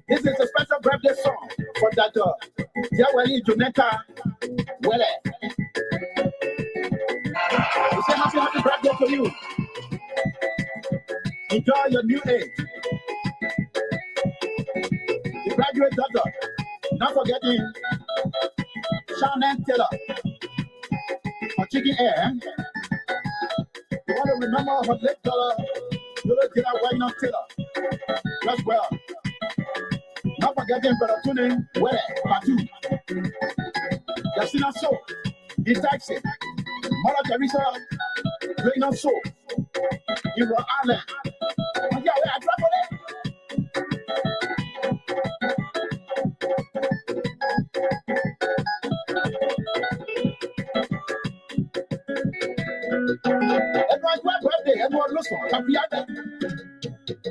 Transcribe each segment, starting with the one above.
This is a special birthday song for that Jawali Juneta. Well, we say happy birthday to you. Enjoy your new age. The graduate daughter, not forgetting Shannon Taylor for Chicken Air. You want to remember her late daughter, Wayne Taylor. That's well. Not forgetting Brother Tuning, Wele, Patu. Yasina So, the taxi. Mother Teresa, Raina So, in Rhode Island. And yeah, I travel it. Everyone's birthday, everyone looks for happy other.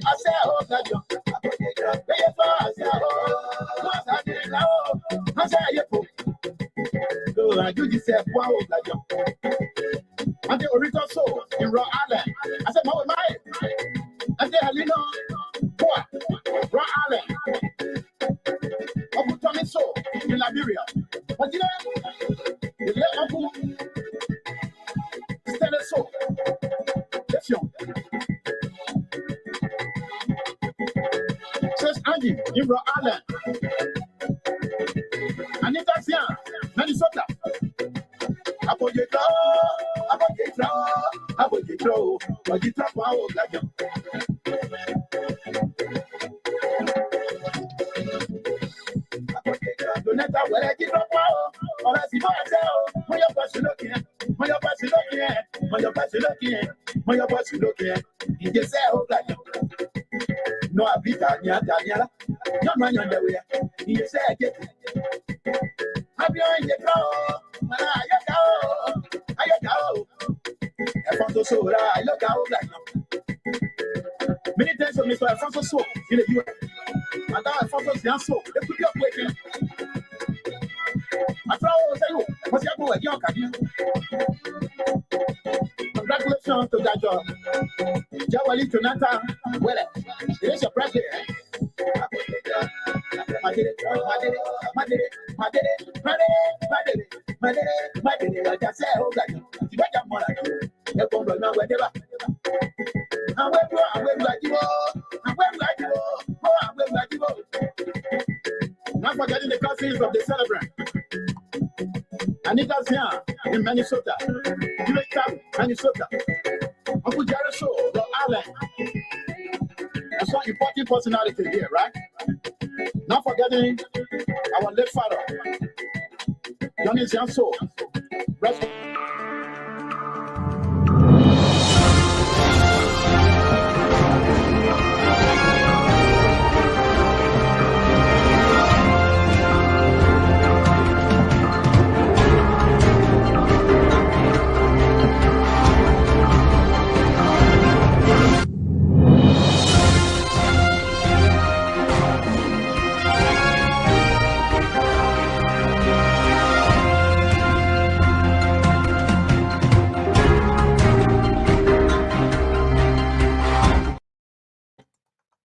I say, oh, that you. I say, oh, I didn't know. I say, you. So I do this, wow, that you. And the original soul in Rhode Island. I said, my. And the Helena, what? Rhode Island. Uncle Tommy Soul in Liberia. But you know, the late Uncle Stanley Soul. Yes, young. Says Angie in Rhode Island. Anita's here, Minnesota. No, I beat Daniela. No man on the way. He said, get it. I'm behind the crow. I go. Alfonso Sora, I look out like many times of Mr. Alfonso So in the US. And now Alfonso's young soul. They could be up waiting. I throw you. What's your boy? Young can you? Congratulations to that job. Jawali Jonathan. Well, it is your birthday. Not forgetting the cousins of the celebrant. Anita's here in Minnesota. Minnesota. Uncle Jerry Show, Rhode Island. That's one important personality here, right? Not forgetting our late father, Johnny's young soul. Rest.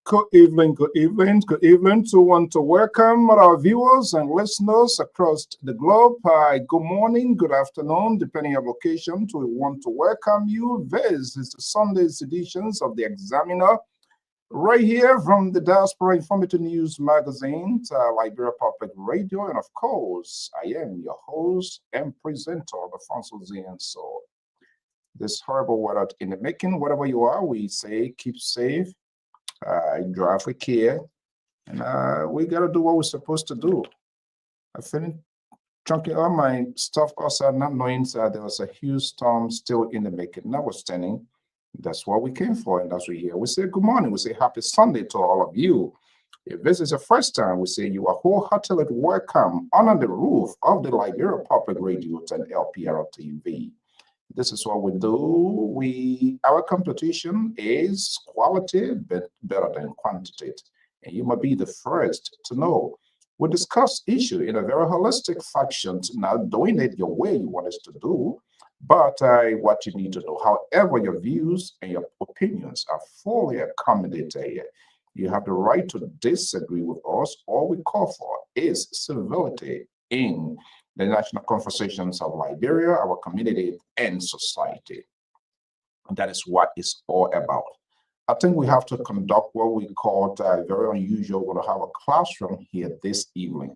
Good evening. So want to welcome our viewers and listeners across the globe. Good morning, good afternoon, depending on location. We want to welcome you. This is the Sunday's editions of the Examiner. Right here from the Diaspora Informative News Magazine, Liberia Public Radio, and of course, I am your host and presenter, Alfonso Zian. So, this horrible weather in the making, whatever you are, we say keep safe, drive with care, and we got to do what we're supposed to do. I finished chunking all my stuff outside, not knowing that there was a huge storm still in the making. Notwithstanding, that's what we came for, and that's what we're here. We say good morning. We say happy Sunday to all of you. If this is the first time, we say you are wholeheartedly welcome under the roof of the Liberia Public Radio and Lpr-Tv. This is what we do. Our competition is quality better than quantity, and you might be the first to know. We discuss issue in a very holistic fashion, not doing it your way you want us to do, but what you need to know. However, your views and your opinions are fully accommodated. You have the right to disagree with us. All we call for is civility in the national conversations of Liberia, our community, and society. And that is what it's all about. I think we have to conduct what we call very unusual. We're going to have a classroom here this evening.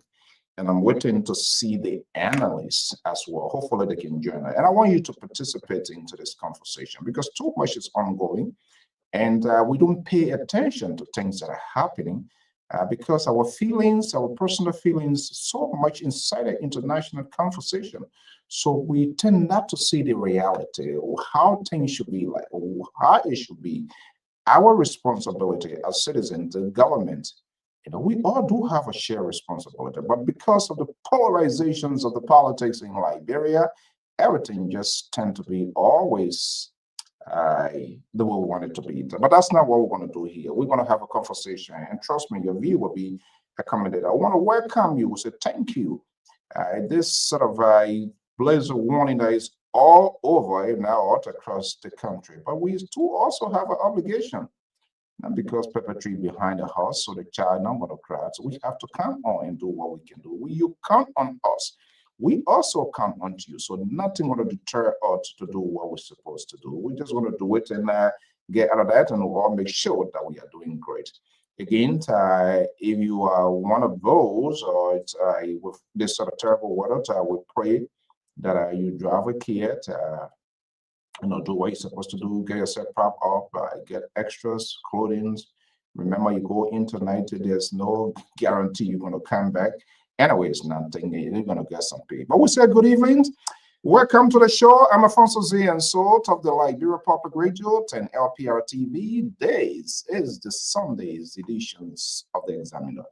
And I'm waiting to see the analysts as well. Hopefully they can join us. And I want you to participate into this conversation because too much is ongoing. And we don't pay attention to things that are happening because our feelings, our personal feelings, so much inside the international conversation. So we tend not to see the reality, or how things should be like, or how it should be. Our responsibility as citizens, the government, we all do have a shared responsibility, but because of the polarizations of the politics in Liberia, everything just tend to be always the way we want it to be. But that's not what we're going to do here. We're going to have a conversation, and trust me, your view will be accommodated. I want to welcome you. We say thank you. This sort of blazer warning that is all over now, all across the country. But we too also have an obligation, not because perpetrate behind the house, so the child number of crowds. We have to count on and do what we can do. You count on us. We also count on you. So nothing going to deter us to do what we're supposed to do. We just want to do it and get out of that, and we'll all make sure that we are doing great. Again, if you are one of those, or it's, with this sort of terrible weather, we pray that you drive with care, do what you're supposed to do, get yourself propped up, get extras, clothing. Remember, you go in tonight, there's no guarantee you're going to come back. Anyway, it's nothing, you're going to get some pay. But we say good evening. Welcome to the show. I'm Alfonso Z and Salt of the Liberia Public Radio and Lpr-Tv. This is the Sundays editions of the Examiner.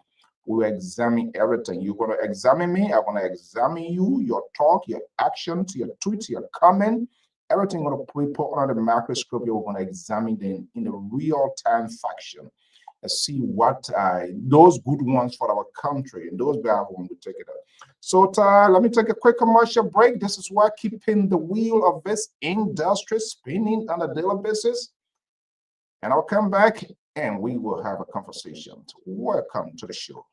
We examine everything. You're going to examine me. I'm going to examine you, your talk, your actions, your tweets, your comment. Everything going to be put under the microscope. You're going to examine them in a real-time fashion and see what those good ones for our country and those bad ones we take it out. So let me take a quick commercial break. This is why keeping the wheel of this industry spinning on a daily basis. And I'll come back and we will have a conversation. Welcome to the show.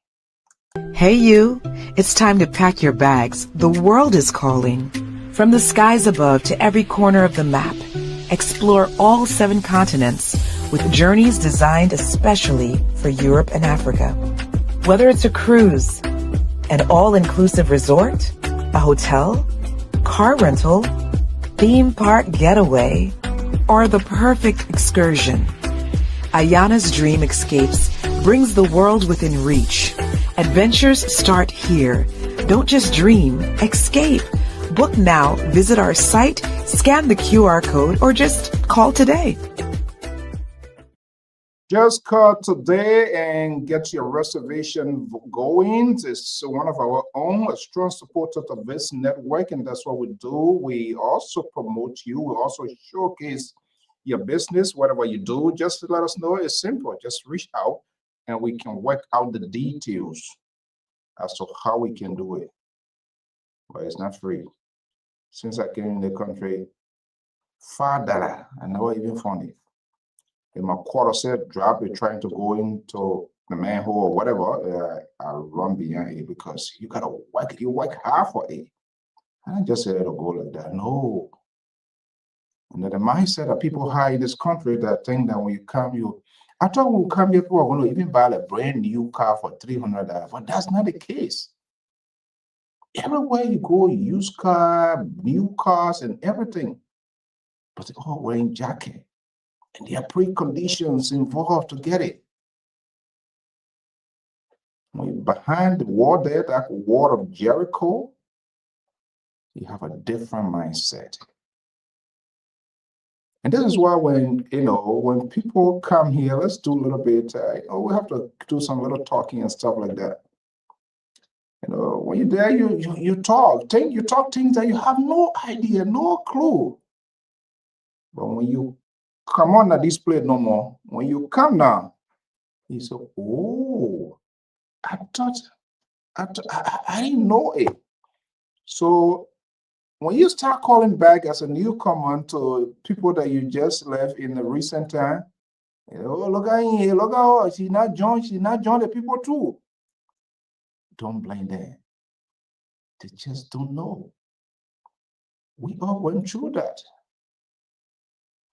Hey you, it's time to pack your bags. The world is calling. From the skies above to every corner of the map, explore all 7 continents with journeys designed especially for Europe and Africa. Whether it's a cruise, an all-inclusive resort, a hotel, car rental, theme park getaway, or the perfect excursion, Ayana's Dream Escapes brings the world within reach. Adventures start here. Don't just dream, escape. Book now, visit our site, scan the QR code, or just call today. Just call today and get your reservation going. It's one of our own, a strong supporter of this network, and that's what we do. We also promote you. We also showcase your business, whatever you do. Just let us know. It's simple. Just reach out and we can work out the details as to how we can do it. But it's not free. Since I came in the country, $5, I never even found it. In my quarter set drop, you're trying to go into the manhole or whatever, I run behind it because you gotta work, you work hard for it. And I just said it'll go like that. No. And then the mindset of people high in this country that think that when you come, I thought we'll come here, people are going to even buy a brand new car for $300, but that's not the case. Everywhere you go, used car, new cars, and everything, but they're all wearing jacket, and there are preconditions involved to get it. When you're behind the wall there, that wall of Jericho, you have a different mindset. And this is why when people come here, let's do a little bit, we have to do some little talking and stuff like that. When you're there, you talk things that you have no idea, no clue. But when you come on at this plate no more, when you come now, you say, oh, I didn't know it. So when you start calling back as a newcomer to people that you just left in the recent time, look at here, look at her, she's not joined the people too. Don't blame them. They just don't know. We all went through that.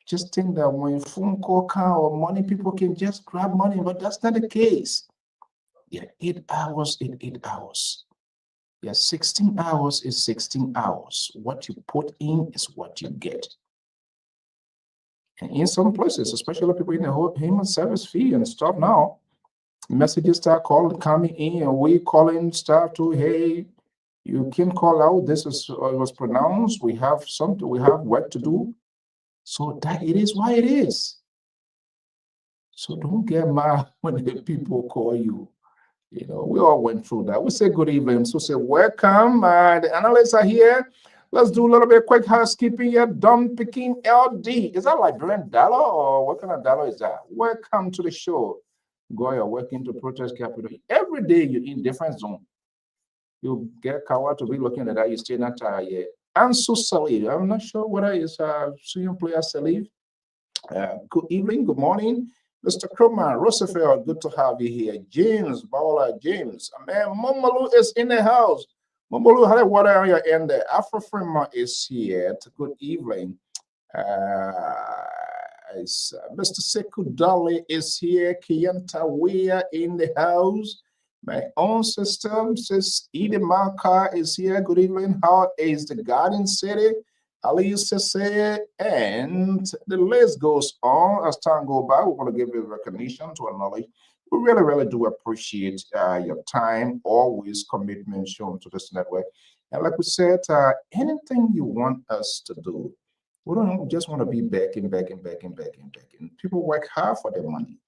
Just think that when phone call come or money, people can just grab money, but that's not the case. Yeah, 8 hours in 8 hours. Yeah, 16 hours is 16 hours. What you put in is what you get. And in some places, especially people in the human service fee and stuff now, messages start coming in, and we calling staff to, hey, you can call out. This is was pronounced. We have work to do. So that it is why it is. So don't get mad when the people call you. We all went through that. We say good evening. So say welcome. The analysts are here. Let's do a little bit of quick housekeeping here. Don Picking LD. Is that Liberian dollar or what kind of dollar is that? Welcome to the show. Goya, working to protest capital. Every day you're in different zone. You get Kawa to be looking at that. You stay not tired yet. Ansu Salif. I'm not sure whether it's senior player Salif. Good evening, good morning. Mr. Krumman, Roosevelt, good to have you here. James, Paula, James. Man, Momalu is in the house. Momalu, how what are you in there? Afro-Frima is here. Good evening. Mr. Sekou Dolly is here. Kiyanta Weah in the house. My own system says Edie Malka is here. Good evening. How is the Garden City? Ali Sese, and the list goes on. As time goes by, we want to give you recognition to acknowledge. We really, really do appreciate your time, always commitment shown to this network. And like we said, anything you want us to do, we don't just want to be backing. People work hard for their money.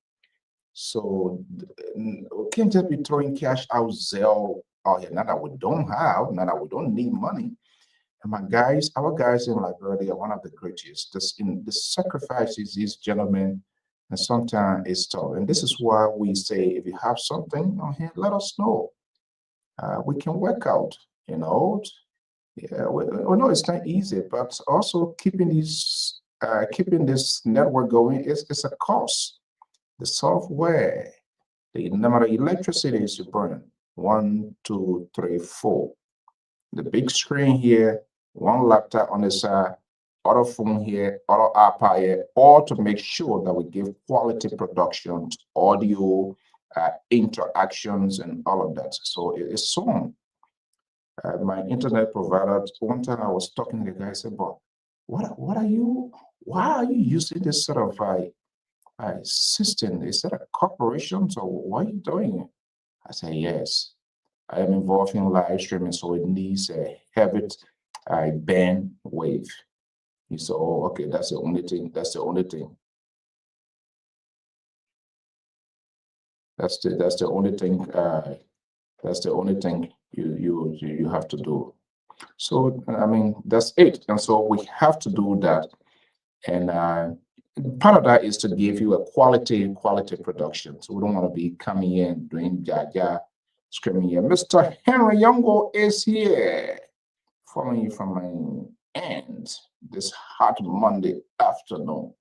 So we can't just be throwing cash out Zelle out here. Not that we don't have, not that we don't need money. And our guys in Liberia are one of the greatest. The sacrifices these gentlemen, and sometimes it's tough. And this is why we say, if you have something on here, let us know. We can work out, Yeah, we know it's not easy, but also keeping this network going is a cost. The software, the number of electricity is burning. 1, 2, 3, 4. The big screen here, one laptop on the side, other phone here, other iPad here, all to make sure that we give quality productions, audio, interactions, and all of that. So it's on. My internet provider, one time I was talking to the guy, I said, but why are you using this sort of system? Is that a corporation? So why are you doing it? I said, yes, I am involved in live streaming, so it needs a heavy band wave. He said, oh, okay, that's the only thing. That's the only thing. That's the only thing. That's the only thing you have to do. So I mean, that's it. And so we have to do that. And part of that is to give you a quality production. So we don't want to be coming in doing jaja, screaming here. Mr. Henry Youngo is here, following you from my end this hot Monday afternoon.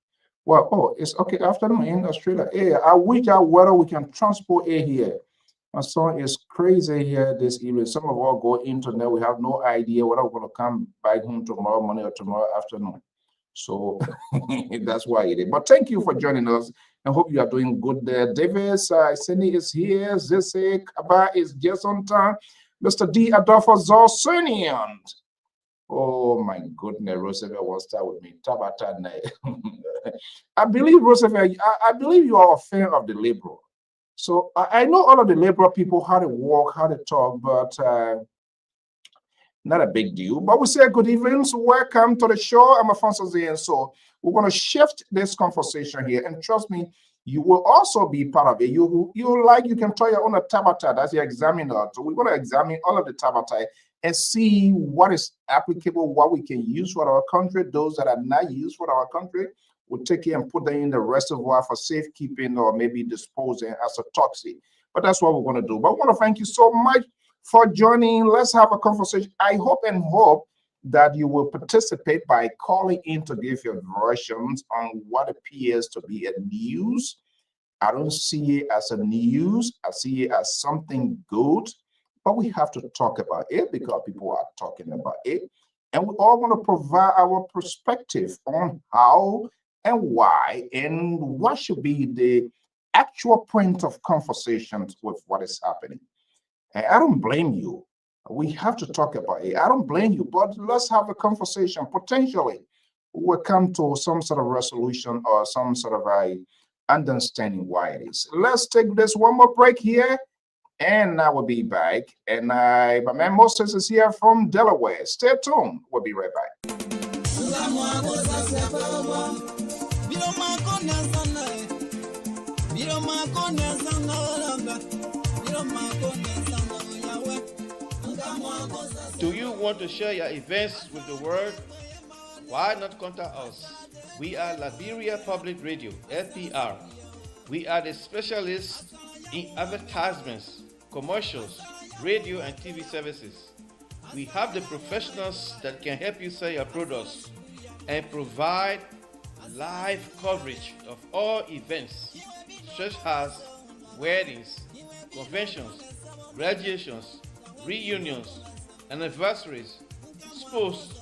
Well, it's okay afternoon in Australia. Hey, I wish our weather we can transport air here. My son is crazy here this evening. Some of us go internet. We have no idea whether we're going to come back home tomorrow morning or tomorrow afternoon. So that's why it is. But thank you for joining us. I hope you are doing good there. Davis, Cindy is here. Zise Kaba is just on time. Mr. D. Adolfo Zorsunian. Oh my goodness, Roosevelt will start with me. Tabata. I believe, Roosevelt, I believe you are a fan of the liberal. So I know all of the liberal people, how to walk, how to talk, but not a big deal. But we say good evening. So welcome to the show. I'm Alfonso Z. And so we're going to shift this conversation here. And trust me, you will also be part of it. You can try your own tabata as you examine that. So we're going to examine all of the tabata and see what is applicable, what we can use for our country. Those that are not used for our country, we'll take it and put them in the reservoir for safekeeping or maybe disposing as a toxic. But that's what we're going to do. But I want to thank you so much for joining. Let's have a conversation. I hope that you will participate by calling in to give your versions on what appears to be a news. I don't see it as a news. I see it as something good, but we have to talk about it because people are talking about it. And we all want to provide our perspective on how and why and what should be the actual point of conversations with what is happening. And I don't blame you. We have to talk about it. I don't blame you, but let's have a conversation. Potentially, we'll come to some sort of resolution or some sort of a understanding why it is. Let's take this one more break here, and I will be back. And my man Moses is here from Delaware. Stay tuned. We'll be right back. Do you want to share your events with the world? Why not contact us? We are Liberia Public Radio, LPR. We are the specialists in advertisements, commercials, radio and TV services. We have the professionals that can help you sell your products and provide live coverage of all events, such as weddings, conventions, graduations, reunions, anniversaries, sports,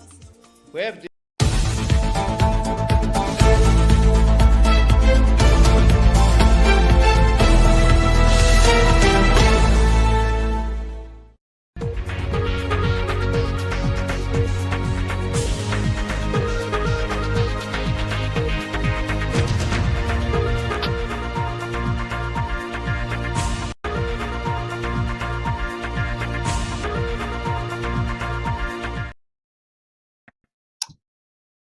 birthdays.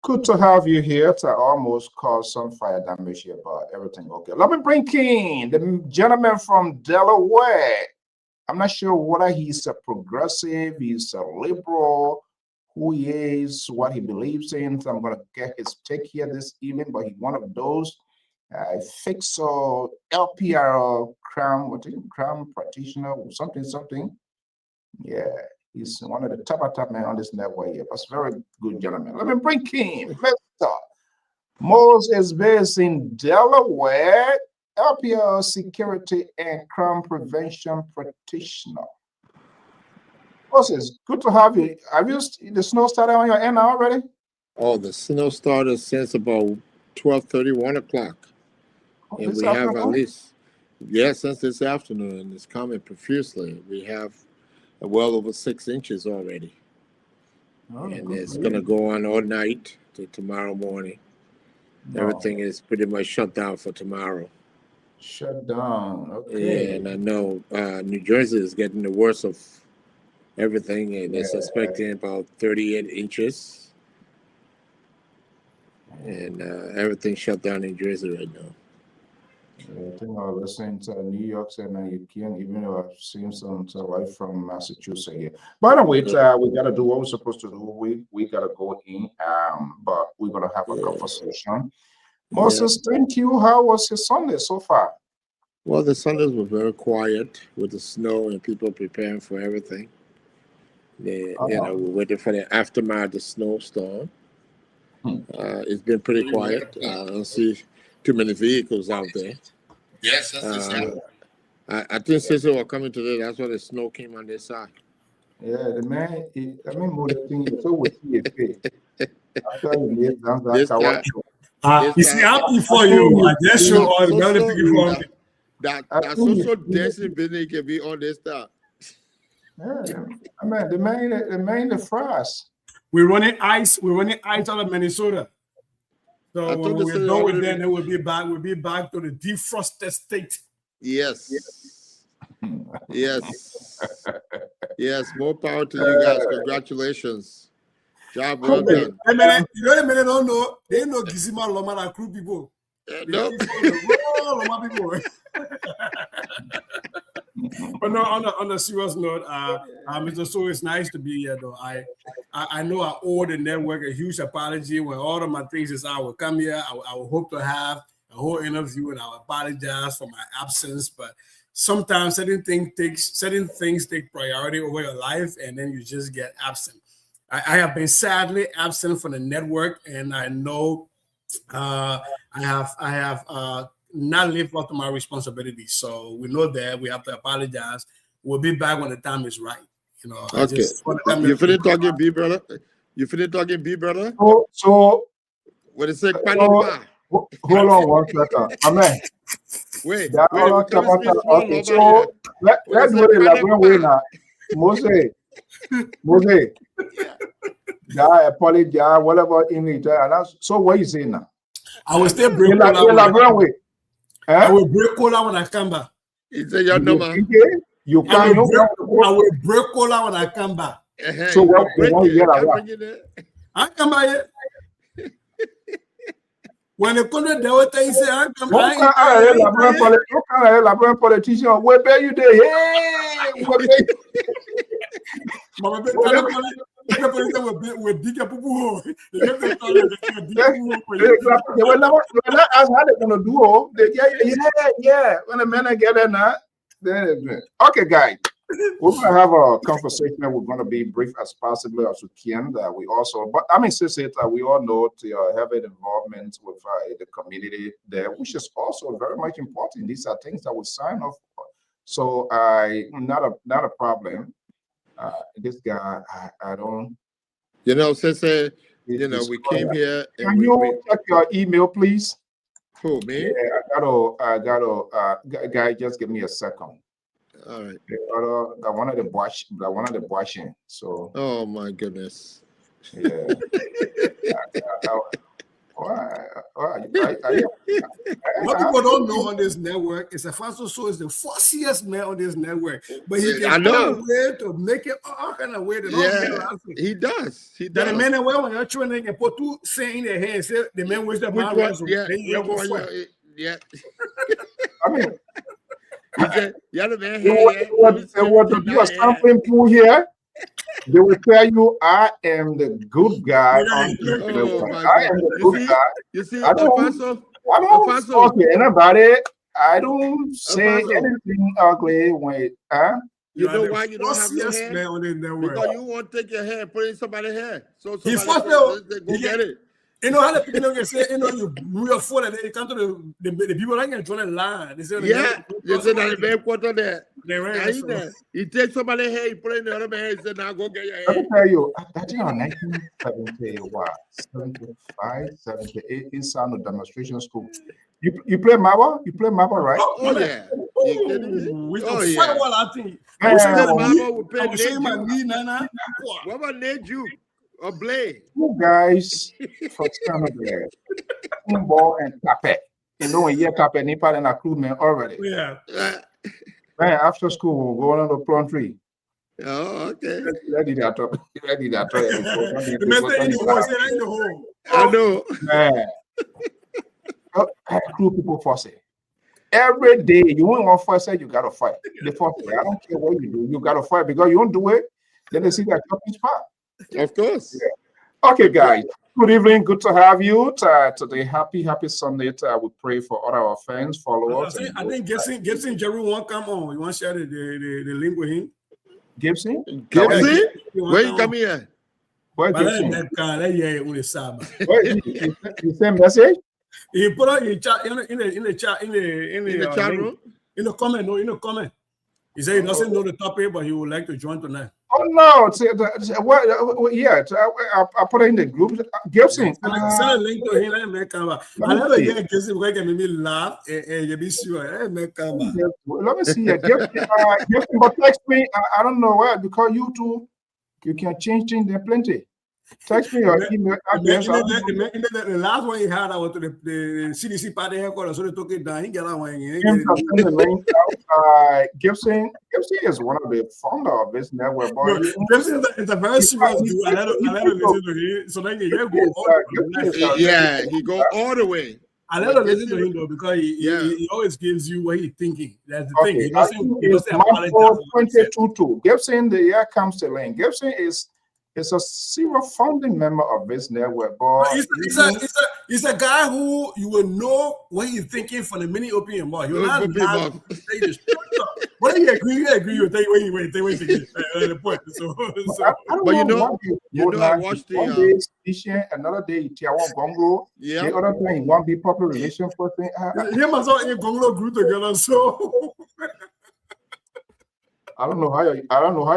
Good to have you here. To almost cause some fire damage here, but everything okay. Let me bring in the gentleman from Delaware. I'm not sure whether he's a progressive, he's a liberal, who he is, what he believes in. So I'm going to get his take here this evening, but he's one of those fixer Lpr crown practitioner or something. Yeah. He's one of the top men on this network here. That's very good, gentlemen. Let me bring him. Mr. Moses is based in Delaware, LPR security and crime prevention practitioner. Moses, good to have you. Have you the snow started on your end already? Oh, the snow started since about 12:30, 1 o'clock. And we have at least, since this afternoon, and it's coming profusely. We have well over 6 inches already. And it's going to go on all night to tomorrow morning. Everything is pretty much shut down for tomorrow. Shut down, okay. Yeah, and I know New Jersey is getting the worst of everything, and it's expecting about 38 inches. And everything shut down in Jersey right now. I think I was listening to New York and you can't even seen some live from Massachusetts here. By the way, we got to do what we're supposed to do. We got to go in, but we're going to have a conversation. Moses, thank you. How was your Sunday so far? Well, the Sundays were very quiet with the snow and people preparing for everything. We're waiting for the aftermath of the snowstorm. It's been pretty quiet. I don't see too many vehicles out there. Yes, that's I think since they were coming today, that's why the snow came on their side. Yeah, the man, more the thing is so with TFA. After You see, I'm for you. I just show all the that social dancing business can be on this stuff. Yeah, I mean, the main fries. We're running ice out of Minnesota. So when we're done with them, then we'll be back to the defrosted state. Yes. Yes, more power to you guys. Congratulations. Job well done. You don't know. They know Gizima Loma and crew people. No. Loma people. But no, on a serious note, Mr. So it's nice to be here, though. I know I owe the network a huge apology. When all of my things is I will come here. I will hope to have a whole interview, and I apologize for my absence. But sometimes certain things take priority over your life, and then you just get absent. I have been sadly absent from the network, and I know I have not lived up to my responsibilities. So we know that we have to apologize. We'll be back when the time is right. You know. Okay. You finished talking B, brother? So what is it? Hold on one second. Amen. Wait. Okay, so let's do it like way now. Mose. Yeah, apologize, whatever in it. So what you saying now? I will still break cola. I will break cola when I come back. He said your number. You can't. I will break cola when I come back. So what you get around? I come back here. When the corner there, what they say, I come back. You politician. Where bear you there? Hey, with bigger people. They will never ask how they're gonna do. Yeah. When the men get there now, okay, guys. We're gonna have a conversation. We're gonna be brief as possible as we can. We also, but I mean, since we all know to have an involvement with the community there, which is also very much important. These are things that we sign off for. So not a problem. This guy, I don't. You know, since we came here. Can you check your email, please? Who, me? Yeah, I gotta. Guy, just give me a second. All right. I wanted the washing. So. Oh my goodness. Yeah. What people don't know on this network is Afonso So is the fussiest man on this network, but he can find a way to make it all kind of way. He does. That the men when you're training and put two saying in their hand, say the man was the man. Yeah. I mean. What to do a sampling pool here, they will tell you I am the good guy. I am the good guy. You see, I don't talk to anybody. I don't say anything ugly when you know why you don't have your hair? Because you won't take your hair and put it in somebody's hair. So go get it. You know how the people can say, you real full and they come to the people that can join the line. They say, they say that the main quarter there. He takes somebody's hair, he put it in the other man's, he said, now go get your hair. Let me tell you, I think in 1975, 78, inside the demonstration school. You play marble? You play marble, right? Oh yeah. We can fight what I think. What about Nate you? Or Blade? You guys from Canada, ball and Capet. You know, when you Capet, Nepal and a crew man already. Yeah. Man, after school, we'll go on the plum tree. Oh, okay. Ready that up. I know. Man. Crew people force it. Every day, you want force it, you gotta fight. The force it. I don't care what you do, you gotta fight because you don't do it, then they see that chopping spot. Of course. Yeah. Okay, guys. Good evening. Good to have you today. Happy Sunday. We pray for all our fans, followers. I think Gibson Jerry won't come on. You want to share the link with him? Gibson? Where you come here? Where Gibson? You send message? He put out in the chat room. In the comment. He said he doesn't know the topic, but he would like to join tonight. Oh no! I put it in the group. Gibson. Send a link to him. Let me come back. I never hear Gibson because it made me laugh and you be sure. Let me come back. Let me see. Gibson, but text me. I don't know where because you two, you can change things. There plenty. Text me or email address. The last one he had, I went to the CDC party headquarters, so they took it down. He got that one. Gibson is one of the founder of this network. Boy, Gibson is a very serious dude. I let him listen to him. So then he go all the way. I let him listen to him though because he always gives you what he's thinking. That's the thing. He doesn't apologize. 22. Gibson, here comes the link. Gibson is a serial founding member of this network, boy. He's a guy who you will know what he's thinking from the minute you open your mouth. You're not whether you agree with the thinking. The point. But I watched one day another day Tiawa Gongo. Yeah. The other thing, one big public relation person. Him and some Gongo grew together, so. I don't know how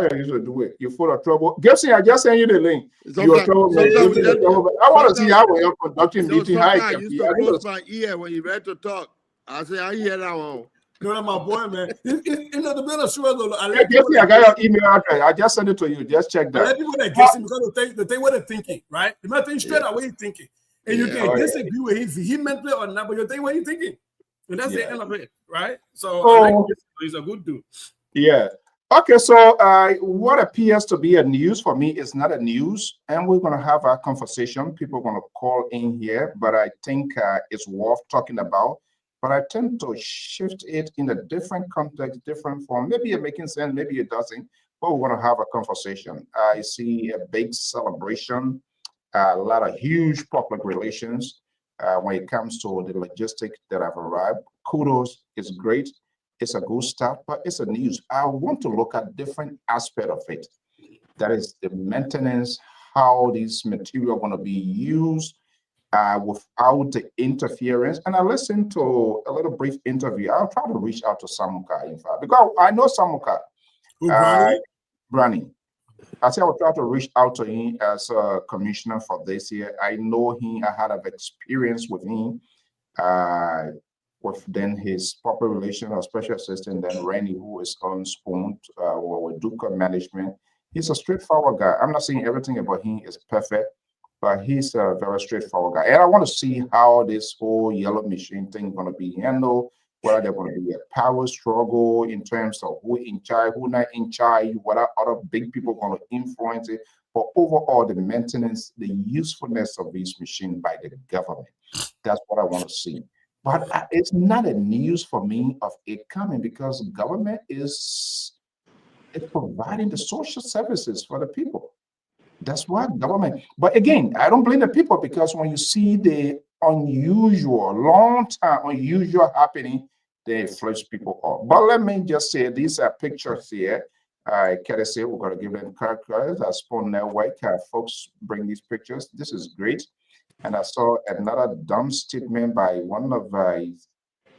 you usually do it. You're full of trouble. Gibson, I just sent you the link. You're trouble. I want to see how you're conducting meeting. I used to close my ear when you ready to talk. I say, I hear that one. No, that's my boy, man. The better sure though. I got your email address. I just sent it to you. Just check that. I let people that guess him because the thing what they're thinking, right? You might think straight away thinking. And you can disagree with him vehemently or not, but you think what he's thinking. And that's the end of it, right? So he's a good dude. Yeah. Okay, so what appears to be a news for me is not a news, and we're going to have a conversation. People are going to call in here, but I think it's worth talking about. But I tend to shift it in a different context, different form. Maybe it's making sense, maybe it doesn't, but we're going to have a conversation. I see a big celebration, a lot of huge public relations when it comes to the logistics that have arrived. Kudos, it's great. It's a good start, but it's a news. I want to look at different aspects of it. That is the maintenance, how this material going to be used without the interference. And I listened to a little brief interview. I'll try to reach out to Samuka, in fact, because I know Samuka. Brani. I said I will try to reach out to him as a commissioner for this year. I know him. I had an experience with him. With then his public relations or special assistant, then Randy, who is on Spoon with Duca Management. He's a straightforward guy. I'm not saying everything about him is perfect, but he's a very straightforward guy. And I want to see how this whole yellow machine thing is going to be handled, whether there's going to be a power struggle in terms of who in charge, who not in charge, what other big people are going to influence it, but overall the maintenance, the usefulness of this machine by the government. That's what I want to see. But it's not a news for me of it coming because government is providing the social services for the people. That's why government. But again, I don't blame the people because when you see the unusual, long-time unusual happening, they flush people off. But let me just say, these are pictures here. I can't say we're going to give them characters. As Spawn Network folks bring these pictures. This is great. And I saw another dumb statement by one of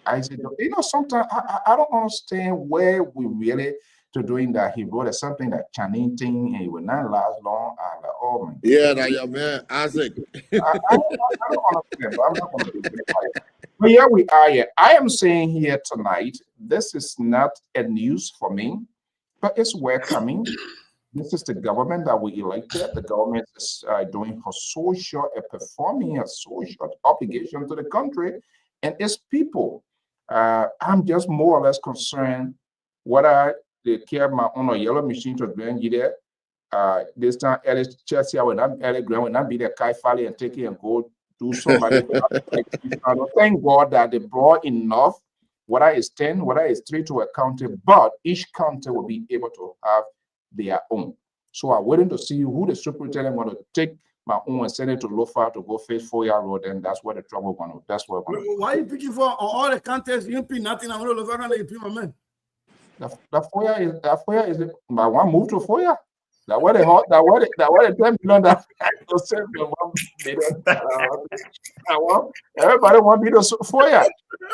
Isaac. Sometimes I don't understand where we really to doing that. He wrote something that Channing thing and it will not last long. I'm like, oh my God. Yeah, that your man, Isaac. I don't understand, but I'm not going to do it. But here we are here. I am saying here tonight, this is not a news for me, but it's welcoming. This is the government that we elected. The government is doing her performing a social obligation to the country and its people. I'm just more or less concerned whether they care my own yellow machine to bring you there. This time, Chelsea will not be the Kai Fally and take it and go do somebody. Thank God that they brought enough, whether it's 10, whether it's 3 to a county, but each county will be able to have their own. So I'm waiting to see who the superintendent want to take my own and send it to Lofa to go face 4-year road, and that's where the trouble going to. That's where. Why are you picking for all the contests? You pick nothing. I'm going to Lofa and you pick my man. That 4-year is my one move to 4-year. That what they hot. That what they 10 million that everybody want me to 4-year.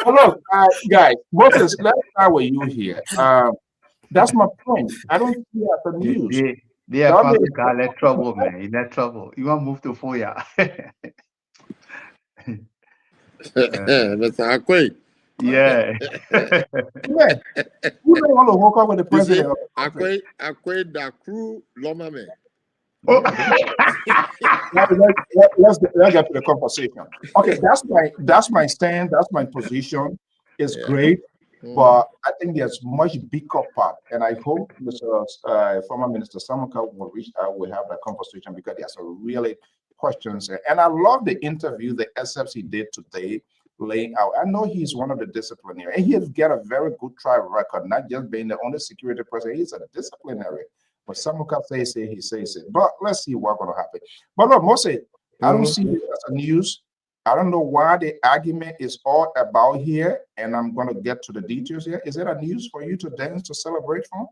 Look, guys, let's start with you here. That's my point. I don't see it as a news. Dear Francis, got let trouble, man. You let trouble. You want to move to Foya? Mr. Akwe. Yeah. Yeah. Who don't want to walk up with the You see, president? Akwe da crew loma man. Oh. Let's get to the conversation. Okay, that's my stand. That's my position. It's great, but I think there's much bigger part, and I hope Mr. Former Minister Samuka will reach out. We'll have that conversation because there's some really questions, and I love the interview the SFC did today, laying out. I know he's one of the disciplinary, and he has got a very good track record, not just being the only security person. He's a disciplinary. But Samuka says it, he says it. But let's see what's going to happen. But look, Mose, I don't see this as a news. I don't know why the argument is all about here, and I'm going to get to the details here. Is it a news for you to dance to celebrate from?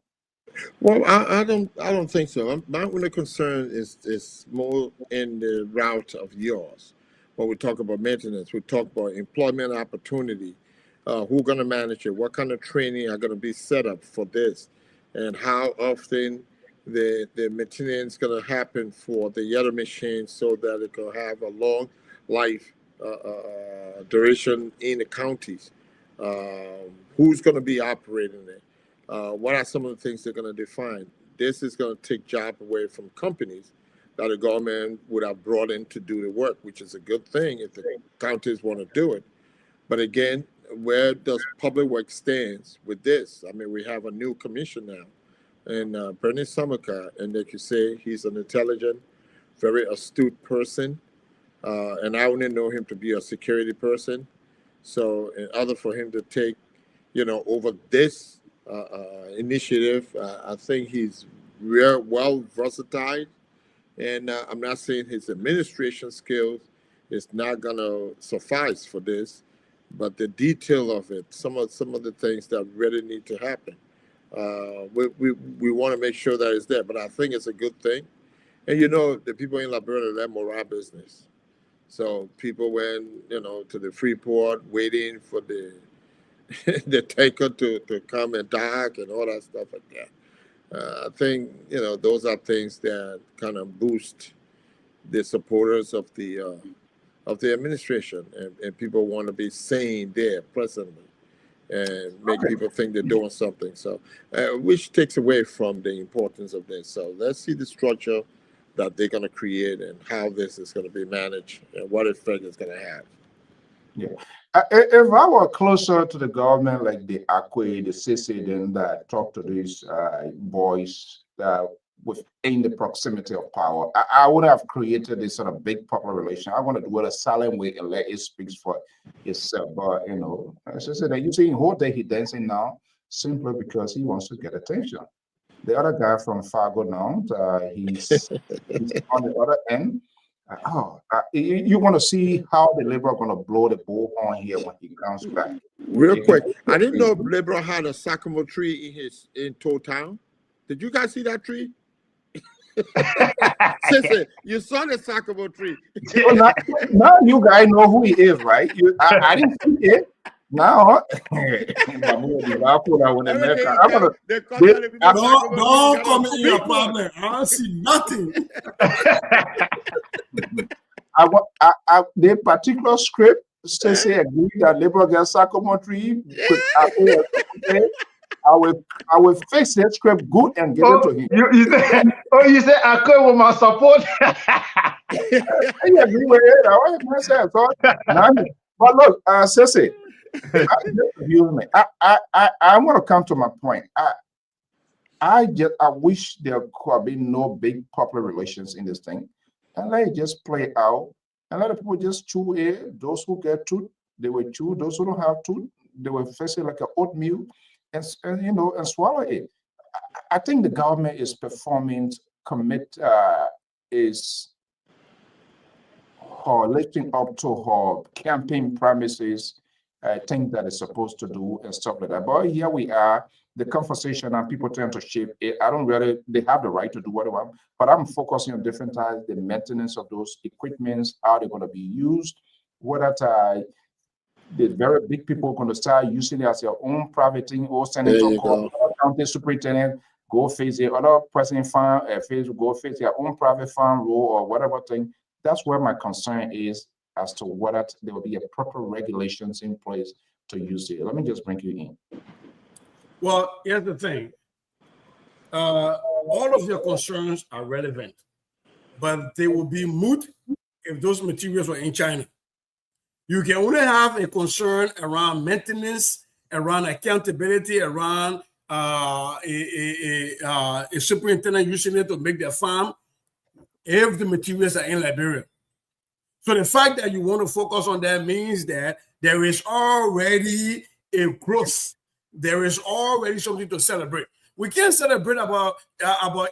Well, I don't think so. My only concern is more in the route of yours. When we talk about maintenance, we talk about employment opportunity. Who's going to manage it? What kind of training are going to be set up for this? And how often the maintenance going to happen for the other machine so that it can have a long life duration in the counties. Who's going to be operating it? What are some of the things they're going to define? This is going to take jobs away from companies that the government would have brought in to do the work, which is a good thing if the counties want to do it. But again, where does public work stands with this? I mean, we have a new commission now. And Bernie Samuka, and like you say, he's an intelligent, very astute person. And I only know him to be a security person. So in order for him to take, over this initiative, I think he's real well versatile. And I'm not saying his administration skills is not going to suffice for this, but the detail of it, some of the things that really need to happen. We want to make sure that it's there, but I think it's a good thing. And the people in Liberia, they're morale business. So people went, to the Freeport waiting for the the tanker to come and dock and all that stuff like that. I think those are things that kind of boost the supporters of the administration, and people want to be seen there presently. And make people think they're doing something. So, which takes away from the importance of this. So let's see the structure that they're going to create and how this is going to be managed and what effect it's going to have. Yeah. If I were closer to the government, like the Akwe, the Sisi, then that talk to these boys within the proximity of power, I would have created this sort of big popular relation. I want to do it a silent way and let it speak for itself. But as I said, you see, whole day he dancing now simply because he wants to get attention. The other guy from Fargo now, he's on the other end. You want to see how the Liberal are going to blow the bullhorn here when he comes back. Real quick, I didn't know Liberal had a sycamore tree in Tow Town. Did you guys see that tree? Sister, you saw the sycamore tree. Now you guys know who he is, right? I didn't see it. Now, don't come in your problem. I don't see nothing. The particular script says agree that Liberal gets sycamore tree. I will fix that script good and give it to him. You said I could with my support. I agree with it. I want myself. But look, Sissy, I want to come to my point. I wish there could have been no big popular relations in this thing, and let it just play out, and let the people just chew it. Those who get tooth, they will chew. Those who don't have tooth, they will face it like an oatmeal, and swallow it. I think the government is performing, is lifting up to her campaign promises. Things that it's supposed to do and stuff like that. But here we are, the conversation, and people tend to shape it. They have the right to do what they want, but I'm focusing on different types, the maintenance of those equipments, how they're going to be used, whether the very big people are going to start using it as their own private thing, or senator, county superintendent. go face the other person farm, go face their own private farm rule or whatever thing. That's where my concern is as to whether there will be a proper regulations in place to use it. Let me just bring you in. Well, here's the thing. All of your concerns are relevant, but they will be moot if those materials were in China. You can only have a concern around maintenance, around accountability, around a superintendent using it to make their farm if the materials are in Liberia. So the fact that you want to focus on that means that there is already a growth. There is already something to celebrate. We can't celebrate about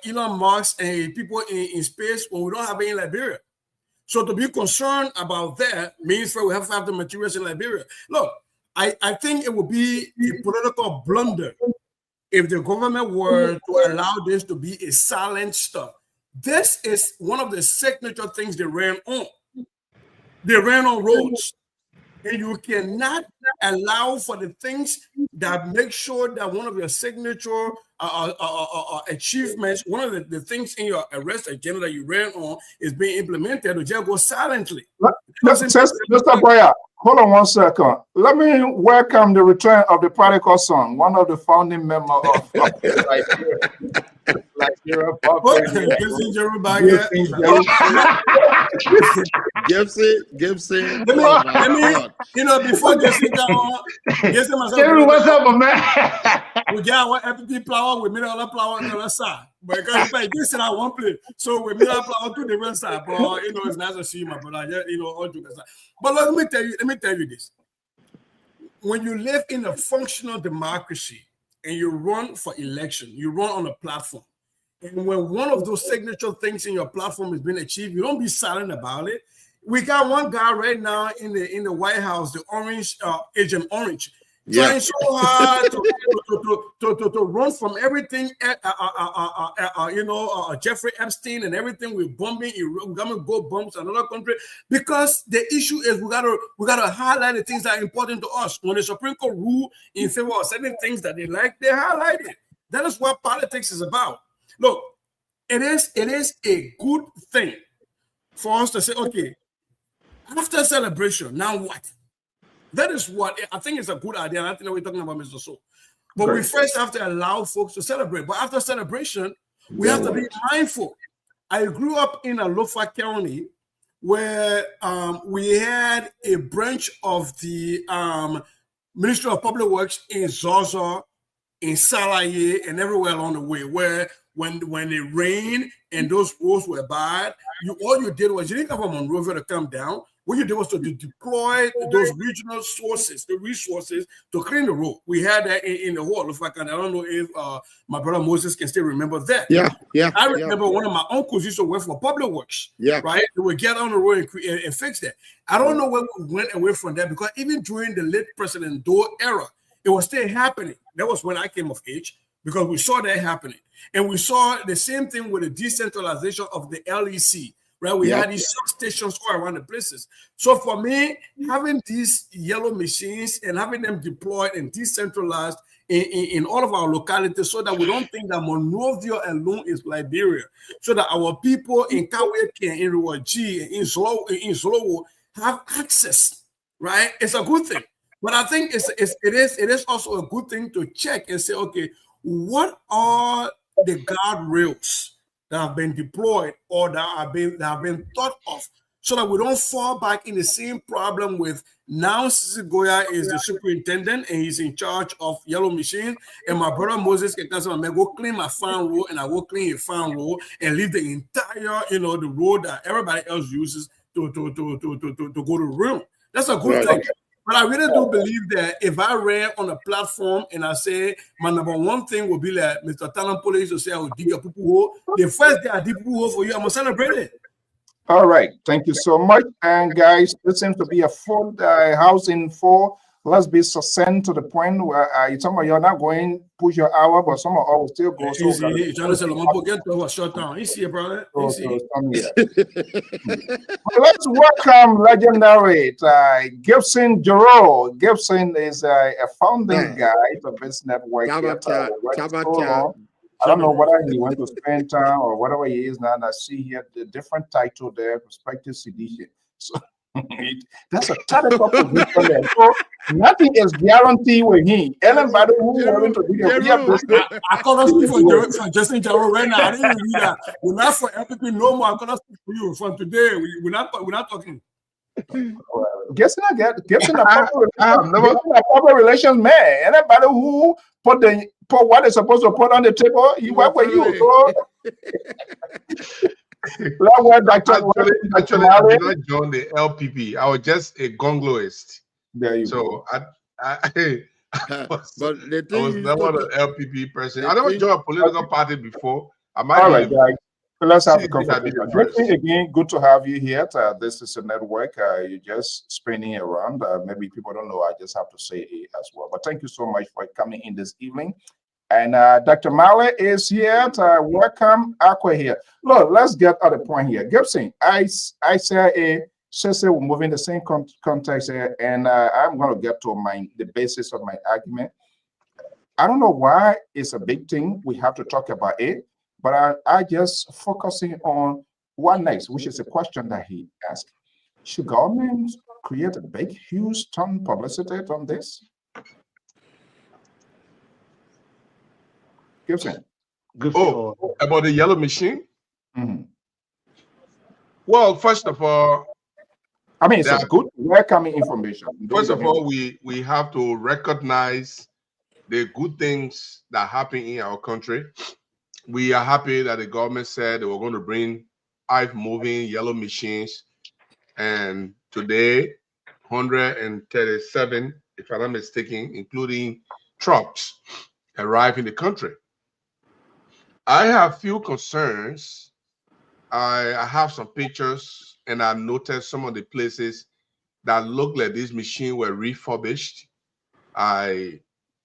Elon Musk and people in space when we don't have it in Liberia. So to be concerned about that means that we have to have the materials in Liberia. Look, I think it would be a political blunder if the government were to allow this to be a silent stuff. This is one of the signature things they ran on. They ran on roads. And you cannot allow for the things that make sure that one of your signature achievements, one of the things in your arrest agenda that you ran on is being implemented to just go silently. Mr. Boyer, hold on 1 second. Let me welcome the return of the prodigal son, one of the founding members of Gibson. Let me, before Gibson come on, Gibson myself. Jerry, what's up, my man? We got one FPP flower, we made another flower on the other side. But because this is our one place, so we made a flower to the different side. But it's nice to see you, my brother. All jokes aside. But let me tell you this. When you live in a functional democracy and you run for election, you run on a platform. And when one of those signature things in your platform is being achieved, you don't be silent about it. We got one guy right now in the White House, the Orange Agent Orange, trying so hard to run from everything. Jeffrey Epstein and everything. We're bombing. We're gonna go bomb another country because the issue is we gotta highlight the things that are important to us. When the Supreme Court rule in favor of certain things that they like, they highlight it. That is what politics is about. Look, it is a good thing for us to say, okay, after celebration, now what? That is what I think is a good idea. And I think that we're talking about Mr. So. But we first have to allow folks to celebrate. But after celebration, we have to be mindful. I grew up in Alofa County where we had a branch of the Ministry of Public Works in Zaza, in Salaye, and everywhere along the way, where when it rained and those roads were bad, all you did was you didn't come from Monrovia to come down. What you did was to deploy those regional sources, the resources to clean the road. We had that in the whole of Alofa County. I don't know if my brother Moses can still remember that. Yeah. I remember one of my uncles used to work for Public Works. Yeah. Right? They would get on the road and fix that. I don't know where we went away from that because even during the late President Doe era, it was still happening. That was when I came of age because we saw that happening. And we saw the same thing with the decentralization of the LEC. Right, we had these substations all around the places. So for me, having these yellow machines and having them deployed and decentralized in all of our localities, so that we don't think that Monrovia alone is Liberia, so that our people in Kaweke, in Ruwaji, in Zolowo have access. Right, it's a good thing. But I think it is also a good thing to check and say, okay, what are the guardrails that have been deployed or that have been thought of, so that we don't fall back in the same problem with now Sisi Goya is the superintendent and he's in charge of yellow machine, and my brother Moses can tell me, go clean my farm road and I will clean your farm road and leave the entire, the road that everybody else uses to go to room. That's a good thing. But I really do believe that if I ran on a platform and I say my number one thing will be like Mr. Talent Police to say I will dig a poo hole, the first day I dig poo hole for you, I'm gonna celebrate it. All right, thank you so much. And guys, this seems to be a full housing for. Let's be succinct to the point where some of you are not going push your hour, but some of us will still go. Let's welcome legendary Gibson Giroux. Gibson is a founding guy of this network. I don't know whether he went to spend time or whatever he is now. And I see here the different title there, prospective sedition. So that's a technical position there. So nothing is guaranteed with him. Anybody who wanted to be a real business, I cannot speak for Justin Jaro right now. I didn't even read that. We're not for LPP no more. I cannot speak for you. From today, we're not talking. Gibson a public relations man. Anybody who put what they're supposed to put on the table, he work with you. So actually, I did not join the LPP. I was just a gongloist. There you go. I was never an LPP person. I never thing, joined a political party before. I might all right, guys. Let's have a conversation. Again, good to have you here. This is a network. You're just spinning around. Maybe people don't know. I just have to say it as well. But thank you so much for coming in this evening. And Dr. Malley is here. Welcome, Aqua here. Look, let's get at the point here. Gibson, I say we're moving the same context here, and I'm going to get to the basis of my argument. I don't know why it's a big thing. We have to talk about it, but I just focusing on what next, which is a question that he asked. Should government create a big, huge ton publicity on this? Gibson. About the yellow machine? Mm-hmm. Well, first of all, I mean, it's a good, welcoming information. First of all, we have to recognize the good things that happen in our country. We are happy that the government said they were going to bring 5 moving yellow machines, and today 137, if I'm not mistaken, including trucks, arrive in the country. I have few concerns. I have some pictures, and I noticed some of the places that look like these machines were refurbished.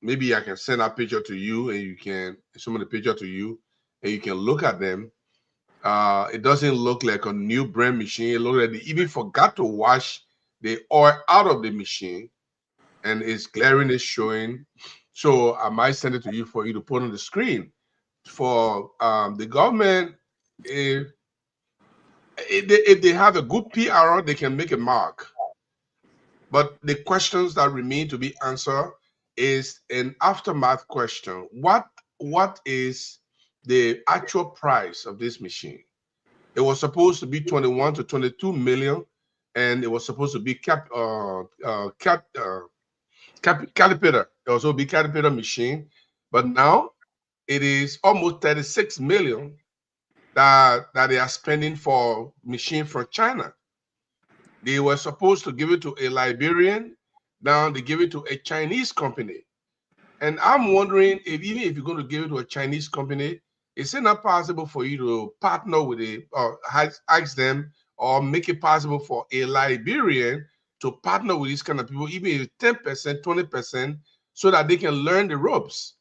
Maybe I can send a picture to you, and you can some of the picture to you, and you can look at them. It doesn't look like a new brand machine. It looks like they even forgot to wash the oil out of the machine, and it's glaring, it's showing. So I might send it to you for you to put on the screen. For the government, if they have a good PR, they can make a mark. But the questions that remain to be answered is an aftermath question. What is the actual price of this machine? It was supposed to be 21 to 22 million, and it was supposed to be Caterpillar. It also be Caterpillar machine, but now it is almost 36 million that they are spending for machine from China. They were supposed to give it to a Liberian. Now they give it to a Chinese company. And I'm wondering if even if you're going to give it to a Chinese company, is it not possible for you to partner with it or ask them or make it possible for a Liberian to partner with these kind of people, even if 10%, 20%, so that they can learn the ropes?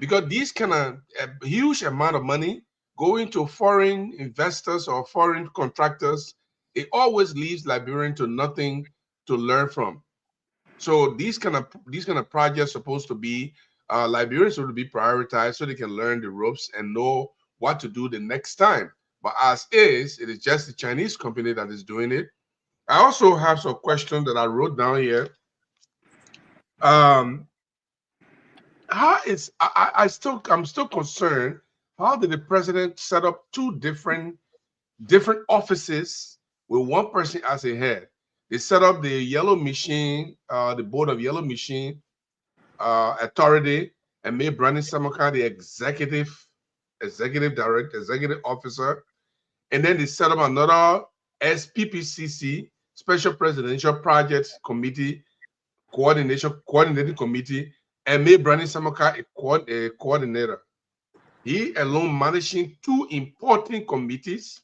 Because these kind of huge amount of money going to foreign investors or foreign contractors, it always leaves Liberian to nothing to learn from. So these kind of projects supposed to be Liberians to be prioritized so they can learn the ropes and know what to do the next time. But as is, it is just the Chinese company that is doing it. I also have some questions that I wrote down here. I'm still concerned. How did the president set up 2 different offices with one person as a head? They set up the yellow machine, the board of yellow machine authority, and made Brandon Samoka the executive director, executive officer. And then they set up another SPPCC, Special Presidential Projects Committee, coordinating committee, and made Brandon Samoka a coordinator. He alone managing 2 important committees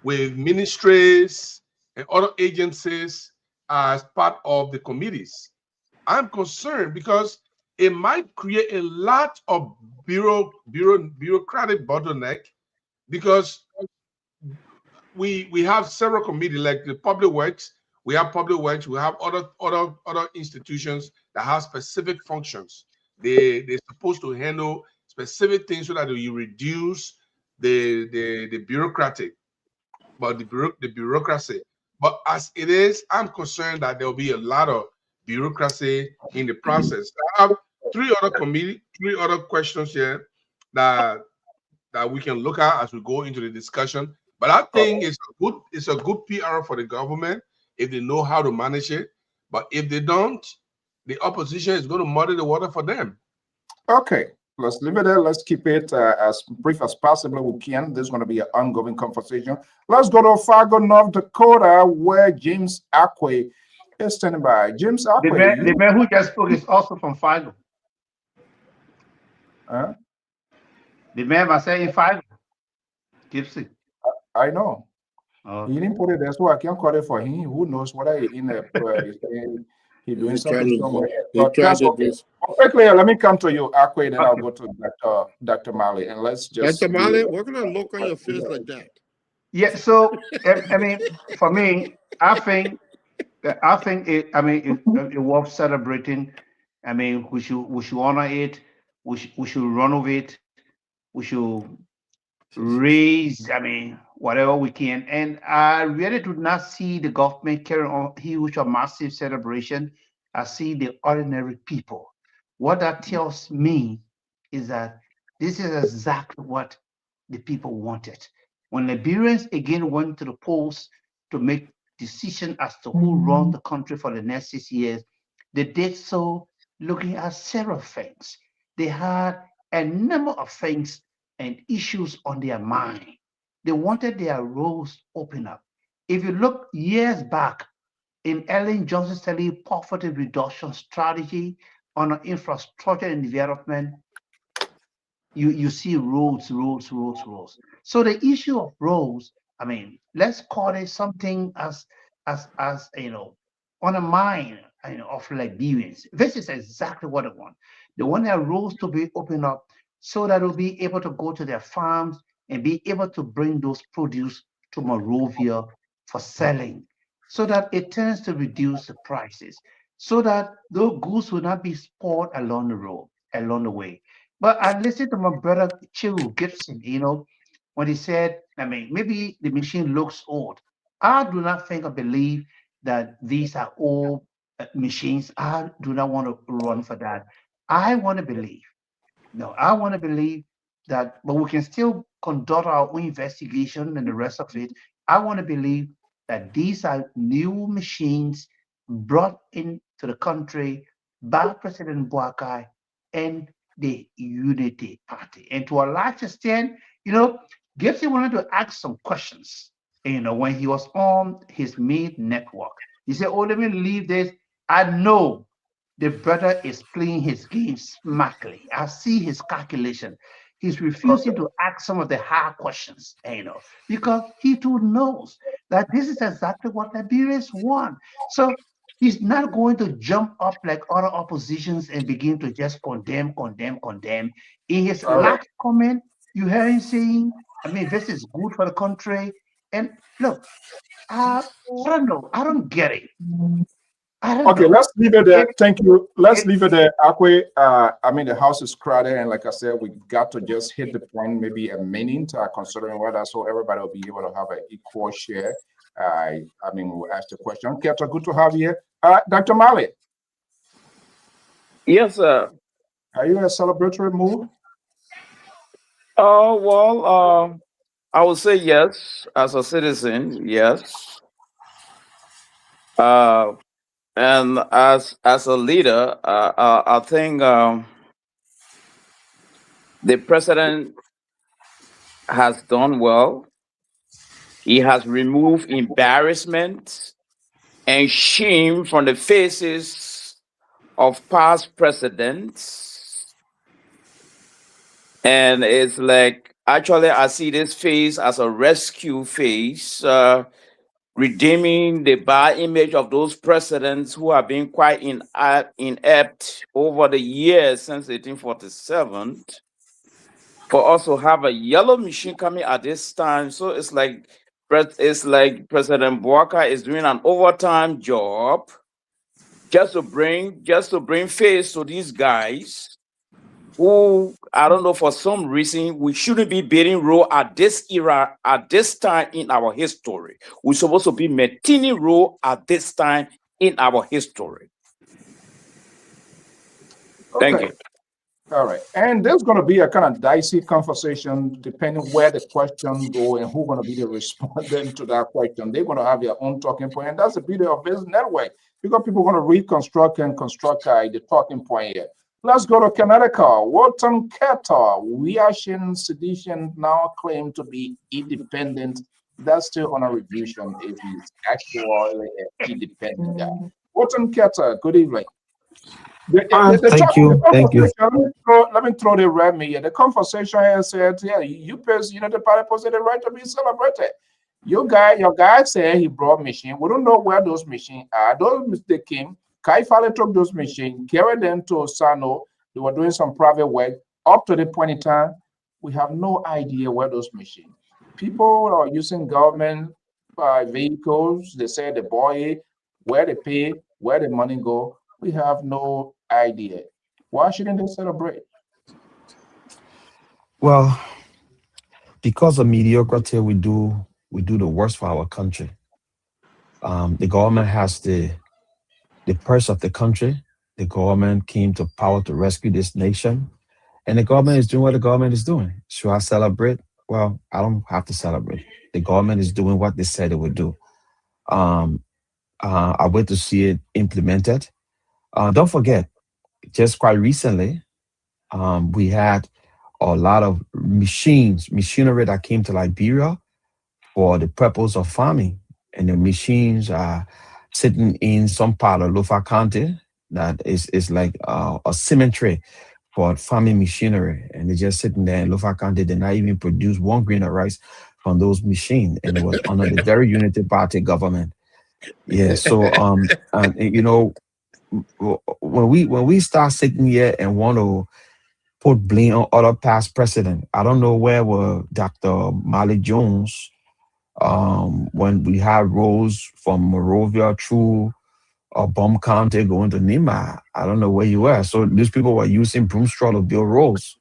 with ministries and other agencies as part of the committees. I'm concerned because it might create a lot of bureaucratic bottleneck, because we have several committees like the public works. We have other institutions that have specific functions. They're supposed to handle specific things so that you reduce the bureaucratic, but the bureaucracy. But as it is, I'm concerned that there will be a lot of bureaucracy in the process. I have three other questions here that we can look at as we go into the discussion. But I think it's a good PR for the government if they know how to manage it. But if they don't, the opposition is going to muddy the water for them. Okay, let's leave it there. Let's keep it as brief as possible. We can. This is going to be an ongoing conversation. Let's go to Fargo, North Dakota, where James Akwe is standing by. James Akwe. The man who just spoke is also from Fargo. The man was saying Fargo. Gypsy. I know. Okay. He didn't put it there, so I can't call it for him. Who knows what I in the he's doing something somewhere. Quickly, let me come to you, Akwe, then I'll go to Dr. Mali, and let's just. Dr. Mali, we're gonna look on your face like that. Yeah. So I mean, for me, I think it. I mean, it worth celebrating. I mean, we should honor it. We should run with it. We should raise. I mean, whatever we can. And I really do not see the government carrying on huge or massive celebration. I see the ordinary people. What that tells me is that this is exactly what the people wanted. When Liberians again went to the polls to make decision as to who run the country for the next 6 years, they did so looking at several things. They had a number of things and issues on their mind. They wanted their roads open up. If you look years back in Ellen Johnson's poverty reduction strategy on infrastructure and development, you see roads. So the issue of roads, I mean, let's call it something as you know, on a mind, you know, of Liberians. This is exactly what they want. They want their roads to be opened up so that they'll be able to go to their farms and be able to bring those produce to Monrovia for selling, so that it tends to reduce the prices, so that those goods will not be spoiled along the way. But I listened to my brother Chiru Gibson, you know, when he said, I mean, maybe the machine looks old. I do not think or believe that these are old machines. I do not want to run for that. I want to believe that, but we can still conduct our own investigation and the rest of it. I want to believe that these are new machines brought into the country by President Boakai and the Unity Party. And to a large extent, you know, Gibson wanted to ask some questions, you know, when he was on his main network. He said, oh, let me leave this. I know the brother is playing his game smartly. I see his calculation. He's refusing to ask some of the hard questions, you know, because he too knows that this is exactly what Liberians want. So he's not going to jump up like other oppositions and begin to just condemn. In his last comment, you hear him saying, I mean, this is good for the country. And look, I don't know. I don't get it. Okay, let's leave it there. Thank you. Let's leave it there, Akwe. I mean, the house is crowded, and like I said, we got to just hit the point, maybe a minute, considering whether so everybody will be able to have an equal share. I mean, we'll ask the question. Okay, so good to have you here. Dr. Mali. Yes, sir. Are you in a celebratory mood? Oh, well, I would say yes, as a citizen, yes. And as a leader, I think the president has done well. He has removed embarrassment and shame from the faces of past presidents. And it's like, actually, I see this phase as a rescue phase, redeeming the bad image of those presidents who have been quite inept over the years since 1847. For us to have a yellow machine coming at this time, so it's like President Boakai is doing an overtime job just to bring face to these guys who, I don't know, for some reason, we shouldn't be building road at this era, at this time in our history. We're supposed to be maintaining road at this time in our history. Thank you. All right. And there's going to be a kind of dicey conversation depending where the question go and who's going to be the respondent to that question. They're going to have their own talking point. And that's the beauty of this network, because people are going to reconstruct and construct the talking point here. Let's go to Connecticut. Walton Ketter, Wiashin sedition now claim to be independent. That's still on a revision if he's actually an independent guy. Walton Ketter, good evening. Thank you. Let me throw the red me here. The conversation here said, yeah, the party possess the right to be celebrated. Your guy said he brought machine. We don't know where those machines are. Those mistakes came. Kai Fale took those machines, carried them to Sano. They were doing some private work. Up to the point in time, we have no idea where those machines. People are using government vehicles. They say the boy, where they pay, where the money go. We have no idea. Why shouldn't they celebrate? Well, because of mediocrity, we do the worst for our country. The government has the purse of the country. The government came to power to rescue this nation, and the government is doing what the government is doing. Should I celebrate? Well, I don't have to celebrate. The government is doing what they said it would do. I wait to see it implemented. Don't forget, just quite recently, we had a lot of machinery that came to Liberia for the purpose of farming. And the machines are sitting in some part of Lofa County that is like a cemetery for farming machinery. And they're just sitting there in Lofa County. They not even produce 1 grain of rice from those machines. And it was under the very Unity Party government. Yeah, so, when we start sitting here and want to put blame on other past presidents, I don't know where were Dr. Malik Jones when we had roads from Monrovia through Bum County going to Nima. I don't know where you were. So these people were using broom straw to build roads.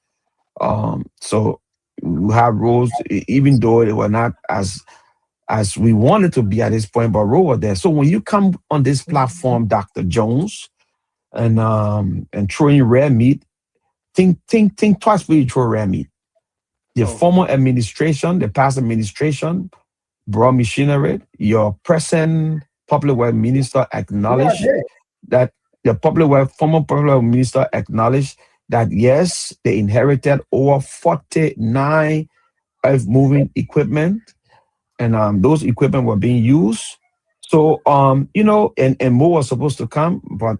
So we have roads, even though they were not as we wanted to be at this point, but road were there. So when you come on this platform, Dr. Jones, and throwing red meat, think twice before you throw red meat. The former administration, the past administration, brought machinery. Your present public works minister acknowledged that former public works minister acknowledged that yes, they inherited over 49 earth moving equipment, and those equipment were being used. So and more was supposed to come, but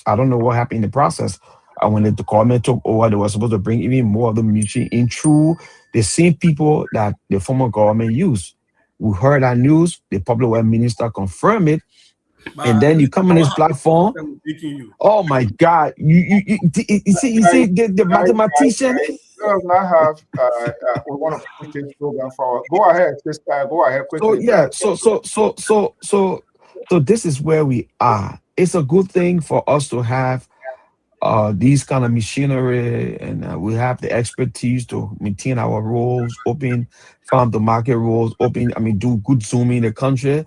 I don't know what happened in the process. When the government took over, they were supposed to bring even more of the machine in through the same people that the former government used. We heard that news, the public works minister confirmed it, and then you come on this platform. Oh my God! You see the mathematician. Does not have. We want to push this program forward. Go ahead, sister. Go ahead quickly. So this is where we are. It's a good thing for us to have these kind of machinery, and we have the expertise to maintain our roads, open farm to market roads, do good zooming in the country.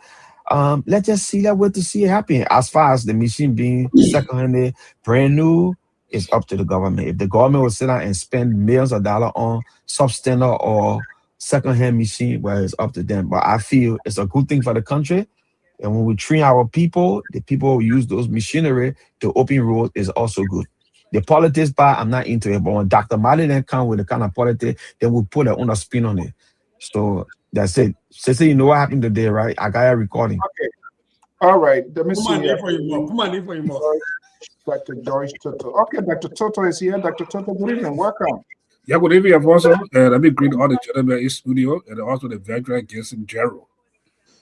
Let's just see that way to see it happen. As far as the machine being second-hand, brand new, it's up to the government. If the government will sit down and spend millions of dollars on substandard or second-hand machine, well, it's up to them. But I feel it's a good thing for the country. And when we train our people, the people who use those machinery to open roads is also good. The politics part, I'm not into it. But when Dr. Mali then come with the kind of politics, then we put their own spin on it. So that's it. Sister, you know what happened today, right? I got a recording. Okay. All right. Let me see. Come on, for you more. Dr. George Toto. Okay, Dr. Toto is here. Dr. Toto, good evening. Welcome. Yeah, good evening, also. And let me greet all the gentlemen in studio and also the veteran guests in general.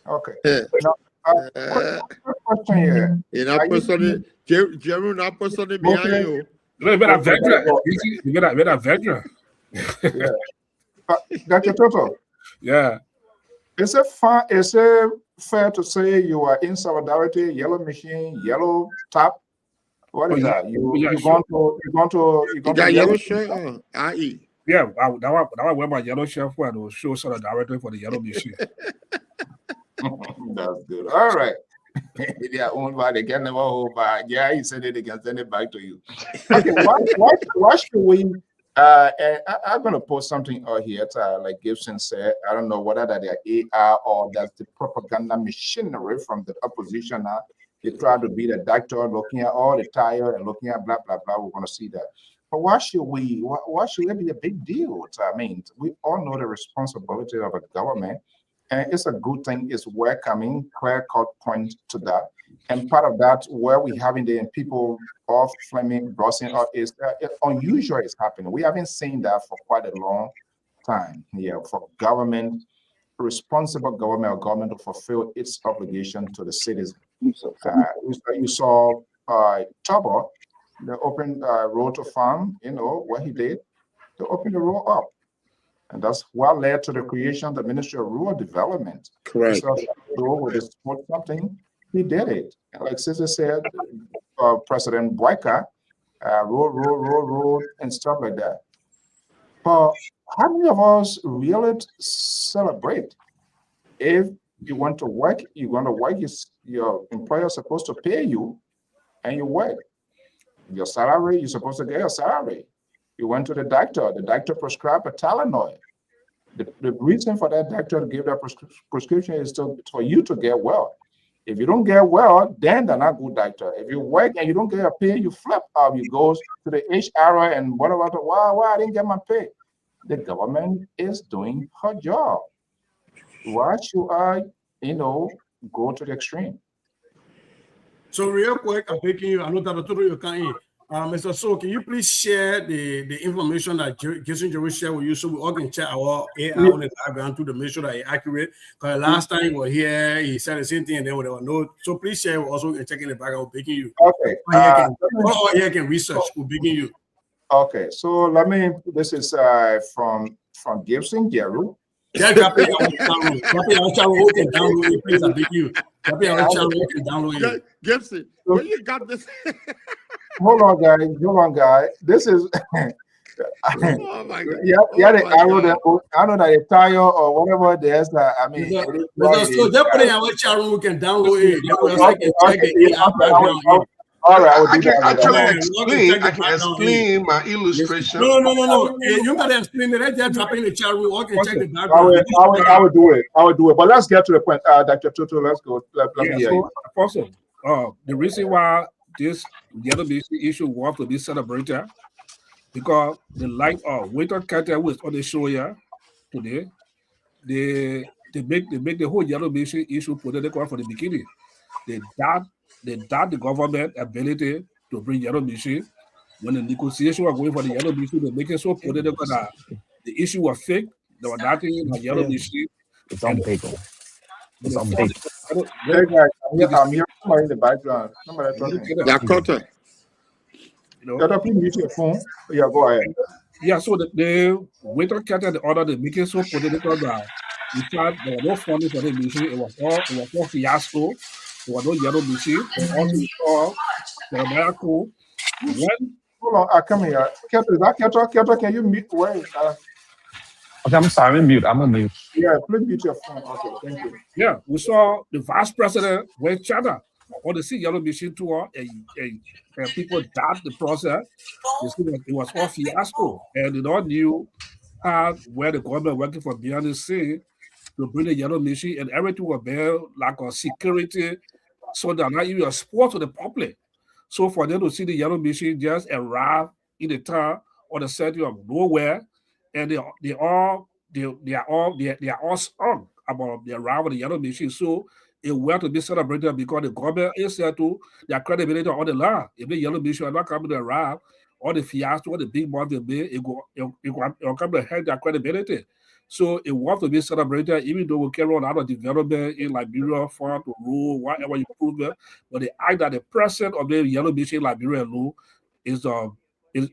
Okay. Now, quick question here. You're not personally, Jerry, not personally behind you. You better veteran. You better veteran. Yeah. Dr. Toto. Yeah. Is it fair to say you are in solidarity, yellow machine, yellow top? What is that? You got yellow shirt? IE. Yeah, that one wear my yellow shirt for and will show sort of directly for the yellow machine. That's good. All right. They are owned by, they can never hold back. Yeah, he said it, they can send it back to you. Okay, why should we? I'm going to post something out here, like Gibson said. I don't know whether that they are AR or that's the propaganda machinery from the opposition. They try to be the doctor, looking at all the tire and looking at blah, blah, blah. We're going to see that. But why should it be a big deal? I mean, we all know the responsibility of a government. And it's a good thing, it's welcoming, clear-cut point to that. And part of that, where we having the people off flaming, brushing up is unusual is happening. We haven't seen that for quite a long time here for government, responsible government or government to fulfill its obligation to the citizens. You saw Tubber, the open road to farm, what he did, to open the road up. And that's what led to the creation of the Ministry of Rural Development. Correct. So, with something, he did it. And like Sister said, President Boyka, road, and stuff like that. But how many of us really celebrate? If you want to work, you're going to work, your employer is supposed to pay you, and you work. Your salary, you're supposed to get your salary. You went to the doctor prescribed a Tylenol. The reason for that doctor to give that prescription is for you to get well. If you don't get well, then they're not good doctor. If you work and you don't get a pay, you flip up. You go to the HR and whatever. Why I didn't get my pay? The government is doing her job. Why should I, go to the extreme? So real quick, I'm taking you. I know that you can. Mr. So, can you please share the information that Jason Jerry shared with you so we all can check our AI on the background to make sure that it's accurate? Because last time we were here, he said the same thing and then there were no. So please share also and check in the background. We're begging you. Okay. All here can research. We're begging you. Okay. So this is from Gibson Jeru. Yeah, drop it on channel. Can download it, please. I beg you. Drop it on channel. Can download it. Gibson, where you got this? Hold on, guys. This is. Oh my God. Yeah, the arrow that I know that the tire or whatever there's that. I mean, so just put it in our chat room. We can download it. All right, I can explain my illustration. No. You gotta explain it. Just drop it in the chat room. We can check the background. I will do it. But let's get to the point. Dr. Tutu, let's go. Let me hear you. Also, the reason why this yellow BC issue was to be celebrated because the light of Winter Carter was on the show here today. They make the whole yellow BC issue political from the beginning. They doubt the government ability to bring yellow BC. When the negotiation was going for the yellow BC, they make it so political that the issue was fake. There was nothing in the yellow BC. It's on paper. It's on paper. I'm hearing somebody in the background. Somebody talking. Dakota. Please mute your phone. Yeah, go ahead. Yeah, so the Winter Carter, the order, they make it so political that in fact there was no funding for the mission. It was all fiasco. There was no yellow mission. Also, we saw the miracle. Hold on, I come here. Keto, can you mute? Wait. Okay, I'm sorry, I'm on mute. Yeah, please mute your phone. Okay, thank you. Yeah, we saw the vice president with China on the Sea Yellow Machine tour, and people doubt the process. It was all fiasco, and they all knew where the government working for beyond the sea to bring the yellow machine, and everything was there like a security, so that not even a sport to the public. So for them to see the yellow machine just arrive in the town on the center of nowhere, and they are all strong about the arrival of the yellow machine. So it will to be celebrated because the government is there to their credibility on the line. If the yellow machine are not coming to arrive, all the fiasco, all the big money they made, it will come to help their credibility. So it was to be celebrated, even though we carry on other development in Liberia, farm to rule, whatever you prove it. But the act that the president of the yellow machine in Liberia law is it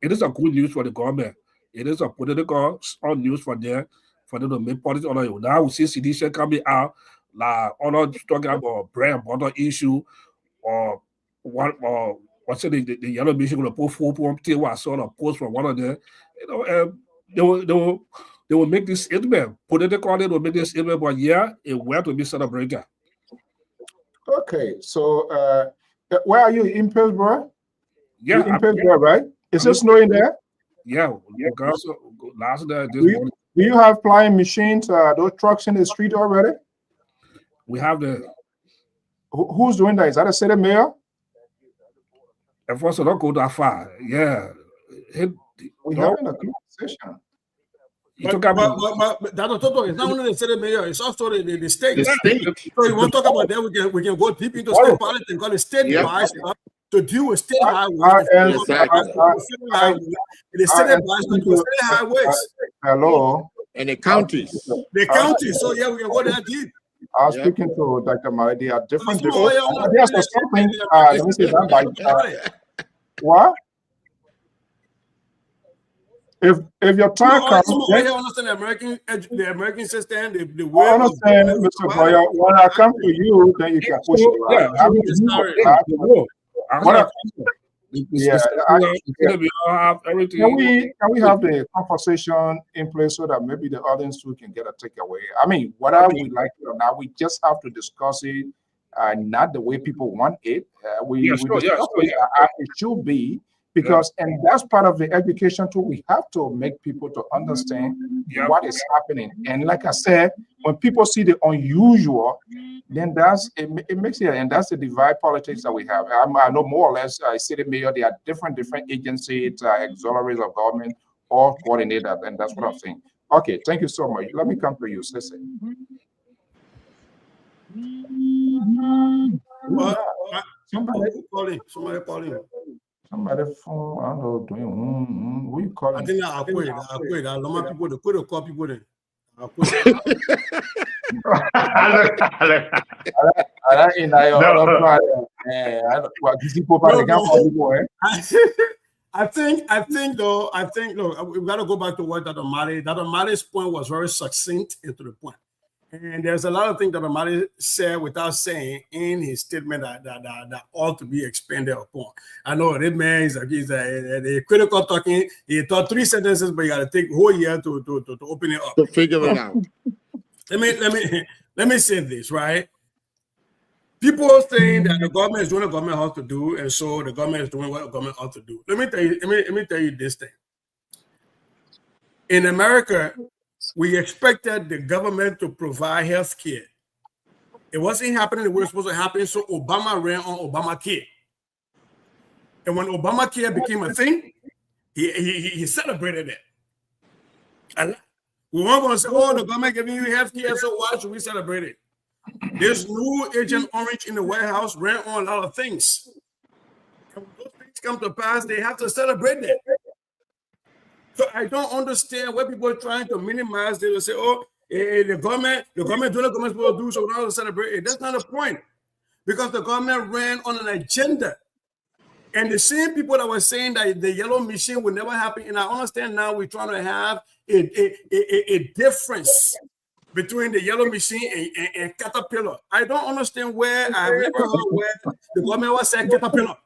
is a good news for the government. It is a political news for them to make politics on it. Now we see CDC coming out, like all talking about bread and butter issue, or what's the yellow mission going to put 4.2? I saw a post from one of them. They will make this statement. Politically, they will make this statement, but yeah, it went to be celebrated. Okay, so where are you in Pittsburgh? Yeah, in Pittsburgh, right? Is it snowing there? Yeah, because last day this morning. Do you have flying machines, those trucks in the street already? We have the. Who's doing that? Is that a city mayor? If also don't go that far, yeah. We're having a conversation. But Dr. Toto, it's not only the city mayor, it's also the state. So you want to talk about that, we can go deep into state politics because the state buys up to deal with state highways. The state buys to deal with state highways. Hello. And the counties. The counties, so yeah, we can go that deep. I was speaking to Dr. Mari. They are different. There's something, let me say that by what? If your time comes, I understand the American system, the way. I understand, Mr. Boyer. When I come to you, then you can push it. Right? Can we have the conversation in place so that maybe the audience too can get a takeaway? I mean, whether we like it or not, we just have to discuss it, not the way people want it. It should be. Because, and that's part of the education too, we have to make people to understand what is happening. And like I said, when people see the unusual, then it makes it, and that's the divide politics that we have. I know more or less, city mayor, there are different agencies, auxiliaries of government, all coordinated, and that's what I'm saying. Okay, thank you so much. Let me come to you, Sissy. Somebody calling. Somebody phone, I don't know, doing who you calling? I think I'll quit. I don't want people to quit or call people then. I'll quit. I think look, we've got to go back to what Dr. Mari's point was very succinct and to the point. And there's a lot of things that Amadi said without saying in his statement that ought to be expanded upon. I know that man is a critical talking. He taught 3 sentences, but you got to take a whole year to open it up. To figure it out. Let me say this, right? People saying that the government is doing what the government ought to do, and so the government is doing what the government ought to do. Let me tell you this thing. In America, we expected the government to provide health care. It wasn't happening the way it was supposed to happen, so Obama ran on Obamacare. And when Obamacare became a thing, he celebrated it. And we weren't going to say, oh, the government giving you health care, so why should we celebrate it? This new Agent Orange in the White House ran on a lot of things. And when those things come to pass, they have to celebrate it. So I don't understand why people are trying to minimize. They will say, "Oh, the government doing what the government supposed to do, so we're not going to celebrate it." That's not the point, because the government ran on an agenda, and the same people that were saying that the yellow machine will never happen. And I understand now we're trying to have a difference between the yellow machine and Caterpillar. I don't understand where I've never heard where the government was saying Caterpillar.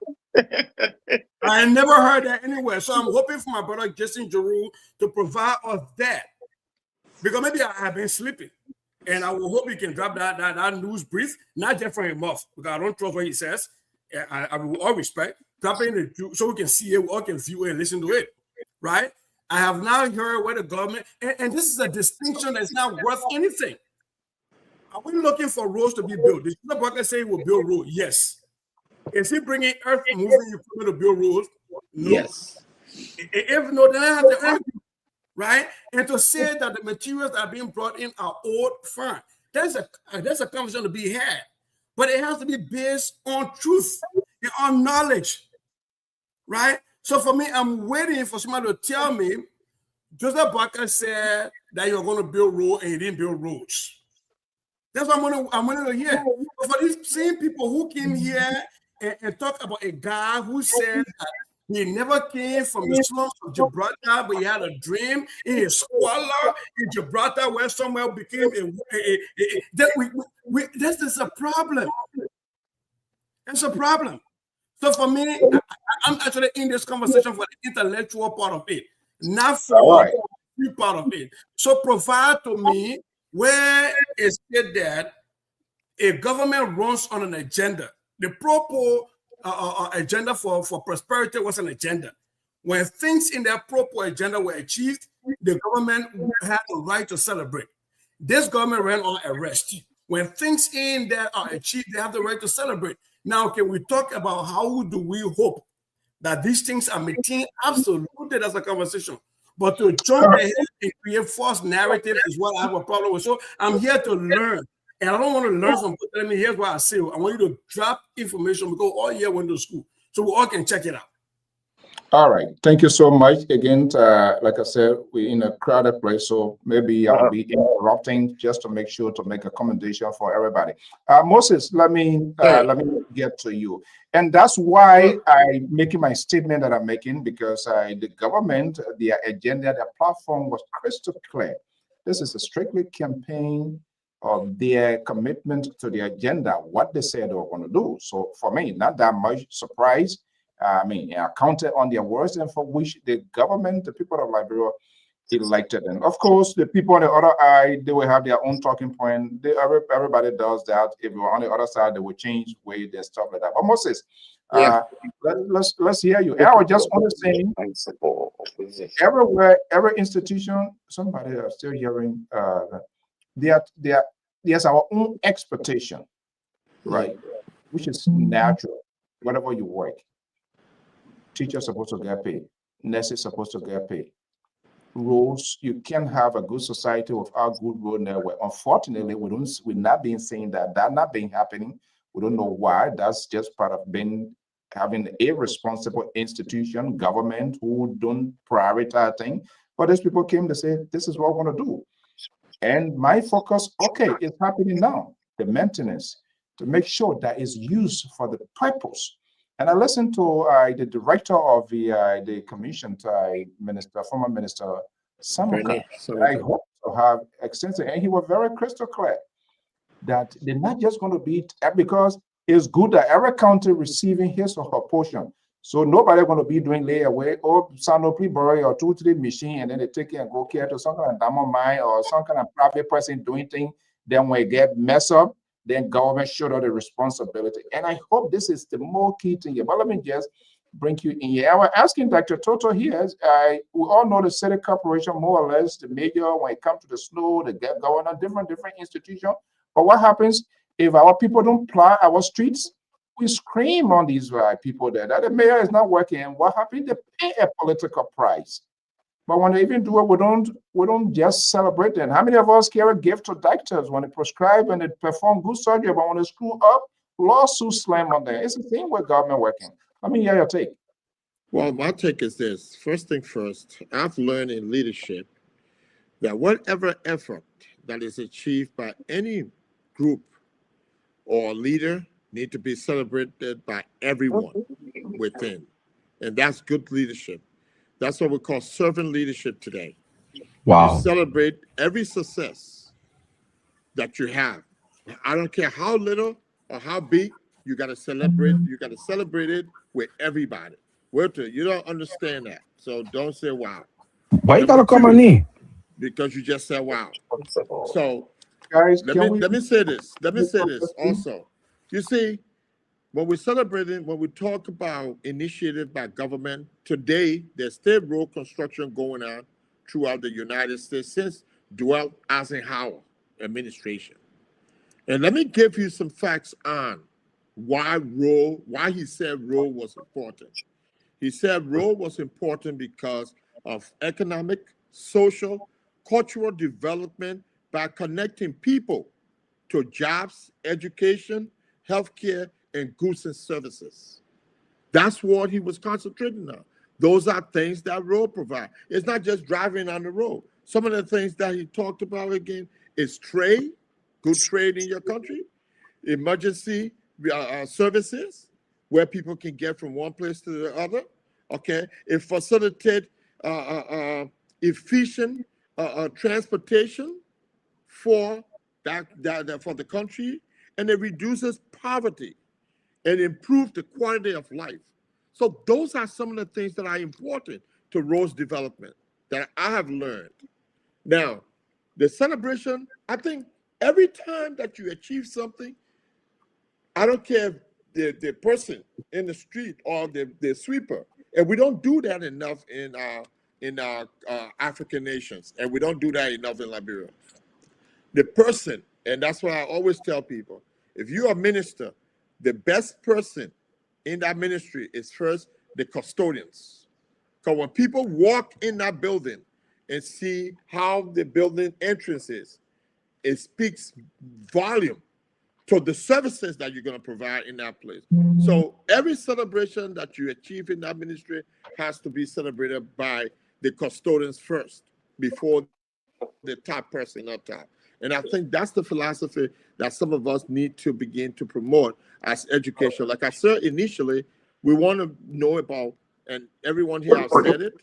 I never heard that anywhere. So I'm hoping for my brother Jason Giroux to provide us that, because maybe I have been sleeping, and I will hope he can drop that news brief, not just from his mouth, because I don't trust what he says. I will all respect dropping it so we can see it, we all can view it and listen to it, right? I have now heard where the government, and this is a distinction that's not worth anything. Are we looking for roads to be built? Did the broker say we'll build roads? Yes. Is he bringing earth moving equipment to build roads? No. Yes. If no, then I have to argue, right? And to say that the materials that are being brought in are old, fine. That's a conversation to be had, but it has to be based on truth and on knowledge, right? So for me, I'm waiting for somebody to tell me, Joseph Barker said that you're going to build roads and he didn't build roads. That's what I'm going to hear. But for these same people who came here and talk about a guy who said that he never came from the slums of Gibraltar, but he had a dream in his squalor in Gibraltar where somewhere became this is a problem. It's a problem. So for me, I'm actually in this conversation for the intellectual part of it, not for the part of it. So provide to me where it said that a government runs on an agenda. The proper agenda for prosperity was an agenda. When things in that proper agenda were achieved, the government had the right to celebrate. This government ran on arrest. When things in that are achieved, they have the right to celebrate. Now, can we talk about how do we hope that these things are maintained? Absolutely, that's a conversation. But to jump ahead and create false narratives is what I have a problem with. So I'm here to learn. And I don't want to learn from people telling me, here's what I say. I want you to drop information. We go all year went to school. So we all can check it out. All right. Thank you so much. Again, like I said, we're in a crowded place, so maybe I'll be interrupting just to make sure to make a commendation for everybody. Moses, let me get to you. And that's why I'm making my statement that I'm making, because the government, their agenda, their platform was crystal clear. This is a strictly campaign of their commitment to the agenda, what they said they were going to do. So for me, not that much surprise. I mean, counted on their words, and for which the government, the people of Liberia, elected. And of course, the people on the other side, they will have their own talking point. Everybody does that. If you're on the other side, they will change ways and stuff like that. But Moses, let's hear you. And I was just want to say, everywhere, every institution, somebody are still hearing there's our own expectation, right? Which is natural, wherever you work. Teachers supposed to get paid. Nurses supposed to get paid. Roads, you can have a good society without good road network. Unfortunately, we're not being saying that not being happening. We don't know why. That's just part of having a responsible institution, government who don't prioritize things. But these people came to say, this is what we're going to do. And my focus, okay, it's happening now. The maintenance, to make sure that is used for the purpose. And I listened to the director of the commission, former Minister Samuka. I hope to have extensive, and he was very crystal clear that they're not just going to be, because it's good that every county receiving his or her portion. So nobody going to be doing layaway or Sanopi borrow or 2-3 machine and then they take it and go care to some kind of diamond mine or some kind of private person doing things. Then when it get messed up, then government should have the responsibility. And I hope this is the more key thing here. But let me just bring you in here. I was asking Dr. Toto here, we all know the city corporation, more or less, the major, when it comes to the snow, the governor, different institutions. But what happens if our people don't plow our streets? We scream on these people there that the mayor is not working. And what happens? They pay a political price. But when they even do it, we don't just celebrate them. How many of us carry a gift to doctors when they prescribe and they perform good surgery, but when they screw up, lawsuits slam on them? It's the same with government working. Let me hear your take. Well, my take is this. First thing first, I've learned in leadership that whatever effort that is achieved by any group or leader need to be celebrated by everyone within. And that's good leadership. That's what we call servant leadership today. Wow. You celebrate every success that you have. I don't care how little or how big, you got to celebrate. You got to celebrate it with everybody. You don't understand that. So don't say wow. Why you gotta come on me? Because you just said wow. So guys, let me say this. Let me say this also. You see, when we talk about initiative by government, today there's still road construction going on throughout the United States since Dwight Eisenhower administration. And let me give you some facts on why he said road was important. He said road was important because of economic, social, cultural development by connecting people to jobs, education, healthcare, and goods and services. That's what he was concentrating on. Those are things that road provide. It's not just driving on the road. Some of the things that he talked about again is trade, good trade in your country, emergency services, where people can get from one place to the other. Okay, it facilitates efficient transportation for the country, and it reduces poverty. and improve the quality of life. So those are some of the things that are important to Rose development that I have learned. Now, the celebration, I think every time that you achieve something, I don't care if the person in the street or the sweeper, and we don't do that enough in our African nations, and we don't do that enough in Liberia. The person, and that's why I always tell people, if you're a minister, the best person in that ministry is first the custodians. Because when people walk in that building and see how the building entrance is, it speaks volume to the services that you're going to provide in that place. So every celebration that you achieve in that ministry has to be celebrated by the custodians first before the top person up top. And I think that's the philosophy that some of us need to begin to promote as education. Like I said initially, we want to know about, and everyone here has said it,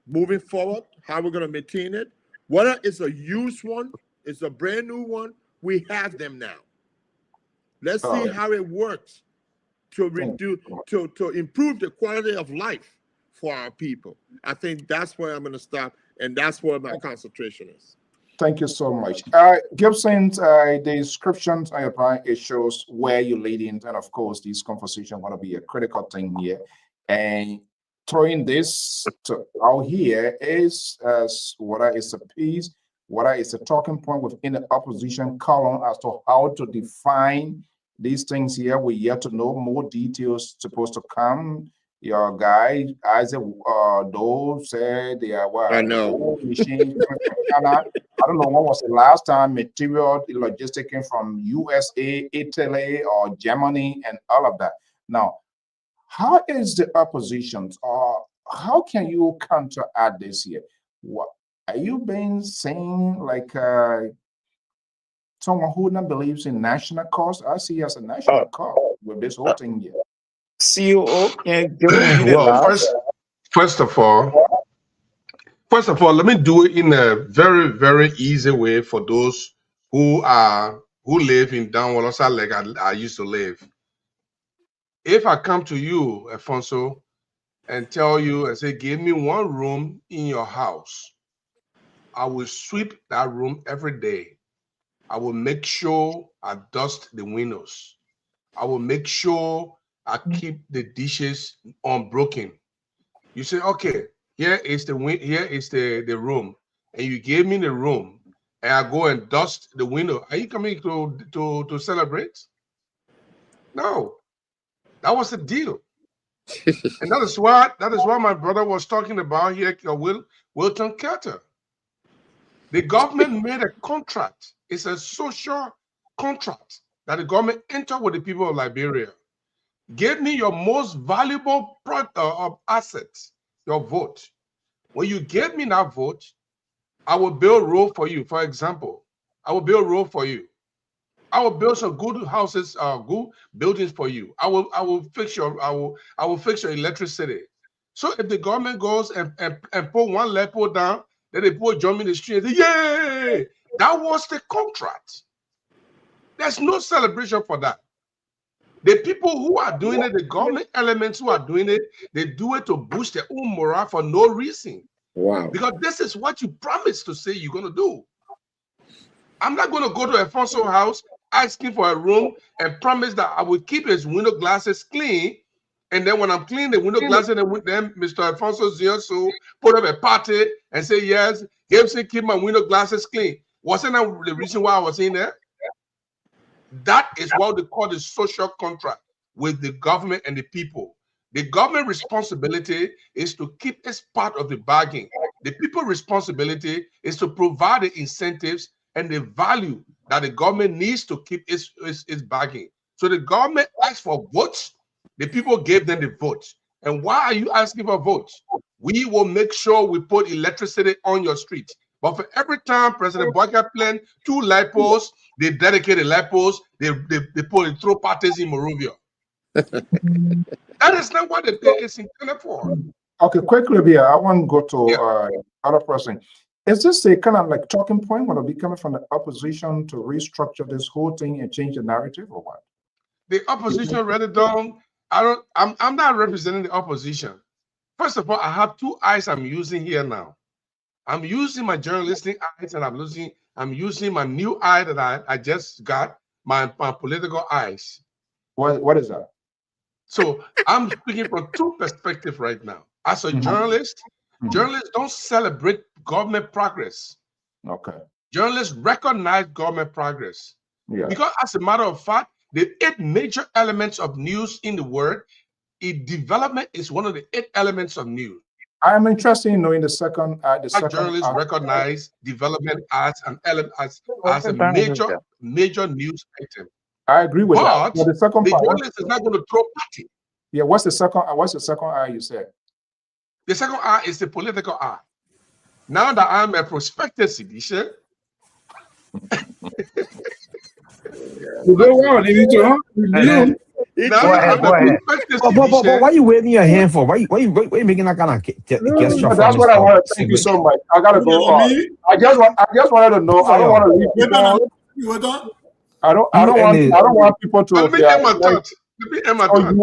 moving forward, how we're going to maintain it. Whether it's a used one, it's a brand new one, we have them now. Let's see how it works to reduce, to improve the quality of life for our people. I think that's where I'm going to stop, and that's where my concentration is. Thank you so much. Gibson, the description it shows where you're leading, and of course, this conversation going to be a critical thing here. And throwing this out here is whether it's a piece, whether it's a talking point within the opposition column as to how to define these things here. We yet to know more details supposed to come. Your guy Isaac Doe said they are I know. machines from China. I don't know when was the last time material logistic came from USA, Italy, or Germany, and all of that. Now, how is the opposition, or how can you counteract this here? What are you being saying, like someone who not believes in national cause? I see as a national cause with this whole thing here. COO, can you do the Well, last? first of all, let me do it in a very, very easy way for those who live in down Wolosa like I used to live. If I come to you, Alfonso, and tell you and say, give me one room in your house, I will sweep that room every day. I will make sure I dust the windows. I will make sure I keep the dishes unbroken. You say, okay, here is the room, and you gave me the room, and I go and dust the window. Are you coming to celebrate? No, that was the deal. And that is why my brother was talking about here, Wilton Carter. The government made a contract. It's a social contract that the government entered with the people of Liberia. Give me your most valuable asset, your vote. When you give me that vote, I will build a road for you. For example, I will build a road for you. I will build some good houses, good buildings for you. I will fix your electricity. So if the government goes and put one light pole down, then they put jump in the street and say, yay! That was the contract. There's no celebration for that. The people who are doing it, the government elements who are doing it, they do it to boost their own morale for no reason. Wow. Because this is what you promised to say you're going to do. I'm not going to go to Alfonso's house asking for a room and promise that I will keep his window glasses clean. And then when I'm cleaning the window glasses, then Mr. Alfonso Zionso put up a party and say, yes, Gibson, keep my window glasses clean. Wasn't that the reason why I was in there? That is what they call the social contract with the government and the people. The government responsibility is to keep its part of the bargain. The people responsibility is to provide the incentives and the value that the government needs to keep its bargain. So the government asked for votes, the people gave them the votes. And why are you asking for votes? We will make sure we put electricity on your street. But for every time President Boyka planned 2 light poles, they dedicated light poles, they throw parties in Morovia. That is not what it's intended for. Okay, quickly here, I want to go to other person. Is this a kind of like talking point? Will it be coming from the opposition to restructure this whole thing and change the narrative, or what? the opposition read it down. I'm not representing the opposition. First of all, I have two eyes I'm using here now. I'm using my journalistic eyes, and I'm using my new eye that I just got, my political eyes. What is that? So I'm speaking from two perspectives right now. As a journalist, journalists don't celebrate government progress. Okay. Journalists recognize government progress. Yeah. Because as a matter of fact, the 8 major elements of news in the world, development is one of the 8 elements of news. I'm interested in knowing the second. Journalists recognize development as an element, as a major news item. I agree with that. But the second the part, journalist is not going to throw party. Yeah, what's the second eye you said? The second eye is the political eye. Now that I'm a prospective citizen, Why are you waving your hand for? Why you making that kind of gesture? That's what I want to. Thank you so much. I gotta go on. I just wanted to know. I don't want to leave people. I don't want people to. Let me end my thought.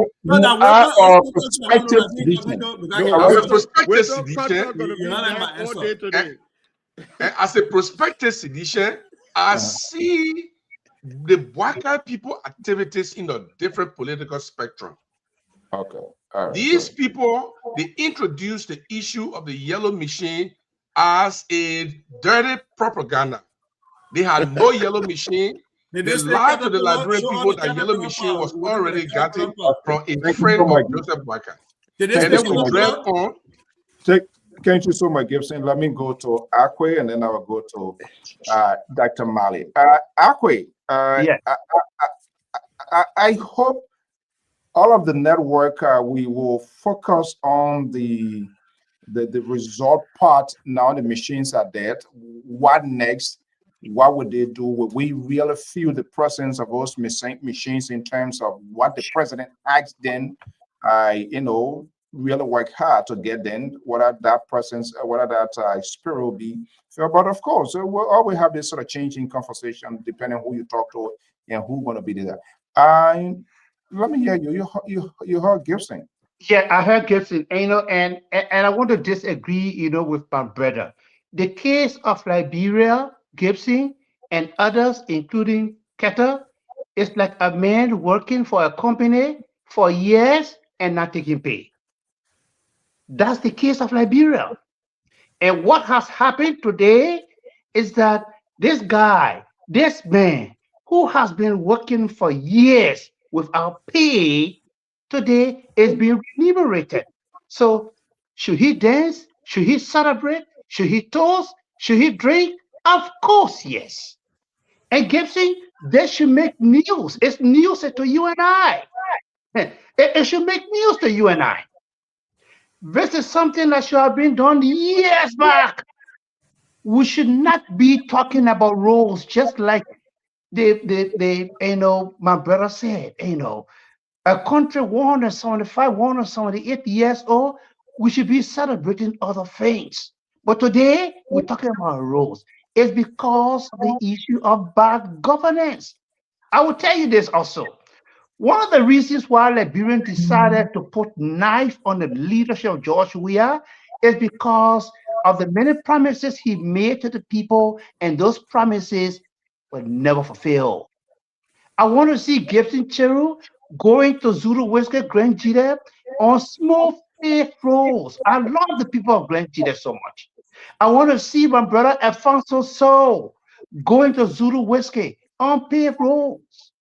As a prospective sedition, I see the Bwaka people activities in a different political spectrum. Okay. These people, they introduced the issue of the yellow machine as a dirty propaganda. They had no yellow machine. They lied to the Liberian people that yellow machine was already gotten from a friend of Joseph Bwaka. And then we drove on. Thank you so much, Gibson. Let me go to Akwe, and then I will go to Dr. Mali. Akwe, I hope all of the network, we will focus on the result part. Now the machines are dead. What next? What would they do? Would we really feel the presence of those machines in terms of what the president asked them? Really work hard to get them, whether that presence, whether that spirit will be fair. But of course, we'll always have this sort of changing conversation depending on who you talk to and who's going to be there. Let me hear you. You heard Gibson. Yeah, I heard Gibson. And I want to disagree, with my brother. The case of Liberia, Gibson, and others, including Keta, is like a man working for a company for years and not taking pay. That's the case of Liberia. And what has happened today is that this man who has been working for years without pay, today is being remunerated. So should he dance? Should he celebrate? Should he toast? Should he drink? Of course, yes. And Gibson, they should make news. It's news to you and I. It should make news to you and I. This is something that should have been done years back. We should not be talking about roles just like my brother said, a country 175, 178 years old, we should be celebrating other things. But today, we're talking about roles. It's because of the issue of bad governance. I will tell you this also. One of the reasons why Liberians decided to put knife on the leadership of George Weah is because of the many promises he made to the people, and those promises were never fulfilled. I want to see Gibson Cheru going to Zulu Whiskey, Grand Jita on small paved roads. I love the people of Grand Jita so much. I want to see my brother Alfonso So going to Zulu Whiskey on paved roads.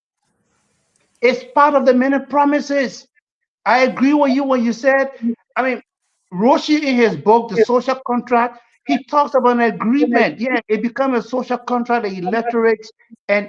It's part of the many promises. I agree with you when you said, Roshi in his book, The Social Contract, he talks about an agreement. Yeah, it becomes a social contract, the electorates and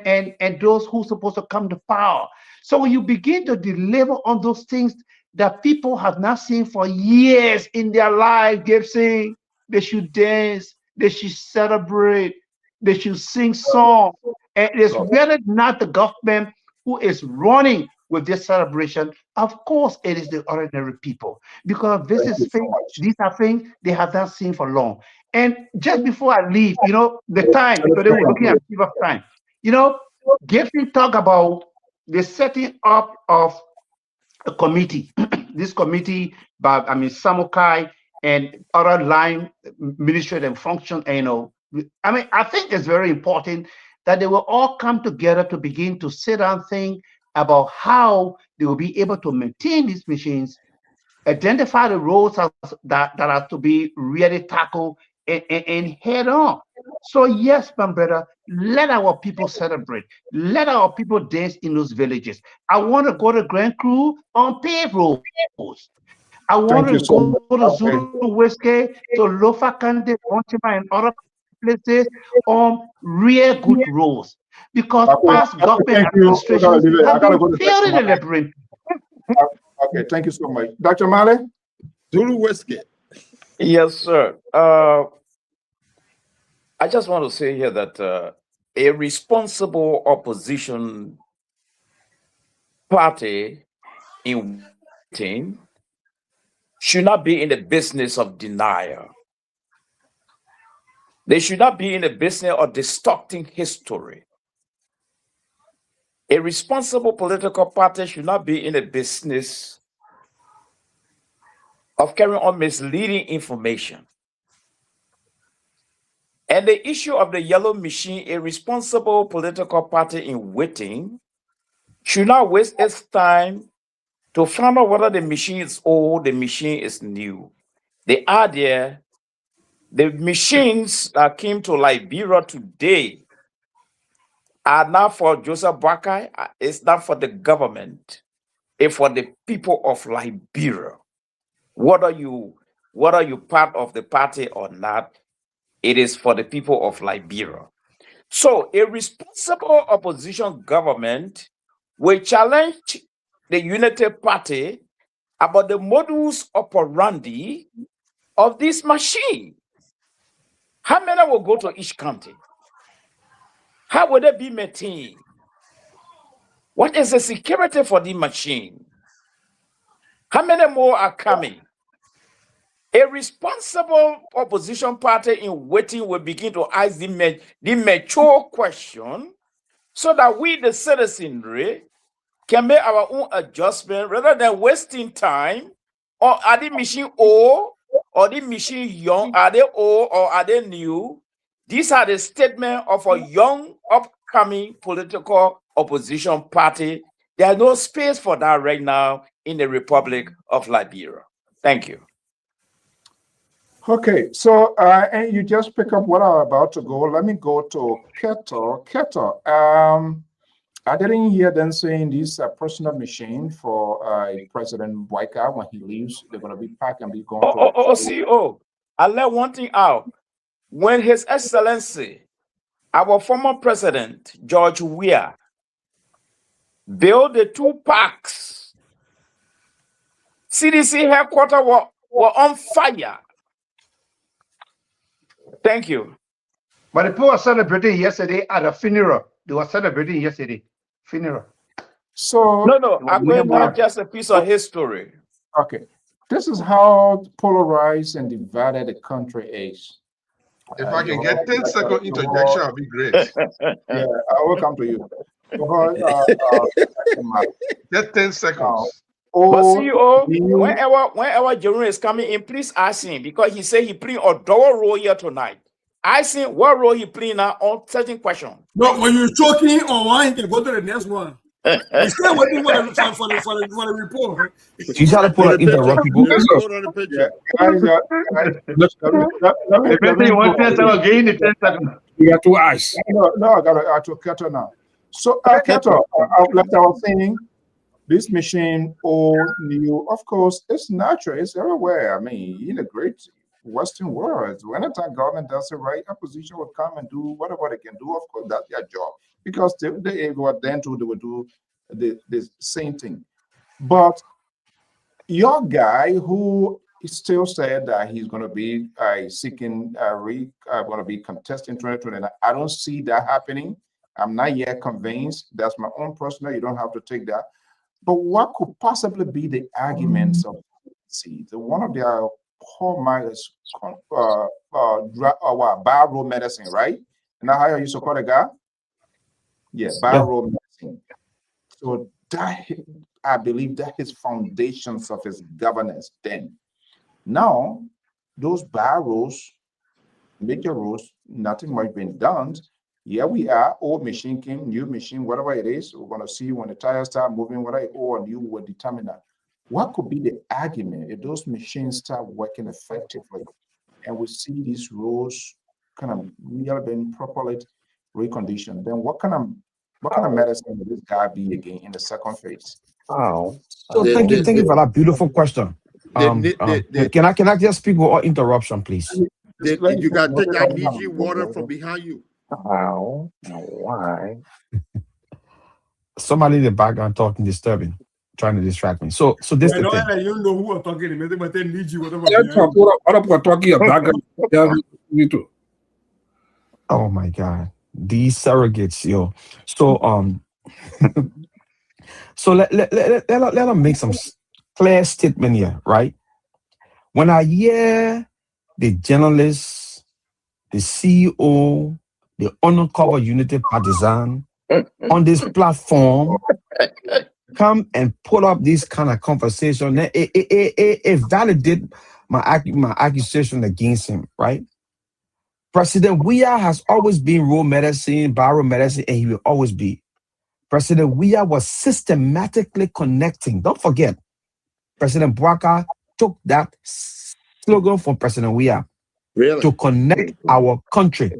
those who are supposed to come to power. So when you begin to deliver on those things that people have not seen for years in their life, Gibson, they should dance, they should celebrate, they should sing songs. And it's really not the government who is running with this celebration. Of course, it is the ordinary people, because these are things they have not seen for long. And just before I leave, the time, so they were looking at people time. Gibson talk about the setting up of a committee. This committee by Samukai and other line ministry and function. I think it's very important that they will all come together to begin to sit down and think about how they will be able to maintain these machines, identify the roles that are to be really tackled and head on. So yes, my brother, let our people celebrate. Let our people dance in those villages. I want to go to Grand Cru on paved roads. I want Thank to you so go much. to Okay. Zulu Whiskey, to Lofa Kande, Onchima, and other places on real good roads. Because past government Thank you. I gotta administrations leave it. I have gotta been go to failed Dr. in the Male. labyrinth. Okay, thank you so much. Dr. Male? Zulu Whiskey. Yes, sir. I just want to say here that a responsible opposition party in waiting should not be in the business of denial. They should not be in the business of distorting history. A responsible political party should not be in the business of carrying on misleading information. And the issue of the yellow machine, a responsible political party in waiting should not waste its time to find out whether the machine is old, the machine is new. The idea, the machines that came to Liberia today are not for Joseph Boakai, it's not for the government, it's for the people of Liberia. Whether you part of the party or not, it is for the people of Liberia. So a responsible opposition government will challenge the Unity Party about the modus operandi of this machine. How many will go to each county? How will they be maintained? What is the security for the machine? How many more are coming? A responsible opposition party in waiting will begin to ask the mature question so that we, the citizenry, can make our own adjustment rather than wasting time. Or are the machine old or the machine young? Are they old or are they new? These are the statements of a young, upcoming political opposition party. There's no space for that right now in the Republic of Liberia. Thank you. Okay, so and you just pick up what I'm about to go. Let me go to Keto. Keto, I didn't hear them saying this personal machine for President Boakai when he leaves. They're going to be packed and be going to. CEO, I let one thing out. When His Excellency, our former president, George Weah, built the 2 parks, CDC headquarters were on fire. Thank you. But the people were celebrating yesterday at a funeral. They were celebrating yesterday. Funeral. So no, I'm going to just a piece of history. Okay, this is how polarized and divided the country is. If I can get 10-second interjection, I'll be great. Yeah, I will come to you. Get 10 seconds. But CEO, whenever Jerome is coming in, please ask him because he said he playing a double role here tonight. I see what role he playing now on certain question. No, when you're talking on one, you can go to the next one. He's still waiting for the report. You gotta put an interrupt people. Hold on the picture. You got 2 eyes. No, I got to Keto now. So Keto, like I was saying, this machine, old, new, of course, it's natural. It's everywhere. I mean, in a great Western world, when a government does it right, opposition will come and do whatever they can do. Of course, that's their job because they were then to they would do the same thing. But your guy who still said that he's going to be seeking going to be contesting 2029. I don't see that happening. I'm not yet convinced. That's my own personal. You don't have to take that. But what could possibly be the arguments of one of their hallmarks bio medicine, right? And how you used to call the guy? Yeah, bio medicine. So that, I believe that is foundations of his governance then. Now, those bar roads, major roads, nothing much been done. Here we are, old machine came, new machine, whatever it is. We're going to see when the tires start moving, whether it's old or new will determine that. What could be the argument if those machines start working effectively and we see these roads kind of really been properly reconditioned? Then what kind of medicine will this guy be again in the second phase? So thank you for that beautiful question. Can I just speak without interruption, please? You got to take that DG water from behind you. How? Why? Somebody in the background talking disturbing, trying to distract me. So this the thing. You know who are talking, but they need you. Whatever. What talking about? Me too. Oh my God, these surrogates, yo. So so let them make some clear statement here, right? When I hear the journalists, the CEO, the undercover unity partisan on this platform come and put up this kind of conversation, it validate my accusation against him, right? President Weah has always been rural medicine, biomedicine, and he will always be. President Weah was systematically connecting. Don't forget, President Bouaka took that slogan from President Weah to connect our country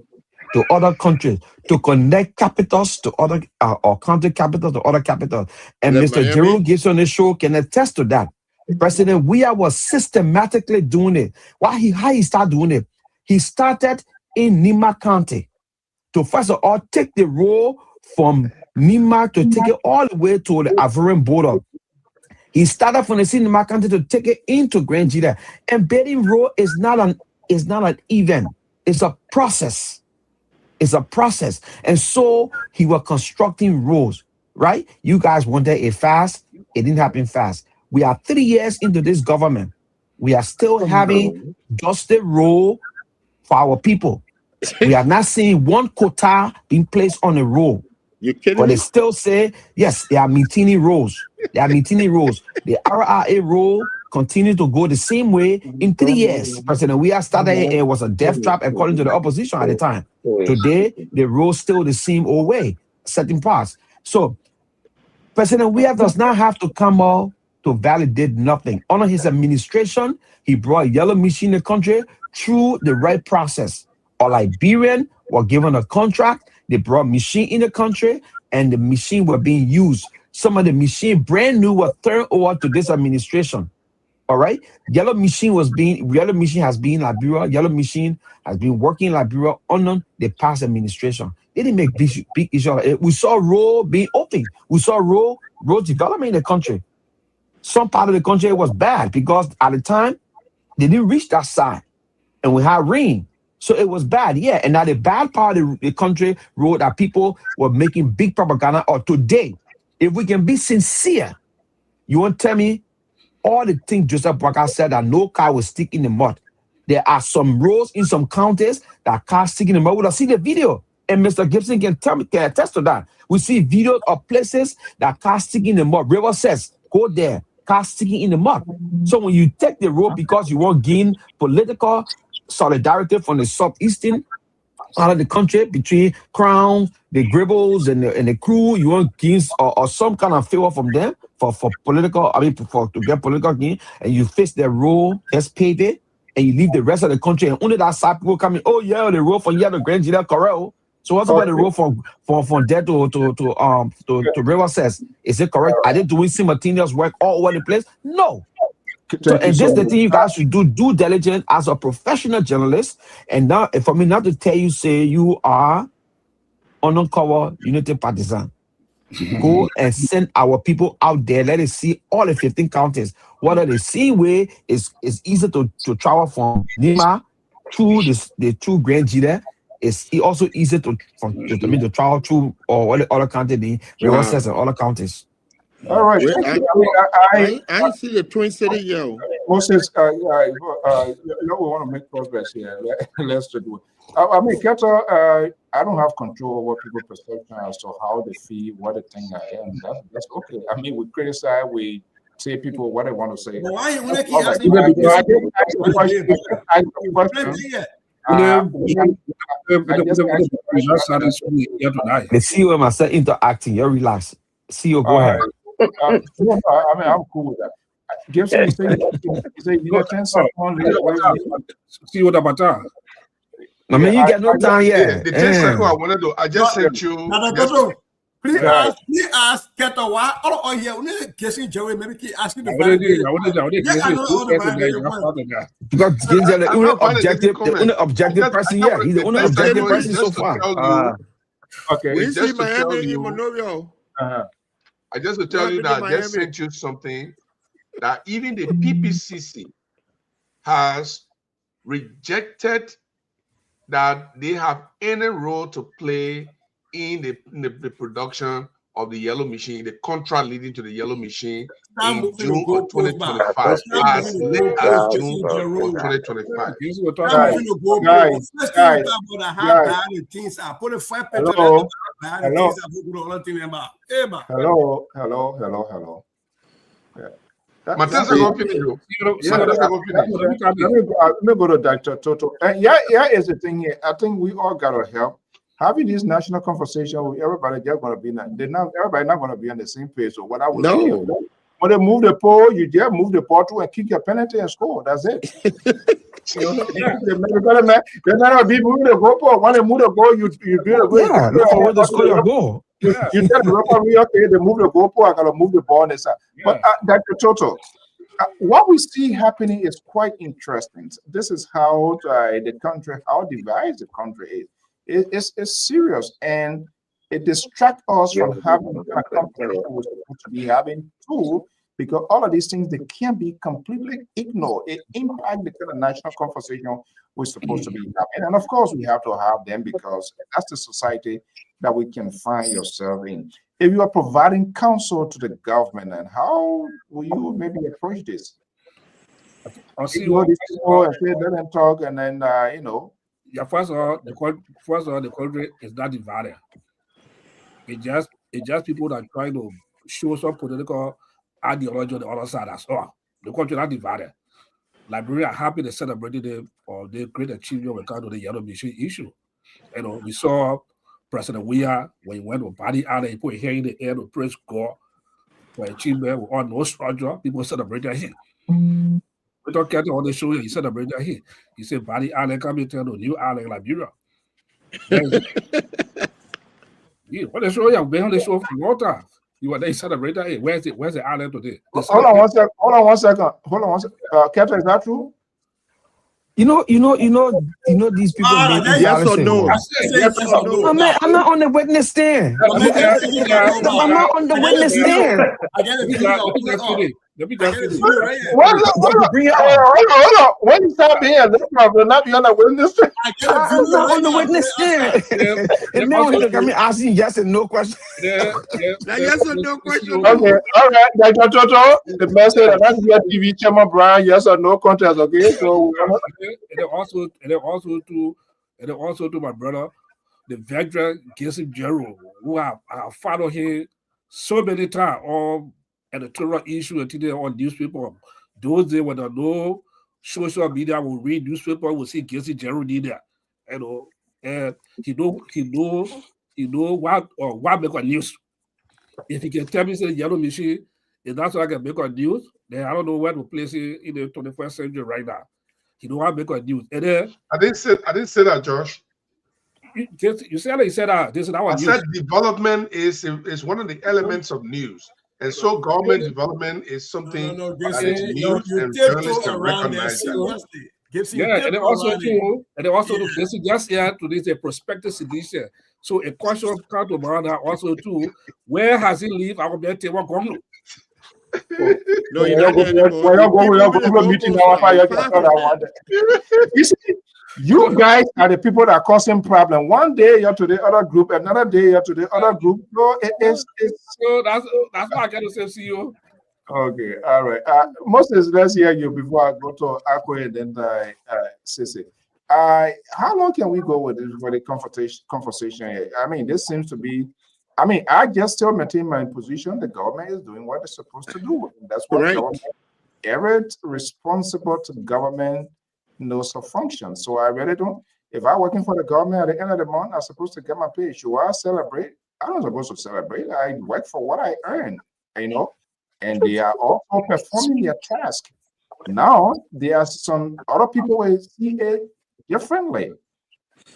to other countries, to connect capitals to other or country capitals to other capitals. And Mr. Jerome Gibson on the show can attest to that. President Weah was systematically doing it. How he started doing it? He started in Nima County to first of all take the road from Nima to take it all the way to the Ivorian border. He started from the Nima County to take it into Grand Jida. And building road is not an event. It's a process. It's a process. And so he was constructing roads, right? You guys wanted it fast. It didn't happen fast. We are 3 years into this government. We are still having just the road for our people. We are not seeing one quota being placed on the road. But they still say, yes, they are maintaining roads. They are maintaining roads. The RRA road continue to go the same way in 3 years. President Weah started, it was a death trap according to the opposition at the time. Today, the road still the same old way, certain parts. So President Weah does not have to come out to validate nothing. Under his administration, he brought yellow machine in the country through the right process. All Liberian were given a contract, they brought machine in the country, and the machine were being used. Some of the machine brand new were turned over to this administration. All right, yellow machine has been in Liberia. Yellow machine has been working in Liberia under the past administration. They didn't make big issue. We saw road being open. We saw road development in the country. Some part of the country was bad because at the time they didn't reach that side, and we had rain, so it was bad. Yeah, and now the bad part of the country road that people were making big propaganda. Or today, if we can be sincere, you won't tell me. All the things Joseph Bouaka said that no car will stick in the mud. There are some roads in some counties that cars stick in the mud. We'll see the video, and Mr. Gibson can attest to that. We see videos of places that cars stick in the mud. River says, go there, cars sticking in the mud. So when you take the road because you want to gain political solidarity from the southeastern part of the country between Crown, the Gribbles, and the crew, you want gains or some kind of favor from them for political, to get political gain, and you fix their road, just pave it, and you leave the rest of the country, and only that side people come in, oh yeah, the road from here to Grand Jida, correct? So what's about the road from there to River says? Is it correct? Are they doing simultaneous work all over the place? No. So, and this is the thing you guys should do due diligence as a professional journalist. And now, for me not to tell you, say you are undercover unity partisan. Go and send our people out there. Let us see all the 15 counties. What are the same way is easy to travel from Nima through the two Grand Jida. It's also easy to travel through all the other counties, the River and other counties. All right. I see the Twin City, yo. Moses, you know, we want to make progress here. Let's do it. I mean, Keto, I don't have control over people's perception as to how they feel, what they think I am. That's okay. I mean, we criticize, we say people what they want to say. But why you want to keep All right. asking I people? didn't ask a question. I asked a question. The CEO must say interacting. You relax. CEO, go ahead. No, I mean, I'm cool with that. Gibson, you say you need 10 seconds. See what about that? I mean, you get no time yet. The 10 seconds I wanted to, I just sent you. Please ask Keto why. Oh, yeah, we need guessing Joey. Maybe keep asking the because he's the only objective person here. He's the only objective person so far. Okay. We just to tell you, I just to tell you that I just sent you something that even the PPCC has rejected that they have any role to play in the production of the yellow machine, the contract leading to the yellow machine in June of 2025, as late as June of 2025. Hello. Let me go to Dr. Toto. Yeah, is the thing here. I think we all gotta help. Having this national conversation with everybody, they're gonna be everybody not gonna be on the same page. So what I would say, when they move the pole, you just move the ball through and kick your penalty and score. That's it. They're not be moving the goal. When they move the goal, you do a goal. Yeah, look for where to score your goal. You tell the referee, okay, they move the goal, I gotta move the ball on the side. But Dr. Toto, what we see happening is quite interesting. This is how the country, how divided the country is. It's serious, and it distracts us from having a conversation we're supposed to be having too, because all of these things, they can't be completely ignored. It impacts the kind of national conversation we're supposed to be having. And of course, we have to have them because that's the society that we can find yourself in. If you are providing counsel to the government, and how will you maybe approach this? I'll see what these people and say, let them talk, and then Yeah, first of all, the country is not divided. It's just people that are trying to show some political ideology on the other side as well. The country is not divided. Liberia are happy to celebrate the great achievement when it comes to the yellow machine issue. We saw President Weah when he went to Body Island, he put his hand in the air to praise God for achievement with all no structure. People celebrated him. We don't get on the show. He celebrated him. He said, Body Island coming to a new island, Liberia. What they show you? Been on the show for a long time. You were there celebrated. Hey, where's the island today? Hold on one second. Captain, is that true? You know these people. Yes or no? Yes or no? I'm not on the witness stand. I'm not on the witness stand. Let me just finish. Hold on. When you start being a little problem, not be on the witness stand. I'm not on the witness stand. And now look at me asking yes and no questions. Yes or no question. Okay, all right. Dr. Toto, the message that that's your TV chairman Brian, yes or no contest, okay? So and also to my brother, the veteran Gilson Gerald, who I followed him so many times on editorial issue and today on newspaper. Those days when there no social media will read newspaper, will see Gilson Gerald in there. And he know what make a news. If he can tell me say the yellow machine is not so I can make a news, then I don't know where to place it in the 21st century right now. He know how to make a news. And then I didn't say that, Josh. You said that this is our news. I said development is one of the elements of news. And so government development is something that is news and journalists can recognize that. Yeah, and then also this is just here to this a prospective sedition. So a question comes to mind also too, where has he lived our table government? No, you're not there anymore. You guys are the people that are causing problem. One day you're to the other group, another day you're to the other group. No, it's so that's why I got to say CEO. Okay, all right. Moses, let's hear you before I go to Akwe and then Sisi. How long can we go with this for the conversation here? I mean, this seems to be. I mean, I just still maintain my position. The government is doing what it's supposed to do. That's what Right. government. Every responsible to government knows her function. So I really don't. If I'm working for the government at the end of the month, I'm supposed to get my pay. Should I celebrate? I'm not supposed to celebrate. I work for what I earn. You know. And they are also performing their task. Now there are some other people will see it differently,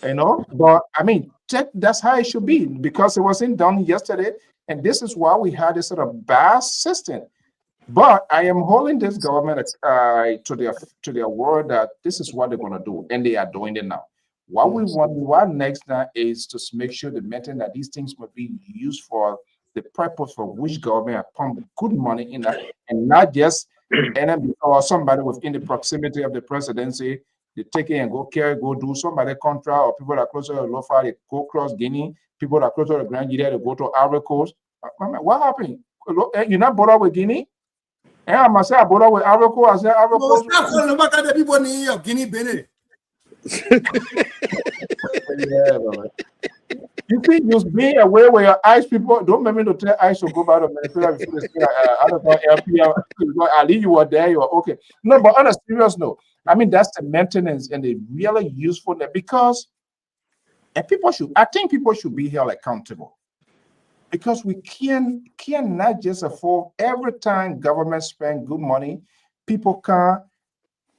you know. But I mean, that's how it should be because it wasn't done yesterday, and this is why we had this sort of bad system. But I am holding this government to their word that this is what they're going to do, and they are doing it now. What next now is to make sure they maintain that these things will be used for the purpose for which government have pumped good money in that, and not just enemy or somebody within the proximity of the presidency. They take it and go do somebody contra, or people that are closer to Lofa, they go cross Guinea. People that are closer to Nigeria, they go to Ivory Coast. What happened? You're not bothered with Guinea? Yeah, I must say I bother with Ivory Coast. I said Ivory Coast. Stop calling about the people in Guinea, Benin. Yeah, you see, just be aware where your eyes people don't make me to tell eyes to go back to Venezuela before they say, I don't know, LPR, Ali, you were there, you are okay. No, but on a serious note, I mean, that's the maintenance and the really usefulness because I think people should be held accountable because we cannot just afford every time government spend good money, people can't.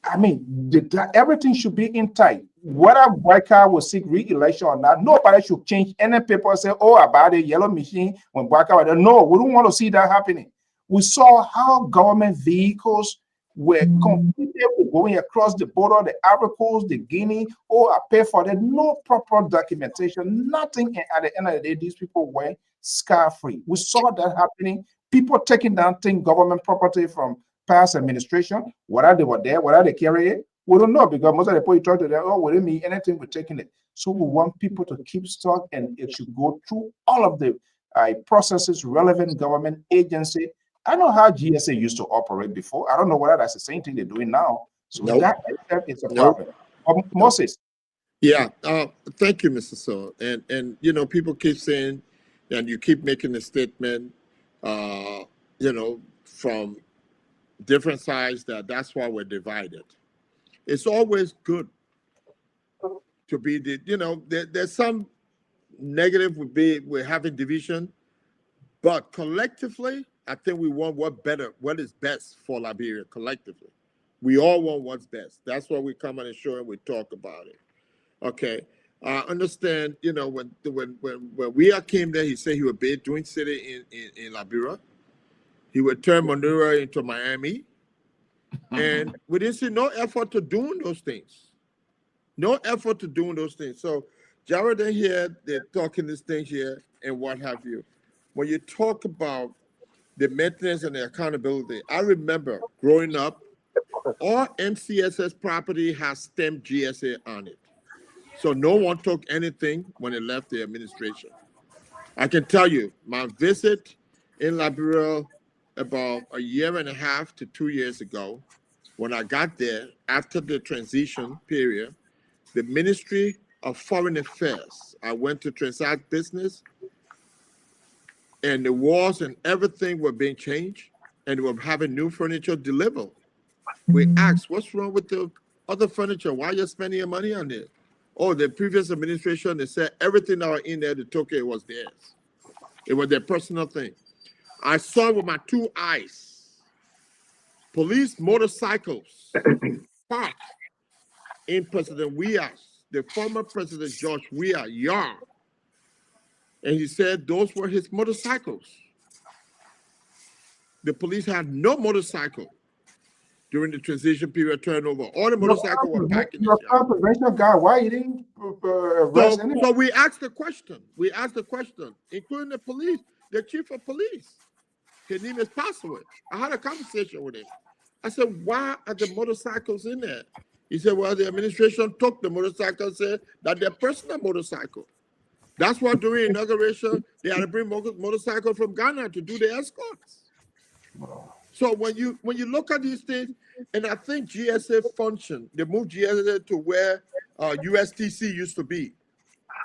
I mean, everything should be in tight. Whether Boyka will seek re-election or not, nobody should change any paper and say, oh, about the yellow machine when Boyka was there. No, we don't want to see that happening. We saw how government vehicles were completely going across the border, the Ivory Coast, the Guinea, I pay for that. No proper documentation, nothing. And at the end of the day, these people went scot-free. We saw that happening. People taking down government property from past administration, whether they were there, whether they carry it, we don't know because most of the people you talk to them, we didn't mean anything with taking it. So we want people to keep stock and it should go through all of the processes, relevant government agency. I know how GSA used to operate before. I don't know whether that's the same thing they're doing now. So that is a problem. Moses. Yeah, thank you, Mr. So. And you know, people keep saying, and you keep making the statement, you know, from different sides that's why we're divided. It's always good to be there's some negative we're having division, but collectively, I think we want what is best for Liberia collectively. We all want what's best. That's why we come on the show and we talk about it. Okay. I understand, you know, when we came there, he said he would be doing city in Liberia. He would turn Monroe into Miami. And we didn't see no effort to doing those things. No effort to doing those things. So Jared and here, they're talking this thing here and what have you. When you talk about the maintenance and the accountability, I remember growing up, all MCSS property has stamped GSA on it. So no one took anything when it left the administration. I can tell you, my visit in Liberia about a year and a half to 2 years ago, when I got there, after the transition period, the Ministry of Foreign Affairs, I went to transact business, and the walls and everything were being changed, and we were having new furniture delivered. We asked, what's wrong with the other furniture? Why are you spending your money on it? Oh, the previous administration, they said everything that was in there, they took it was theirs. It was their personal thing. I saw with my 2 eyes police motorcycles parked in President Weah's, the former President George Weah yard. And he said those were his motorcycles. The police had no motorcycle during the transition period turnover. All the motorcycles were packed in his yard. Presidential guy, why you didn't arrest anyone? So we asked the question. We asked the question, including the police, the chief of police. His name is Passaway. I had a conversation with him. I said, why are the motorcycles in there? He said, well, the administration took the motorcycle and said that they're personal motorcycle. That's why during inauguration, they had to bring motorcycle from Ghana to do the escorts. So when you look at these things, and I think GSA function, they moved GSA to where USTC used to be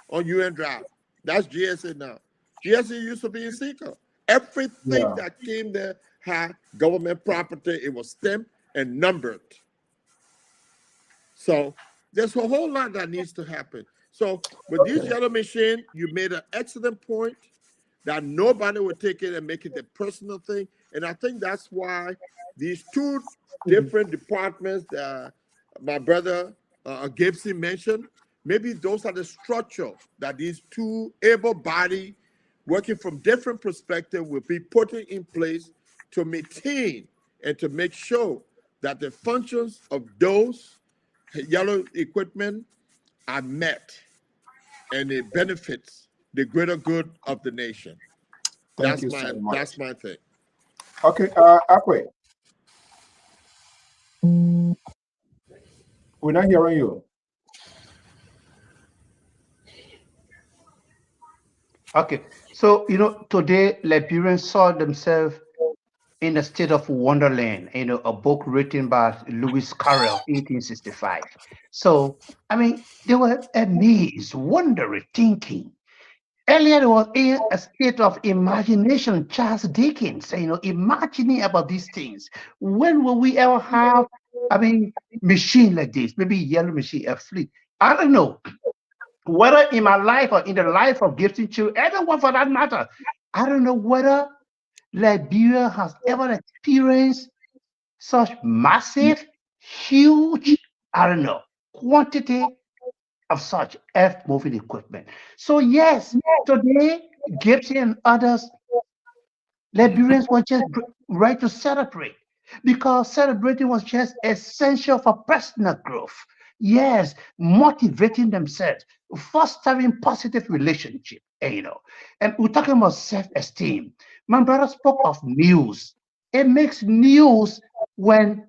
on UN Drive. That's GSA now. GSA used to be in Seeker. Everything that came there had government property. It was stamped and numbered. So there's a whole lot that needs to happen. So with this yellow machine, you made an excellent point that nobody would take it and make it a personal thing. And I think that's why these two different departments that my brother Gibson mentioned, maybe those are the structure that these two able-bodied, working from different perspectives, will be putting in place to maintain and to make sure that the functions of those yellow equipment are met and it benefits the greater good of the nation. Thank you so much. That's my thing. Okay, Akwe. We're not hearing you. Okay, so today Liberians saw themselves in a state of wonderland. A book written by Lewis Carroll, 1865. So I mean, they were amazed, wondering, thinking. Earlier, there was a state of imagination. Charles Dickens, imagining about these things. When will we ever have, machine like this? Maybe yellow machine, a fleet. I don't know. Whether in my life or in the life of Gibson children, anyone for that matter, I don't know whether Liberia has ever experienced such massive, huge, I don't know, quantity of such earth-moving equipment. So yes, today, Gibson and others, Liberians were just right to celebrate, because celebrating was just essential for personal growth. Yes, motivating themselves, fostering positive relationship, and we're talking about self-esteem. My brother spoke of news. It makes news when,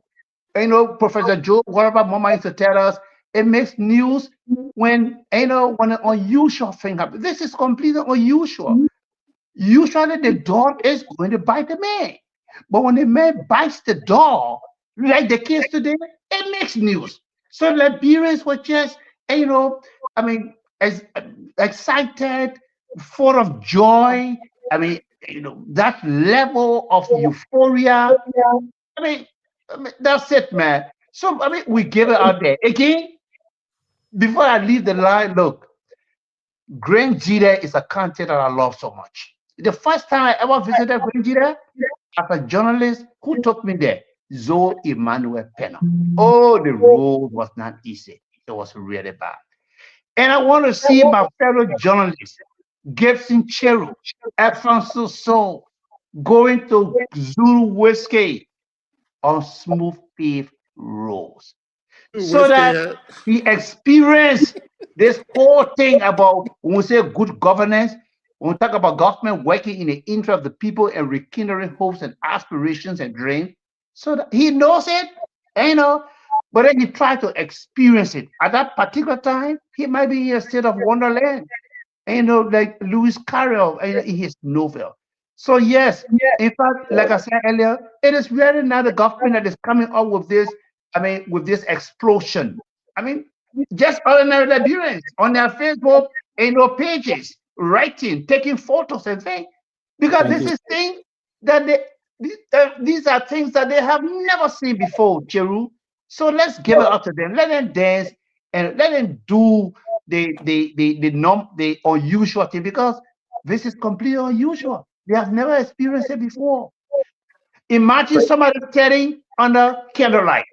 Professor Joe, whatever Mama used to tell us, it makes news when, when an unusual thing happens. This is completely unusual. Usually the dog is going to bite the man. But when the man bites the dog, like the case today, it makes news. So Liberians were just, excited, full of joy. That level of euphoria. That's it, man. So, we give it out there. Again, before I leave the line, look, Grangita is a country that I love so much. The first time I ever visited Grangita, as a journalist, who took me there? Zoe Emmanuel Pena. Oh, the road was not easy. It was really bad. And I want to see my fellow journalists, Gibson Cheru, Alfonso So, going to Zulu Whiskey on smooth paved roads, so that he experienced this whole thing about, when we say good governance, when we talk about government working in the interest of the people and rekindling hopes and aspirations and dreams, so that he knows it, but then he tried to experience it. At that particular time, he might be in a state of wonderland, like Lewis Carroll in his novel. So yes, in fact, like I said earlier, it is really not the government that is coming up with this, with this explosion. Just ordinary Liberians on their Facebook, pages, writing, taking photos and things. Because this is things that these are things that they have never seen before, Cheru. So let's give it up to them. Let them dance and let them do the unusual thing, because this is completely unusual. They have never experienced it before. Imagine somebody standing under candlelight.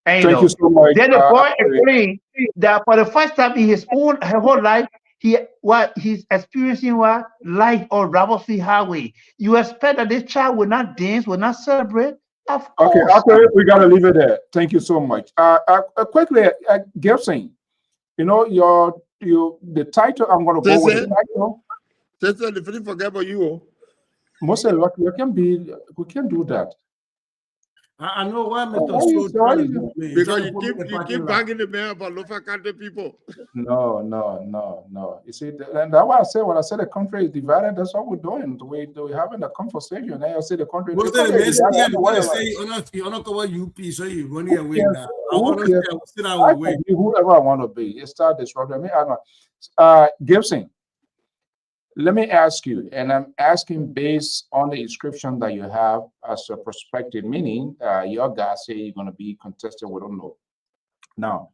And, Thank you so much. then the boy explained that for the first time in his whole life, he's experiencing life on Ravelry Highway. You expect that this child will not dance, will not celebrate? Of course. Okay, we gotta leave it there. Thank you so much. Quickly, Gibson, the title. I'm gonna go with the title. If you forget about you, Mostly, we can do that. I know why Mr. Why you So trying to sorry? do me. Because Trying to you put me in the keep parking lot. banging the man about local country people. No. You see, and that's why I said when I said the country is divided, that's what we're doing. We're having a conversation. Now you say the country. Most of the men say you're not cover UP, so you're running away now. I want to sit down and wait. Whoever I want to be, it start disrupting me. Gibson, let me ask you, and I'm asking based on the inscription that you have as a prospective, meaning your guys say you're going to be contested. We don't know. Now,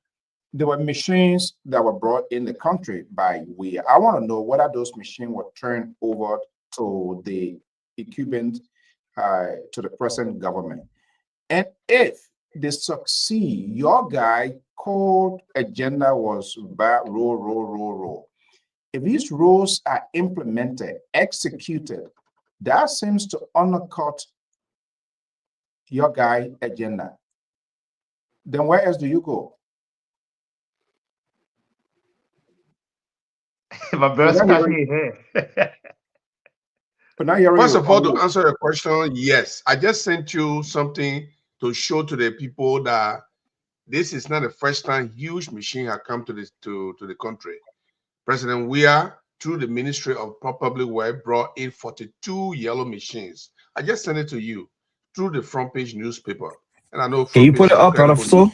there were machines that were brought in the country by we. I want to know whether those machines were turned over to the incumbent, to the present government. And if they succeed, your guy called agenda was roll. If these rules are implemented, executed, that seems to undercut your guy agenda. Then where else do you go? My brother's scratching his head. First of all, to answer your question, yes. I just sent you something to show to the people that this is not the first time huge machine have come to the country. President Weah, through the Ministry of Public Works, brought in 42 yellow machines. I just sent it to you through the front page newspaper. And I know can you put it up, Rutherford?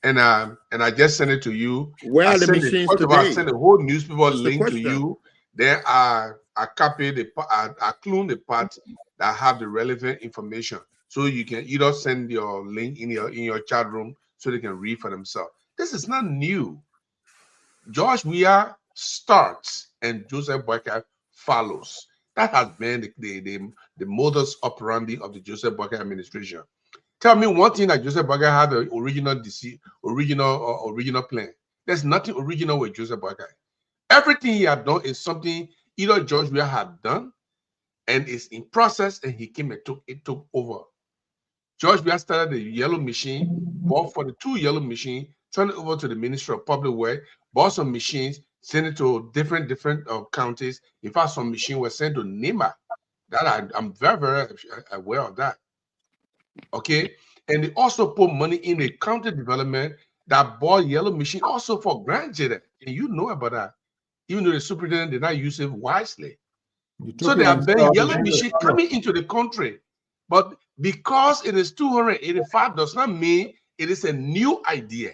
And I just sent it to you. Where are the machines today? I sent the whole newspaper link to you. There are I clone the part that have the relevant information, so you can either send your link in your chat room so they can read for themselves. This is not new. George Weah starts and Joseph Boakai follows. That has been the modus operandi of the Joseph Boakai administration. Tell me one thing that Joseph Boakai had the original plan. There's nothing original with Joseph Boakai. Everything he had done is something either George Weah had done and is in process, and he came and took over. George Weah started the yellow machine, bought 42 yellow machine, turned it over to the Ministry of Public Works, bought some machines, sent it to different counties. In fact, some machines were sent to NEMA. That I'm very, very aware of that. Okay, and they also put money in the county development that bought yellow machine also for grandchildren, and you know about that. Even though the superintendent did not use it wisely. So there have been yellow machine coming into the country, but because it is 285 does not mean it is a new idea.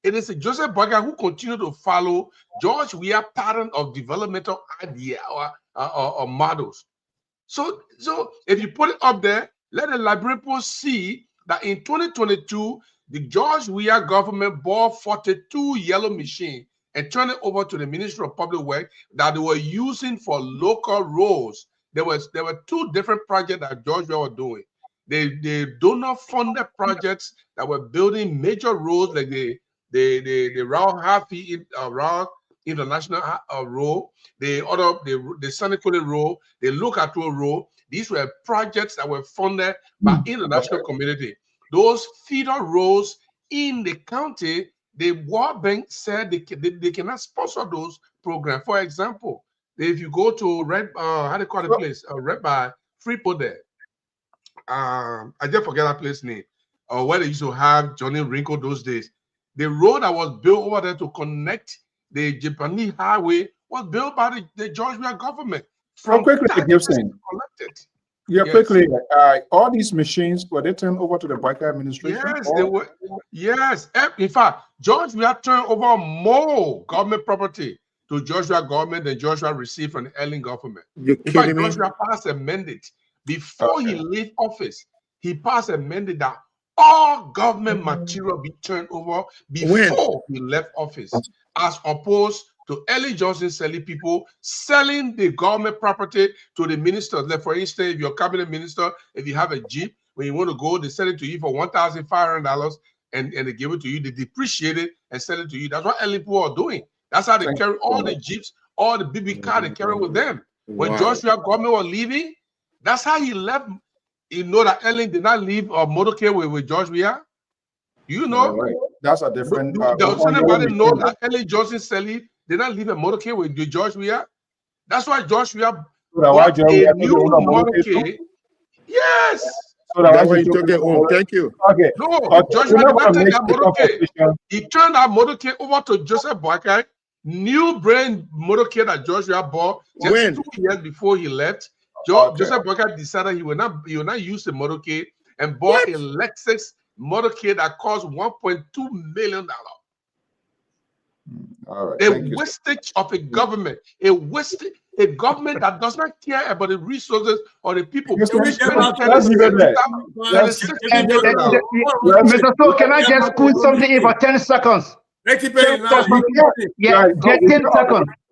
It is a Joseph Boakai who continued to follow George Weah pattern of developmental idea or models. So if you put it up there, let the library post see that in 2022, the George Weah government bought 42 yellow machines and turned it over to the Ministry of Public Works that they were using for local roads. There were two different projects that George Weah was doing. They donor-funded projects that were building major roads like the Rao International Road, the Sannikole Road, the Lokato Road. These were projects that were funded by international community. Those feeder roads in the county, the World Bank said they cannot sponsor those programs. For example, if you go to how do you call the place? Red by Freeport there. I just forget that place name. Where they used to have Johnny Rinko those days. The road that was built over there to connect the Japanese highway was built by the George Weah government. From quickly, Gibson. Collected. Yeah, yes. Quickly. All these machines, were they turned over to the Boakai administration? Yes, they were. Yes. In fact, George Weah turned over more government property to George Weah government than George Weah received from the Ellen government. In fact, George Weah passed a mandate before he left office. He passed a mandate that all government material be turned over before he left office, as opposed to Ellie Johnson selling selling the government property to the ministers. Like for instance, if you're a cabinet minister, if you have a Jeep, when you want to go, they sell it to you for $1,500 and they give it to you, they depreciate it and sell it to you. That's what Ellie people are doing. That's how they carry all the Jeeps, all the BB cars they carry with them. When Joshua government was leaving, that's how he left. You know that Ellen did not leave a motorcade with George Weah? You know? Right. That's a different... Does anybody know that Ellen Johnson Selly did not leave a motorcade with George Weah? That's why George Weah bought a new motorcade. Yes! So That's why he took it home. Thank you. Okay. No, Okay. Joshua did not take that motorcade. He turned that motorcade over to Joseph Boakai. New brand motorcade that Joshua bought just 2 years before he left. Joseph Boakai decided he will not use the motorcade and bought a Lexus motorcade that cost $1.2 million. All right. A wastage of a government, a government that does not care about the resources or the people. Mr. So, can I just put something in for 10 seconds? 10 seconds.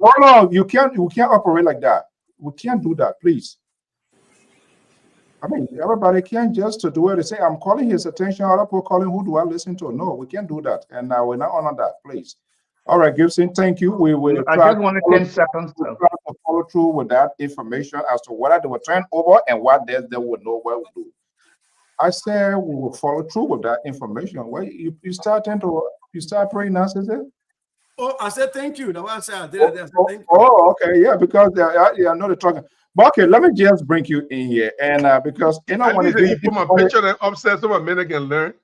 Hold on, you can't operate like that. We can't do that, please. I mean, everybody can't just do it. They say, I'm calling his attention. Other people calling, who do I listen to? No, we can't do that. And we're not honor that, please. All right, Gibson, thank you. We will I just wanted 10 seconds. We'll try to follow through with that information as to whether they were turned over and what they would know what to do. I said we will follow through with that information. Well, you start praying now, is it? Oh, I said thank you. That's why I said I did it. I said, thank you. Oh, okay, yeah, because I know they're talking. But okay, let me just bring you in here, and because you know when you put my picture upstairs so my men can learn.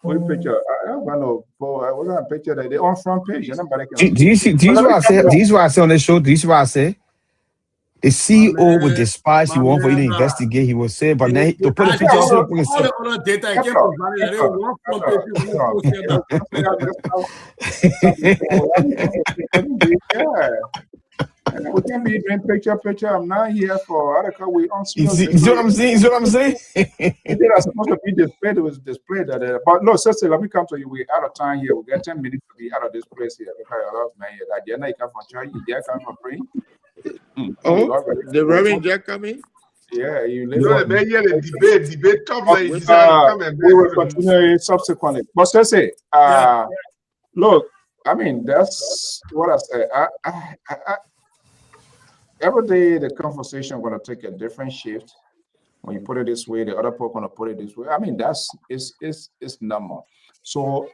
What picture? I don't know. What kind of picture that they on front page? Do you see? These what I say. These what I say on the show. These what I say. The CEO would despise he want for you to investigate. He will say, but then to put a picture all the other data he we can't be doing picture. I'm not here for article. We on. You see what I'm saying? You see what I'm saying? It was supposed to be displayed. It was displayed that. But no, sister, let me come to you. We're out of time here. We got 10 minutes to be out of this place here. That you come from church. You come from praying. Oh, the Reverend Jack coming? Yeah, you debate top we will continue subsequently. But say, look, I mean, that's what I say. I every day the conversation going to take a different shift. When you put it this way, the other people going to put it this way. I mean, it's normal. So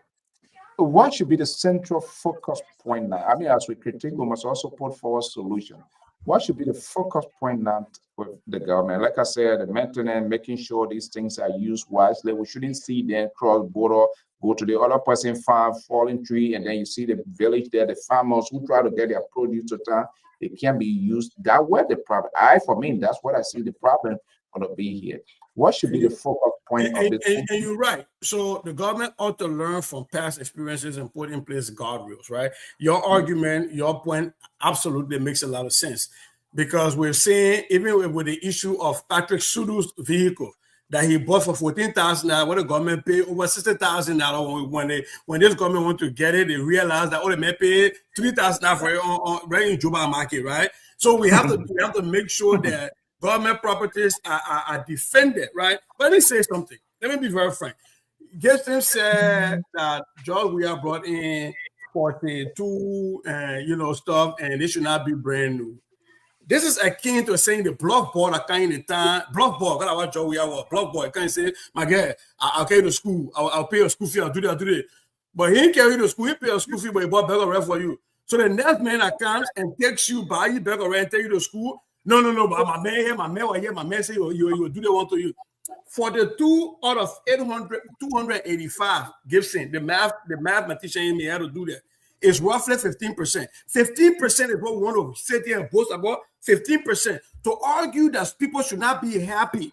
what should be the central focus point now? I mean, as we critique, we must also put forward solution. What should be the focus point now with the government? Like I said, the maintenance, making sure these things are used wisely. We shouldn't see them cross border, go to the other person farm, falling tree, and then you see the village there, the farmers who try to get their produce to town. It can be used that way. The problem, for me, that's what I see the problem going to be here. What should be the focal point of this? And you're right. So the government ought to learn from past experiences and put in place guardrails, right? Your argument, your point absolutely makes a lot of sense, because we're saying, even with the issue of Patrick Sudu's vehicle that he bought for $14,000, what the government paid over $60,000 when this government went to get it, they realized that they may pay $3,000 for it right in Juba market, right? So we have to make sure that government properties are defended, right? But let me say something. Let me be very frank. Gibson said that George Weah brought in 42 stuff, and they should not be brand new. This is akin to saying the block board are kind of time. Block board, what I want George Weah was block board. Can't say, my guy, I'll carry you to school. I'll pay your school fee. I'll do that. But he didn't carry you to school. He paid your school fee, but he bought bag of rent for you. So the next man that comes and takes you, buy you bag of rent, take you to school. No, but my man was here, my man say you will do the one to you. For the 2 out of 285 Gibson, the mathematician in me had to do that. It's roughly 15%. 15% is what we want to sit here and boast about. 15% to argue that people should not be happy,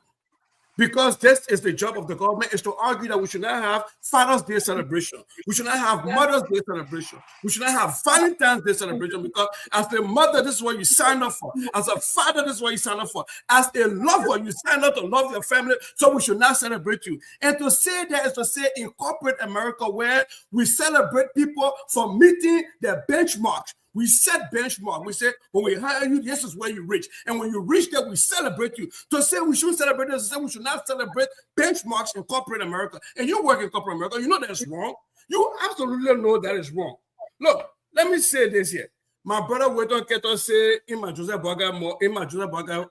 because this is the job of the government, is to argue that we should not have Father's Day celebration. We should not have Mother's Day celebration. We should not have Valentine's Day celebration, because as a mother, this is what you sign up for. As a father, this is what you sign up for. As a lover, you sign up to love your family, so we should not celebrate you. And to say that is to say in corporate America, where we celebrate people for meeting their benchmarks. We set benchmark. We say, when we hire you, this is where you reach. And when you reach there, we celebrate you. To say we should celebrate this, to say we should not celebrate benchmarks in corporate America. And you work in corporate America, you know that's wrong. You absolutely know that is wrong. Look, let me say this here. My brother Weton Keto say, in my Joseph Baga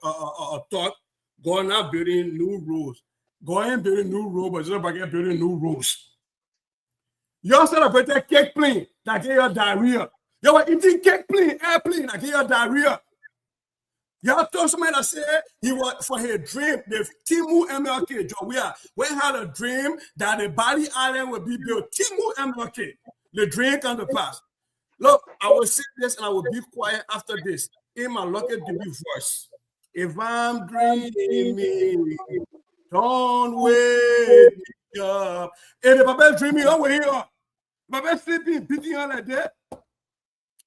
talk, going out building new rules. Going building new rules, but Joseph Baga building new rules. You celebrated cake plane that gave you diarrhea. You were eating cake plane, airplane, I get your diarrhea. Y'all told somebody that said he was for his dream. The Timu MLK job. We had a dream that the Bali Island would be built. Timu MLK. The dream comes to pass. Look, I will say this and I will be quiet after this. In my lucky debut voice. If I'm dreaming, don't wake me up. If the Papa dreaming, don't wake up. Papa sleeping, beating on like that.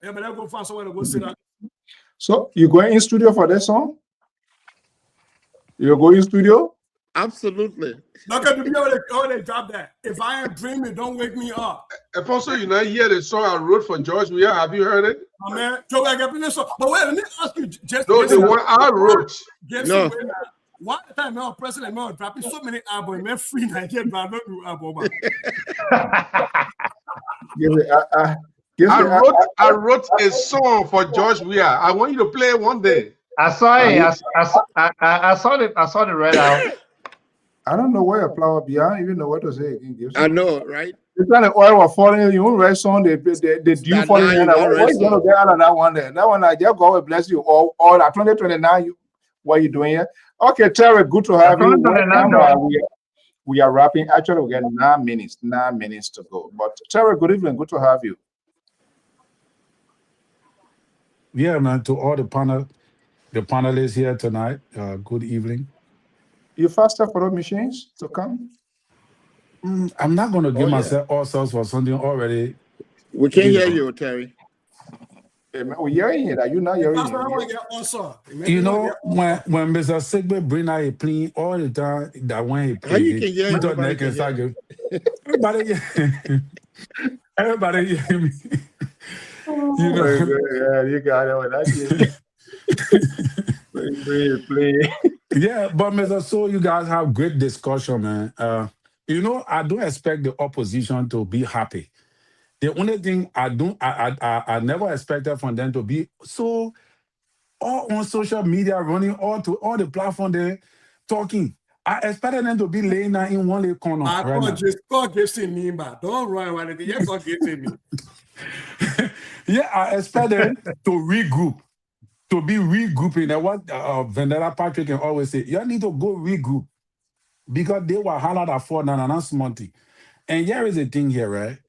Yeah, but I'll go find somewhere to go sit down. So you going in studio for this song? You're going in studio? Absolutely. Look at the how they drop that. If I am dreaming, don't wake me up. If also you not hear the song I wrote for George Weah, have you heard it? Oh, man, Joe, I got this song. But wait, let me ask you, just no, the one I wrote. No. One time, now President Mel dropping so many albums, man, free Nigeria, but not new album. I wrote a song for George Weah. I want you to play it one day. I saw it. I saw it. I saw the red out. I don't know where a flower be. I don't even know what to say. I know, right? It's kind of oil was falling. You won't write song. They do falling. What you gonna get out of that one there? That one, I just God will bless you. All at 2029. What are you doing here? Okay, Terry, good to have you. We are wrapping. Actually, we got 9 minutes. 9 minutes to go. But Terry, good evening. Good to have you. Yeah, man. To all the panelists here tonight. Good evening. You faster for those machines to come? I'm not going to give myself all sorts for something already. We can't hear you, Terry. We hearing it. Are you not hearing it? You know, when Mr. Sigbe bring out a plane all the time, that when he how you can hear everybody hear me. You know, yeah, you got it. That's play. Yeah, but Mr. So you guys have great discussion, man. You know, I don't expect the opposition to be happy. The only thing I never expected from them to be so all on social media, running all the platform there, talking. I expected them to be laying down in one little corner. God gives me, but don't run with it. Yeah, God gives me. Yeah, I expected to regroup. To be regrouping, and what Vanilla Patrick can always say, you need to go regroup because they were hollered at for an monthly. And here is the thing here, right?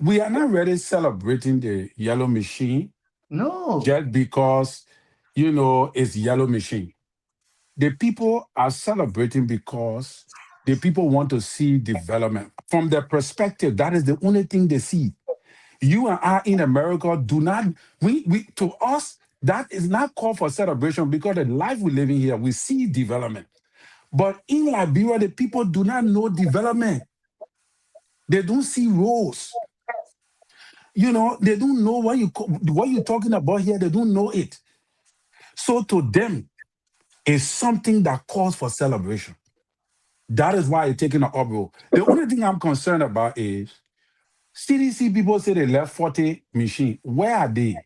We are not really celebrating the yellow machine. No. Just because, you know, it's yellow machine. The people are celebrating because the people want to see development. From their perspective, that is the only thing they see. You and I in America do not, to us, that is not called for celebration because the life we live in here, we see development. But in Liberia, the people do not know development. They don't see roads. You know, they don't know what you're talking about here. They don't know it. So to them, it's something that calls for celebration. That is why it's taking an uproar. The only thing I'm concerned about is CDC people say they left 40 machines. Where are they?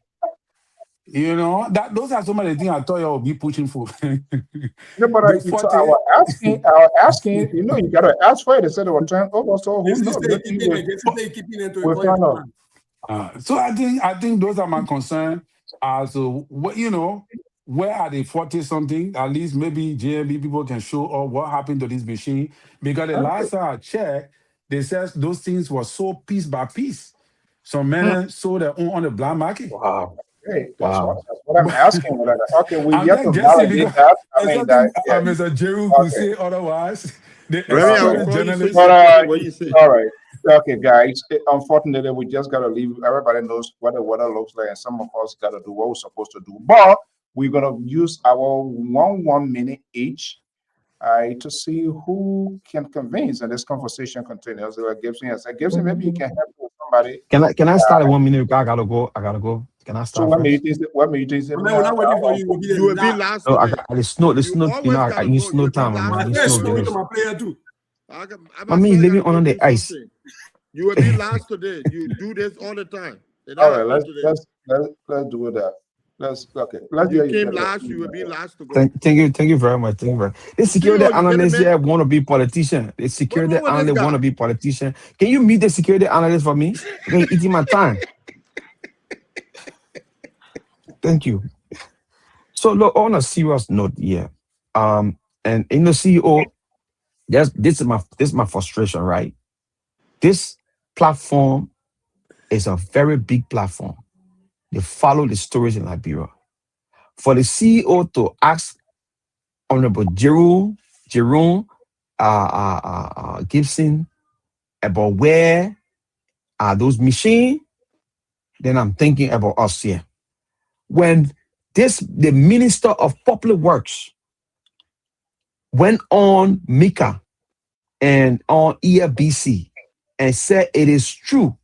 You know, those are some of the things I thought you would be pushing for. No, but I was asking, you know, you gotta ask for it. They said they were trying over, so who knows? So I think those are my concerns. So what, you know, where are the 40 something? At least maybe JMB people can show up what happened to this machine. Because the last time I checked, they said those things were sold piece by piece. Some men sold their own on the black market. Wow. Hey, that's what I'm asking. Okay, we have to validate that. I mean, Mr. Jeru who say otherwise. What you say? All right. Okay, guys. Unfortunately, we just gotta leave. Everybody knows what the weather looks like, and some of us gotta do what we're supposed to do. But we're gonna use our 1 minute each. To see who can convince, and this conversation continues. Gibson has said, Gibson, maybe you can help with somebody. Can I start at 1 minute? I gotta go. Can I start? So what meetings? We're not waiting for you. You will be last. No, I got the snow. You know, I need snow time. I need snow. I mean, living on the ice. You will be last today. You do this all the time. All right, let's do that. Let's you came last, you will be last to go. Thank you very much. The security analyst here want to be politician. The security analyst want to be politician. Can you meet the security analyst for me? I'm eating my time. Thank you. So look, on a serious note, yeah. And in the CEO, this is my frustration, right? This platform is a very big platform. They follow the stories in Liberia. For the CEO to ask Honorable Jerome Gibson about where are those machines, then I'm thinking about us here. When the Minister of Public Works went on Mika and on EFBC and said it is true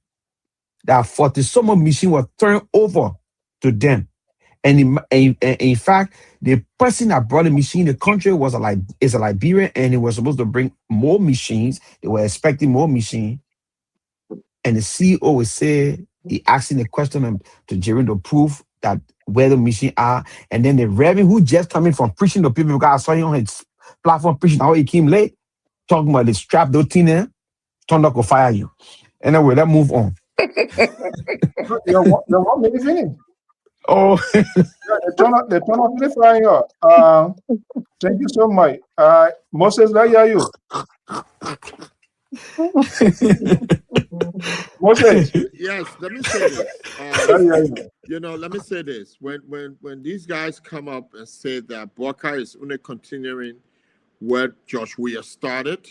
that 40 some of machine was turned over to them. And in fact, the person that brought the machine in the country is a Liberian, and he was supposed to bring more machines. They were expecting more machines. And the CEO would say, he asking the question to Jerry to prove that where the machine are. And then the Reverend who just coming from preaching to people, because I saw him on his platform preaching how he came late, talking about the strap those thing there, turned up will fire you. Anyway, let's move on. You want me to finish? Oh, Yeah, they turn up the fire. Thank you so much. Moses, I hear you. Moses. Yes, let me say this. You know, let me say this. When these guys come up and say that Boca is only continuing where Josh Weir started,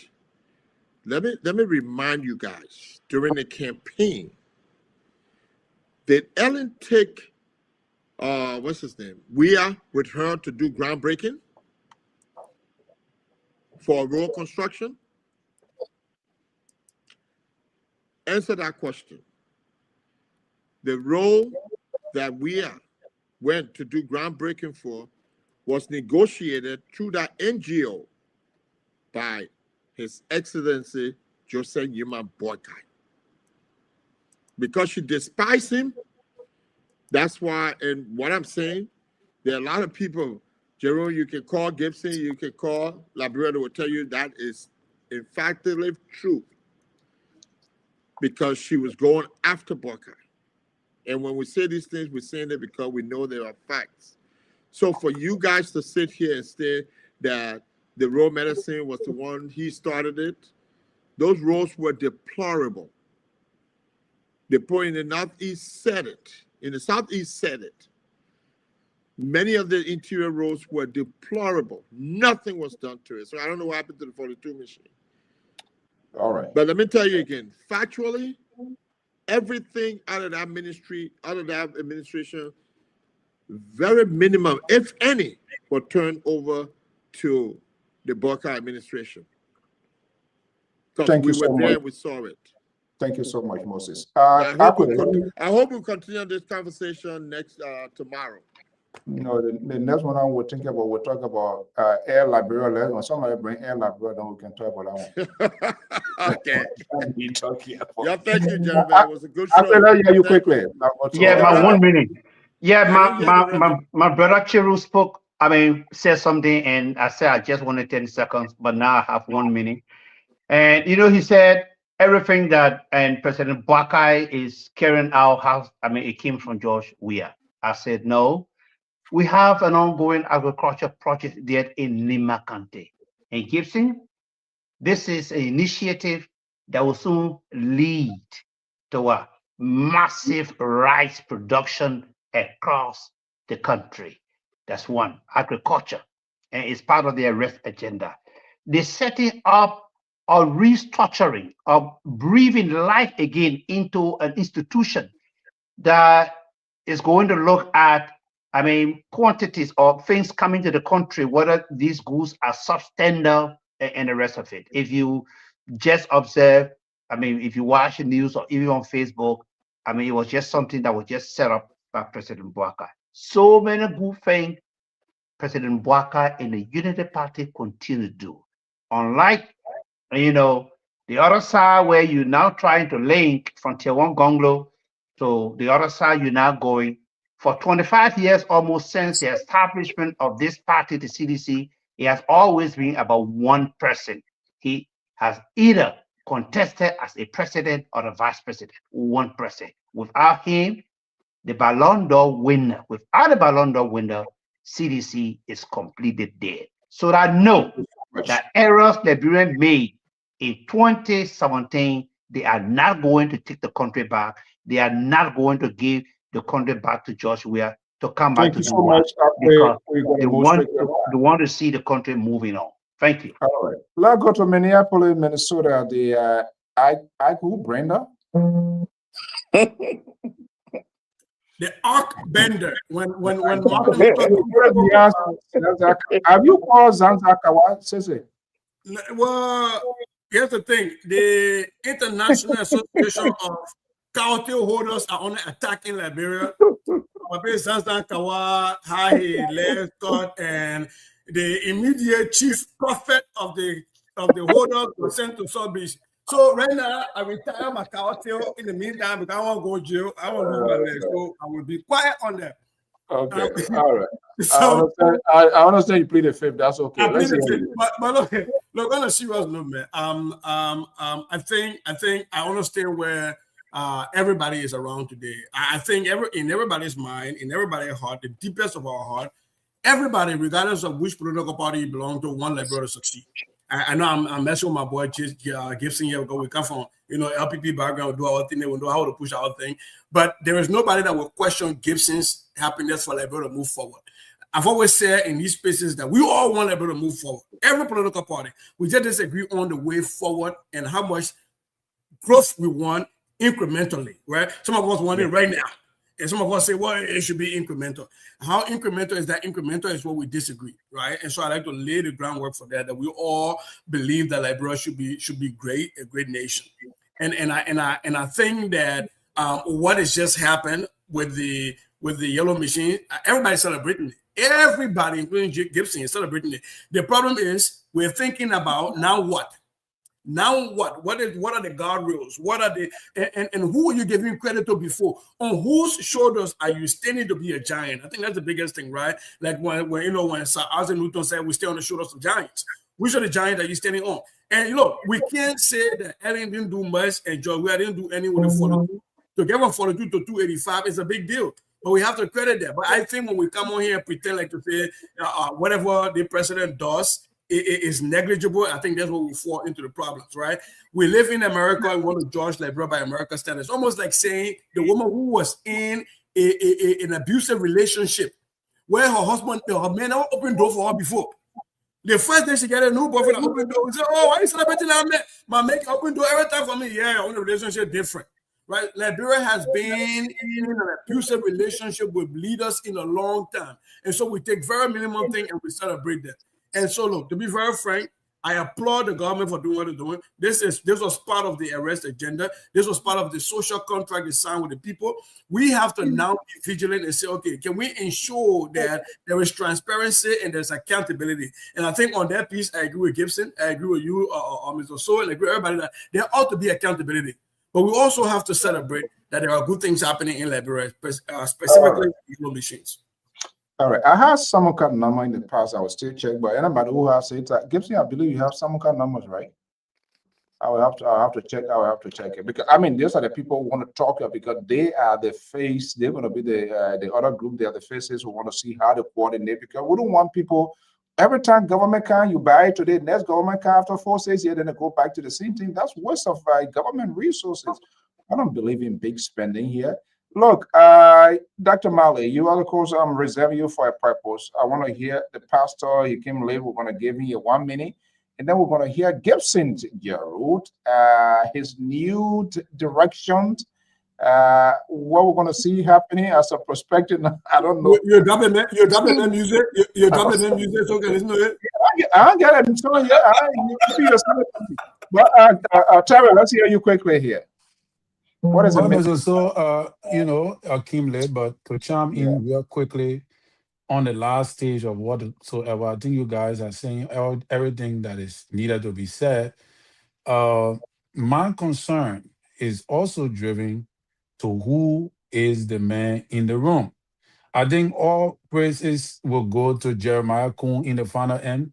let me remind you guys, during the campaign, did Ellen take what's his name? Weir with her to do groundbreaking for road construction? Answer that question. The road that Weir went to do groundbreaking for was negotiated through that NGO by His Excellency Joseph Yuma Boykai. Because she despised him, that's why, and what I'm saying, there are a lot of people, Jerome, you can call Gibson, you can call Labrador, will tell you that is emphatically true. Because she was going after Boykai. And when we say these things, we're saying it because we know there are facts. So for you guys to sit here and say that the road medicine was the one, he started it, those roads were deplorable. The point in the Northeast said it. In the Southeast said it. Many of the interior roads were deplorable. Nothing was done to it. So I don't know what happened to the 42 machine. All right. But let me tell you again, factually, everything out of that ministry, out of that administration, very minimum, if any, were turned over to the Boca administration. Thank you so much. We saw it. Thank you so much, Moses. I hope we'll continue this conversation next tomorrow. No, the next one I will think about, we'll talk about Air Liberia. When somebody bring Air Liberia, then we can talk about that one. Okay. Yeah, thank you, gentlemen. It was a good show. I'll tell you quickly. Yeah, my 1 minute. Yeah, my brother Chiru spoke, said something, and I said I just wanted 10 seconds, but now I have 1 minute. And, he said everything that President Boakai is carrying out, it came from George Weah. I said, no. We have an ongoing agriculture project there in Lima County. And Gibson, this is an initiative that will soon lead to a massive rice production across the country. That's one, agriculture, and it's part of their REST agenda. They're setting up a restructuring of breathing life again into an institution that is going to look at, quantities of things coming to the country, whether these goods are substandard and the rest of it. If you just observe, if you watch the news or even on Facebook, it was just something that was just set up by President Boakai. So many good things President Boakai and the Unity Party continue to do. Unlike, the other side where you're now trying to link from Tier 1 Gonglo to the other side, you're now going. For 25 years, almost since the establishment of this party, the CDC, it has always been about one person. He has either contested as a president or a vice president, one person. Without him, the Ballon d'Or winner, without the Ballon d'Or winner, CDC is completely dead. So I know that errors Liberians made in 2017, they are not going to take the country back. They are not going to give the country back to George Weah to come back Thank to you do so what? much. Because We're going they to move want straight to, they want to see the country moving on. Thank you. All right. Let's go to Minneapolis, Minnesota. The who, Brenda? The arc bender. When Martin Have you called Zanzakawa, Sese? Well, here's the thing: the International Association of County Holders are on attack in Liberia. Zanzan Kawa, how he left God, and the immediate chief prophet of the holders was sent to South Beach. So right now, I retire my cocktail in the meantime because I want to go to jail. I want to lose my leg, so I will be quiet on that. Okay, all right. So I understand you plead the fifth. That's okay. I plead the fifth. But look, on a serious note, man. I think I understand where everybody is around today. I think in everybody's mind, in everybody's heart, the deepest of our heart, everybody, regardless of which political party you belong to, want Liberia to succeed. I know I'm messing with my boy Gibson here because we come from LPP background, do our thing, we know how to push our thing. But there is nobody that will question Gibson's happiness for Liberia to move forward. I've always said in these spaces that we all want Liberia to move forward. Every political party, we just disagree on the way forward and how much growth we want incrementally, right? Some of us want it right now. And some of us say, well, it should be incremental. How incremental is that? Incremental is what we disagree, right? And so I like to lay the groundwork for that we all believe that Liberia should be great, a great nation. And I think that what has just happened with the yellow machine, everybody's celebrating it. Everybody, including Gibson, is celebrating it. The problem is we're thinking about now what? Now what? What are the guardrails? What are the and who are you giving credit to before? On whose shoulders are you standing to be a giant? I think that's the biggest thing, right? Like when Sir Isaac Newton said we stay on the shoulders of giants. Which are the giants that you're standing on? And look, we can't say that Ellen didn't do much and George Weah didn't do any with the 42. To get from 42 to 285 is a big deal. But we have to credit that. But I think when we come on here and pretend like to say whatever the president does, it is negligible. I think that's where we fall into the problems, right? We live in America and want to judge Liberia by American standards. Almost like saying the woman who was in an abusive relationship where her husband, her man opened door for her before. The first day she got a new boyfriend, open door. We say, oh, why are you celebrating that man? My man open door every time for me. Yeah, on the relationship different. Right? Liberia has been in an abusive relationship with leaders in a long time. And so we take very minimum thing and we celebrate that. And so look, to be very frank, I applaud the government for doing what they're doing. This was part of the arrest agenda. This was part of the social contract they signed with the people. We have to now be vigilant and say, okay, can we ensure that there is transparency and there's accountability? And I think on that piece, I agree with Gibson. I agree with you, Mr. Soul. I agree with everybody that there ought to be accountability. But we also have to celebrate that there are good things happening in Liberia, specifically yellow machines. All right. I had some kind of number in the past. I will still check, but anybody who has it, Gibson, I believe you have some kind of numbers, right? I'll have to check it because I mean these are the people who want to talk about because they are the face. They're going to be the other group. They are the faces who want to see how to coordinate because we don't want people. Every time government can you buy it today, next government can after 4 6 years, then they go back to the same thing. That's waste of government resources. I don't believe in big spending here. Look, Dr. Malley, you are of course I'm reserving you for a purpose. I want to hear the pastor. He came late. We're going to give him 1 minute. And then we're going to hear Gibson Gerald, his new directions, what we're going to see happening as a perspective. I don't know. You're dubbing them music. You're dubbing them music. So okay, isn't it? I get it. I'm telling you. But Terry, let's hear you quickly here. What is it? So, Akeem late, but to chime in real quickly, on the last stage of whatsoever, I think you guys are saying everything that is needed to be said. My concern is also driven to who is the man in the room. I think all praises will go to Jeremiah Kuhn in the final end.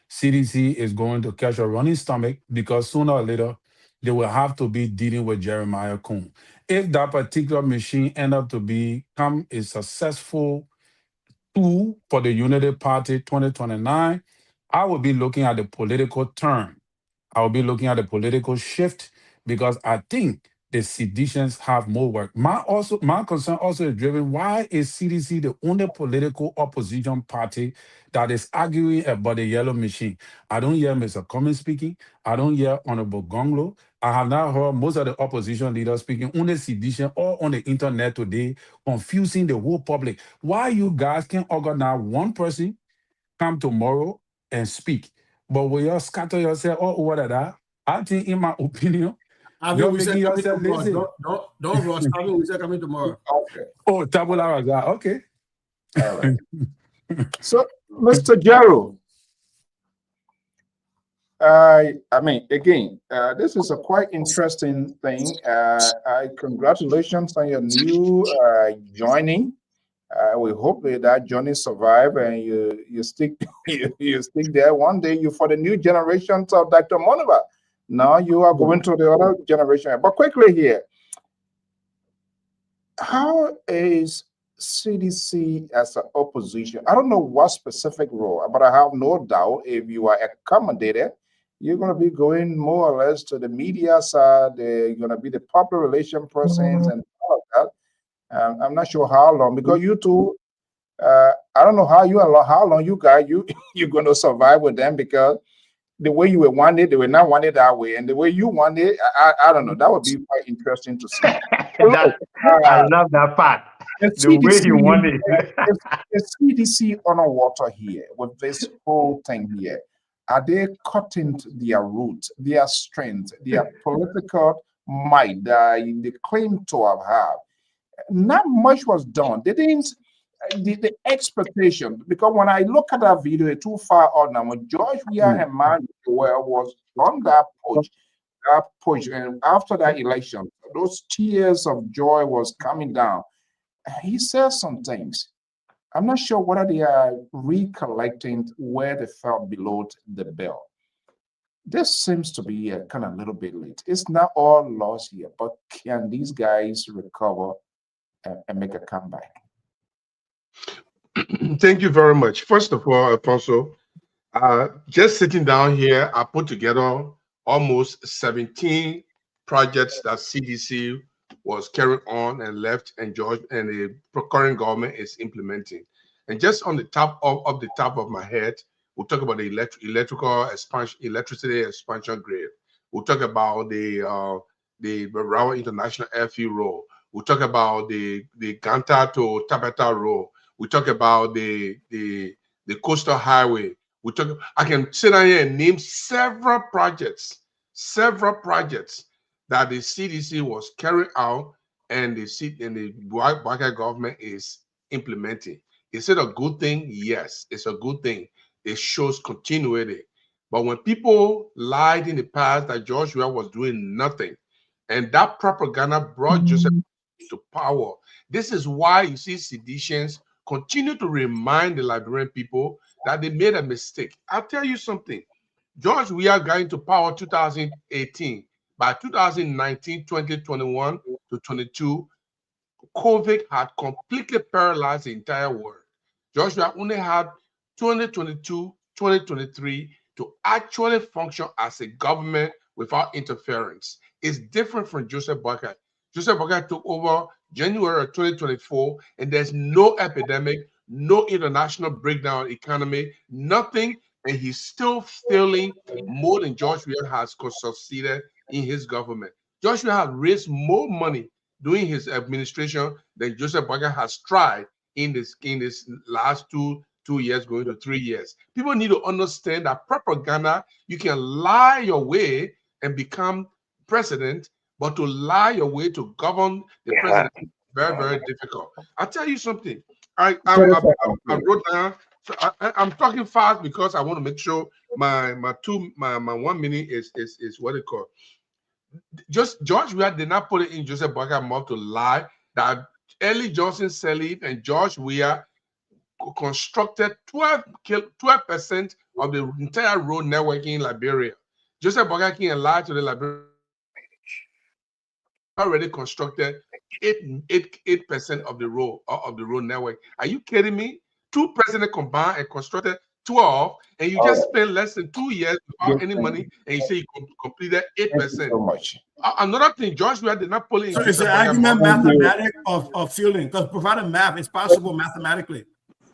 CDC is going to catch a running stomach because sooner or later, they will have to be dealing with Jeremiah Kuhn. If that particular machine end up to become a successful 2 for the Unity Party 2029, I will be looking at the political turn. I will be looking at the political shift because I think the seditions have more work. My concern also is driven. Why is CDC the only political opposition party that is arguing about the yellow machine? I don't hear Mr. Cummings speaking. I don't hear Honorable Gonglo. I have not heard most of the opposition leaders speaking on the sedition or on the internet today, confusing the whole public. Why you guys can't organize one person come tomorrow and speak? But when you scatter yourself all over that, I think, in my opinion, you're we making said coming yourself tomorrow. lazy. Don't rush. We said coming tomorrow. Okay. Oh, tabula rasa. Okay. All right. So, Mr. Jero, I mean, again, this is a quite interesting thing. I congratulations on your new joining. We hope that journey survive and you stick you stick there. One day you for the new generations of Dr. Monova. Now you are going to the other generation. But quickly here, how is CDC as an opposition? I don't know what specific role, but I have no doubt if you are accommodated, you're going to be going more or less to the media side. You're going to be the public relation persons and all of that. I'm not sure how long because you two. I don't know how long you guys you're going to survive with them because the way you were wanted, they were not wanted that way, and the way you wanted, I don't know. That would be quite interesting to see. But look, I love that part. the The way he CDC, wanted it. the CDC on water here with this whole thing here. Are they cutting their roots, their strength, their political might that they claim to have had? Not much was done. They didn't the expectation because when I look at that video, it's too far out now. When George Weah and Man was on that push, and after that election, those tears of joy was coming down. He says some things. I'm not sure whether they are recollecting where they fell below the belt. This seems to be a kind of little bit late. It's not all lost here, but can these guys recover and make a comeback? Thank you very much. First of all, Apostle, just sitting down here, I put together almost 17 projects that CDC was carrying on and left, and George and the current government is implementing. And just on the top of the top of my head, we'll talk about the electrical expansion, electricity expansion grid. We'll talk about the Rawa International Airfield Road. We'll talk about the Ganta to Tabata Road. We talk about the coastal highway. I can sit down here and name several projects that the CDC was carrying out and the Baka government is implementing. Is it a good thing? Yes, it's a good thing. It shows continuity. But when people lied in the past that George Weah was doing nothing, and that propaganda brought Joseph to power, this is why you see seditions continue to remind the Liberian people that they made a mistake. I'll tell you something. George Weah got into power 2018. By 2019, 2021 to 22, COVID had completely paralyzed the entire world. George Weah only had 2022, 2023 to actually function as a government without interference. It's different from Joseph Boakai. Joseph Boakai took over January of 2024, and there's no epidemic, no international breakdown in economy, nothing, and he's still failing more than George Weah has succeeded in his government. George Weah has raised more money during his administration than Joseph Boakai has tried in this last two years, going to 3 years. People need to understand that propaganda, you can lie your way and become president, but to lie your way to govern the president is very, very difficult. I'll tell you something. I wrote down. So I'm talking fast because I want to make sure my 1 minute is what it called. Just George Weah did not put it in Joseph Boakai mouth to lie that Early Johnson Sirleaf and George Weah constructed 12% of the entire road network in Liberia. Joseph Boakai can lie to the Liberian already constructed 8% of the road network. Are you kidding me? 2 presidents combined and constructed 12, and you just spent less than 2 years without any money, and you say you completed 8%. Thank you so much. Another thing, Joshua did not pull in. So it's an argument mathematic of feeling, because provided math is possible mathematically.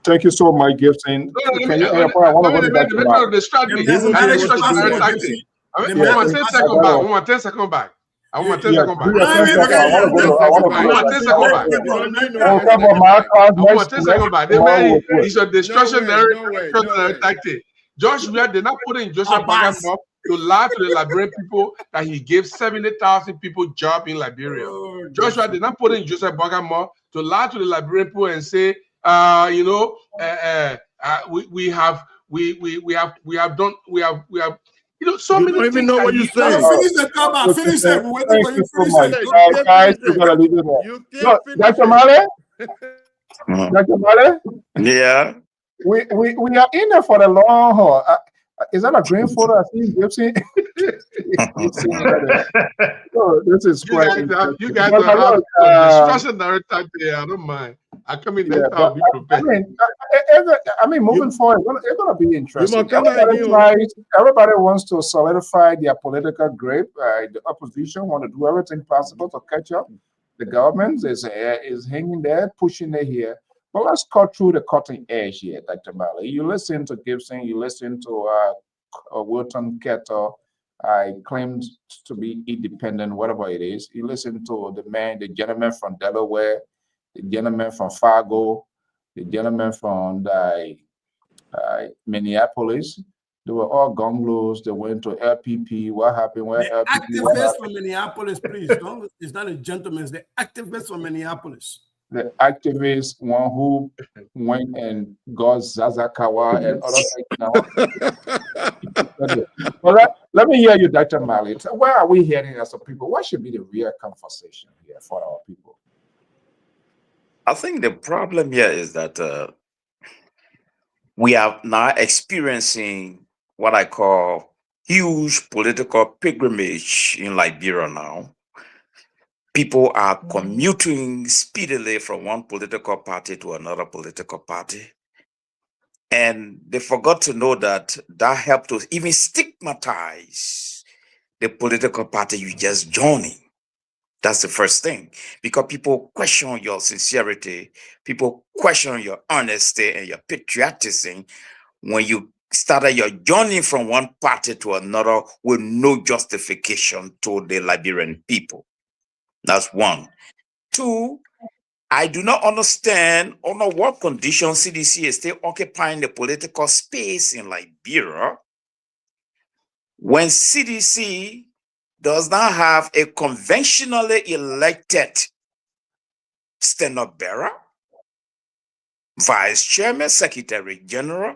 Thank you so much, Gibson. The strategy. I want 10 seconds back. I want 10 seconds back. I want 10 seconds back. I want 10 seconds back. It's a destruction tactic. Joshua did not put in Joseph Bagamov to lie to the Liberian people that he gave 70,000 people job in Liberia. Joshua did not put in Joseph Bagamov to lie to the Liberian people and say, we have done so many things. Even know what you're saying. Finish the comment. Finish it. We're waiting for you. Finish it. Guys, we gotta leave it there. Dr. Male? Dr. Male? Yeah. We are in there for the long haul. Is that a green photo? I see Gibson. This is quite. You guys have destruction narrative there. I don't mind. I come in there. I'll be prepared. Moving forward, it's gonna be interesting. Everybody wants to solidify their political grip. The opposition want to do everything possible to catch up. The government is hanging there, pushing it here. But let's cut through the cutting edge here, Dr. Malley. You listen to Gibson, you listen to Wilton Kettle. I claimed to be independent, whatever it is. You listen to the gentleman from Delaware, the gentleman from Fargo, the gentleman from Minneapolis. They were all gunglos. They went to LPP. What happened? Activists from Minneapolis, please. It's not a gentleman. It's the activists from Minneapolis. The activist, one who went and got Zazakawa and other things. All right, let me hear you, Dr. Malley. Where are we heading as a people? What should be the real conversation here for our people? I think the problem here is that we are now experiencing what I call huge political pilgrimage in Liberia now. People are commuting speedily from one political party to another political party. And they forgot to know that helped to even stigmatize the political party you just joining. That's the first thing. Because people question your sincerity, people question your honesty and your patriotism when you started your journey from one party to another with no justification to the Liberian people. That's one. Two, I do not understand under what conditions CDC is still occupying the political space in Liberia when CDC does not have a conventionally elected stand-up bearer, vice chairman, secretary general,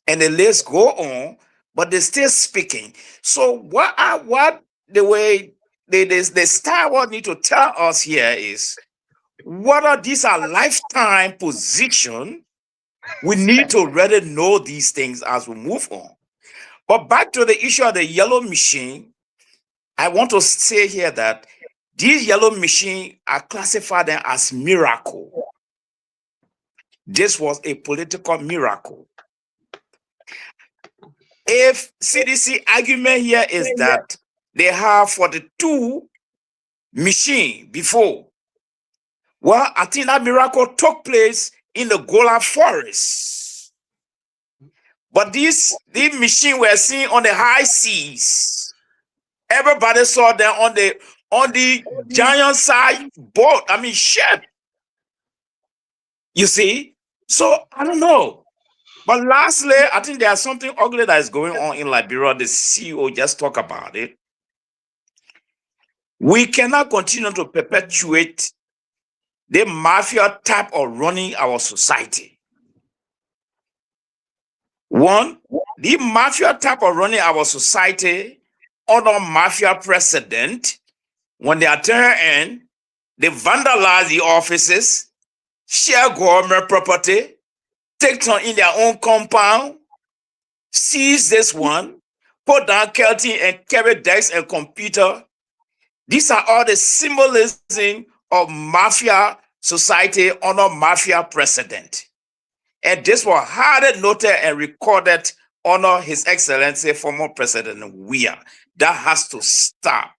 and the list go on, but they're still speaking. So the Star Wars need to tell us here is whether these are lifetime position. We need to really know these things as we move on. But back to the issue of the yellow machine, I want to say here that these yellow machines are classified as miracle. This was a political miracle. If CDC argument here is that they have 42 machines before, well, I think that miracle took place in the Gola Forest. But these machines were seen on the high seas. Everybody saw them on the giant size boat, ship. You see? So I don't know. But lastly, I think there's something ugly that is going on in Liberia. The CEO just talked about it. We cannot continue to perpetuate the mafia type of running our society. One, the mafia type of running our society under mafia president, when they are turned in, they vandalize the offices, share government property, take on in their own compound, seize this one, put down Kelty and carry decks and computer. These are all the symbolism of mafia society under mafia president. And this was highly noted and recorded honor His Excellency, former President Weah. That has to stop.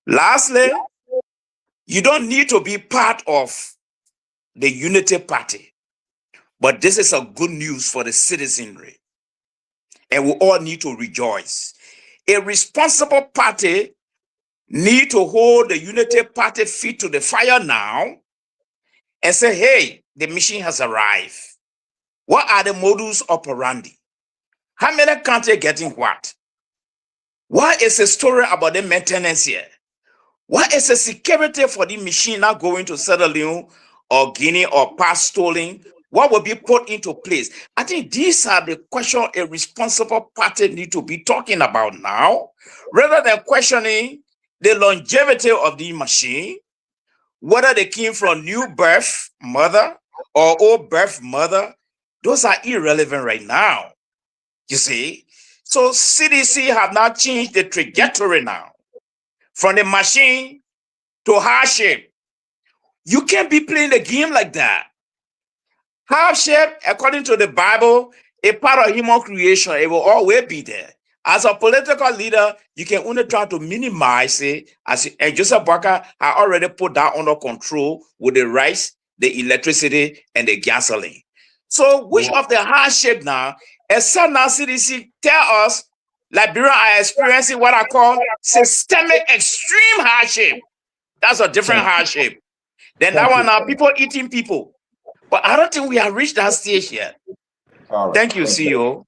Lastly, you don't need to be part of the Unity Party, but this is a good news for the citizenry, and we all need to rejoice. A responsible party need to hold the Unity Party feet to the fire now and say, hey, the machine has arrived. What are the modus operandi? How many countries getting what? What is the story about the maintenance here? What is the security for the machine not going to Sierra Leone or Guinea or past stolen? What will be put into place? I think these are the questions a responsible party need to be talking about now, rather than questioning the longevity of the machine, whether they came from new birth mother or old birth mother. Those are irrelevant right now. You see? So CDC have now changed the trajectory now from the machine to hardship. You can't be playing the game like that. Hardship, according to the Bible, a part of human creation. It will always be there. As a political leader, you can only try to minimize it. And Joseph Barker had already put that under control with the rice, the electricity, and the gasoline. So which of the hardship now, except now CDC tell us Liberia are experiencing what I call systemic extreme hardship. That's a different hardship. Then that one now, people eating people. But I don't think we have reached that stage yet. All right. Thank you, CEO.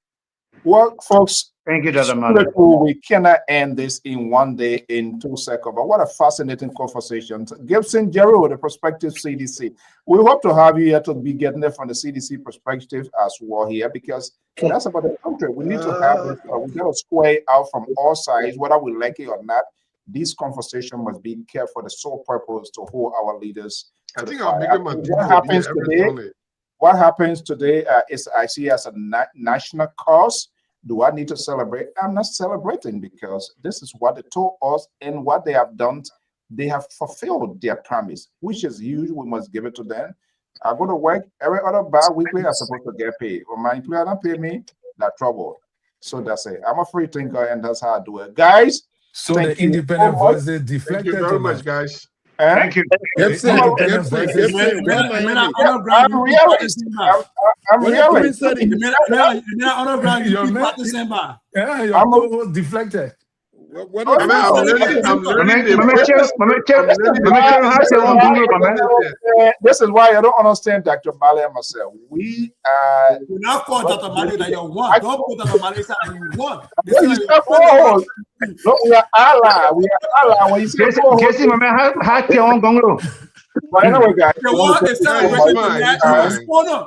Well, folks, thank you, Dr. Mali. We cannot end this in one day, in 2 seconds. But what a fascinating conversation. Gibson Jerry with the Perspective CDC. We hope to have you here to be getting it from the CDC perspective as well here, because that's about the country. We need to have this. We got to square out from all sides, whether we like it or not. This conversation must be kept for the sole purpose to hold our leaders. I think I'll begin my What happens today is I see as a national cause. Do I need to celebrate? I'm not celebrating, because this is what they told us, and what they have done. They have fulfilled their promise, which is huge. We must give it to them. I go to work every other bi-weekly. I'm supposed to get paid. When my employer don't pay me, that's trouble. So that's it. I'm a free thinker, and that's how I do it. Guys, so the independent voices deflected. Thank you very much, guys. Thank you. I'm deflected. This is why I don't understand Dr. Mali and myself. We are not call Dr. Mali that you want. Don't put Dr. Mali that you want. No, we are Allah. We are Allah. When you say but anyway, guys, the world is celebrating the corner.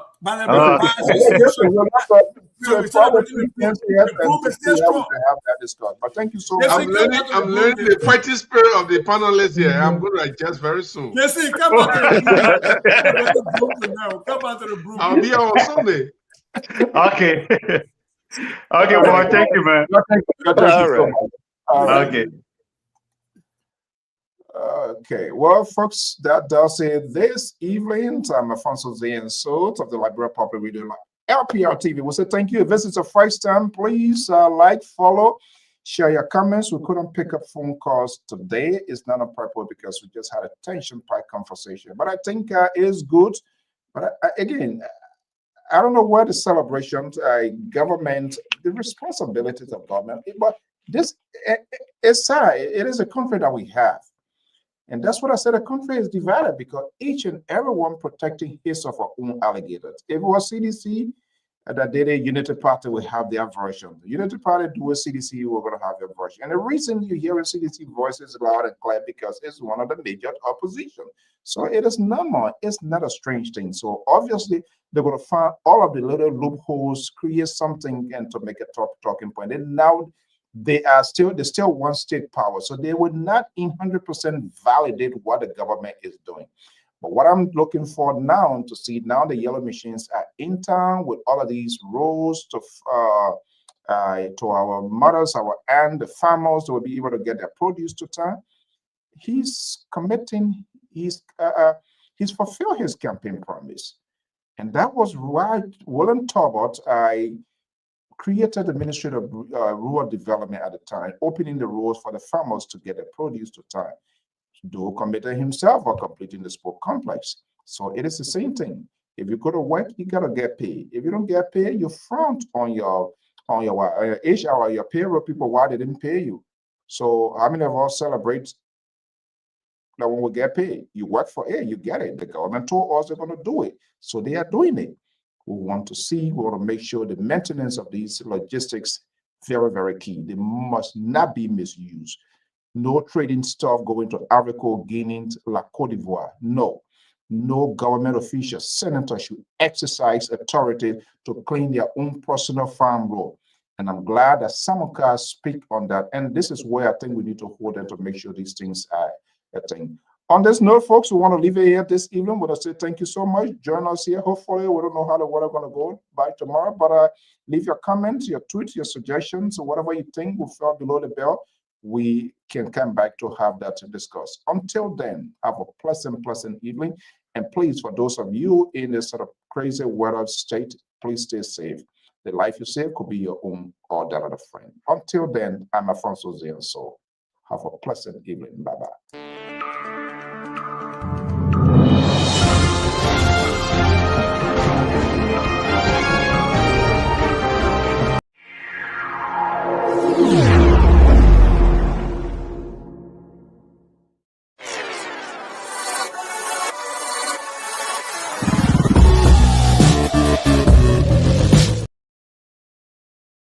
But thank you so much. I'm learning the fighting spirit of the panelists here. I'm going to adjust very soon. Jesse, come back to the group now. Come back to the group. I'll be here on Sunday. Okay. Okay, boy. Thank you, man. Okay. Okay, well, folks, that does it this evening. I'm Alfonso Zain Sot of the Liberia Public Radio Lpr-Tv. We'll say thank you. If this is the first time, please like, follow, share your comments. We couldn't pick up phone calls today. It's not on purpose, because we just had a tension-packed conversation. But I think it is good. But again, I don't know where the celebration, government, the responsibilities of government, but this is sad. It is a country that we have. And that's what I said, the country is divided, because each and everyone protecting his or her own alligators. If it was CDC that did a Unity Party, will have their version. The Unity Party do a CDC, we're going to have their version. And the reason you hear a CDC voice is loud and clear, because it's one of the major opposition. So it is normal. It's not a strange thing. So obviously, they're going to find all of the little loopholes, create something, and to make a talking point. And now they still one state power, so they would not 100% validate what the government is doing. But what I'm looking for now to see, now the yellow machines are in town with all of these roads to our mothers, our aunt, the farmers, they will be able to get their produce to town. He's committing, he's fulfilled his campaign promise. And that was why William Talbot, I created the Ministry of Rural Development at the time, opening the roads for the farmers to get their produce to time. Though committed himself for completing the sport complex. So it is the same thing. If you go to work, you gotta get paid. If you don't get paid, you front on your HR, your payroll people why they didn't pay you. So how many of us celebrate that when we get paid? You work for it, you get it. The government told us they're gonna do it, so they are doing it. We want to make sure the maintenance of these logistics very, very key. They must not be misused. No trading stuff going to Ivory Coast, Guinea, La Cote d'Ivoire. No government official, senator should exercise authority to clean their own personal farm road. And I'm glad that some of us speak on that. And this is where I think we need to hold them to make sure these things are a thing. On this note, folks, we want to leave it here this evening. We want to say thank you so much. Join us here. Hopefully, we don't know how the weather going to go by tomorrow, but leave your comments, your tweets, your suggestions, or whatever you think will fall below the bell. We can come back to have that to discuss. Until then, have a pleasant evening. And please, for those of you in this sort of crazy weather state, please stay safe. The life you save could be your own or that of a friend. Until then, I'm Alfonso Zienso. Have a pleasant evening. Bye-bye.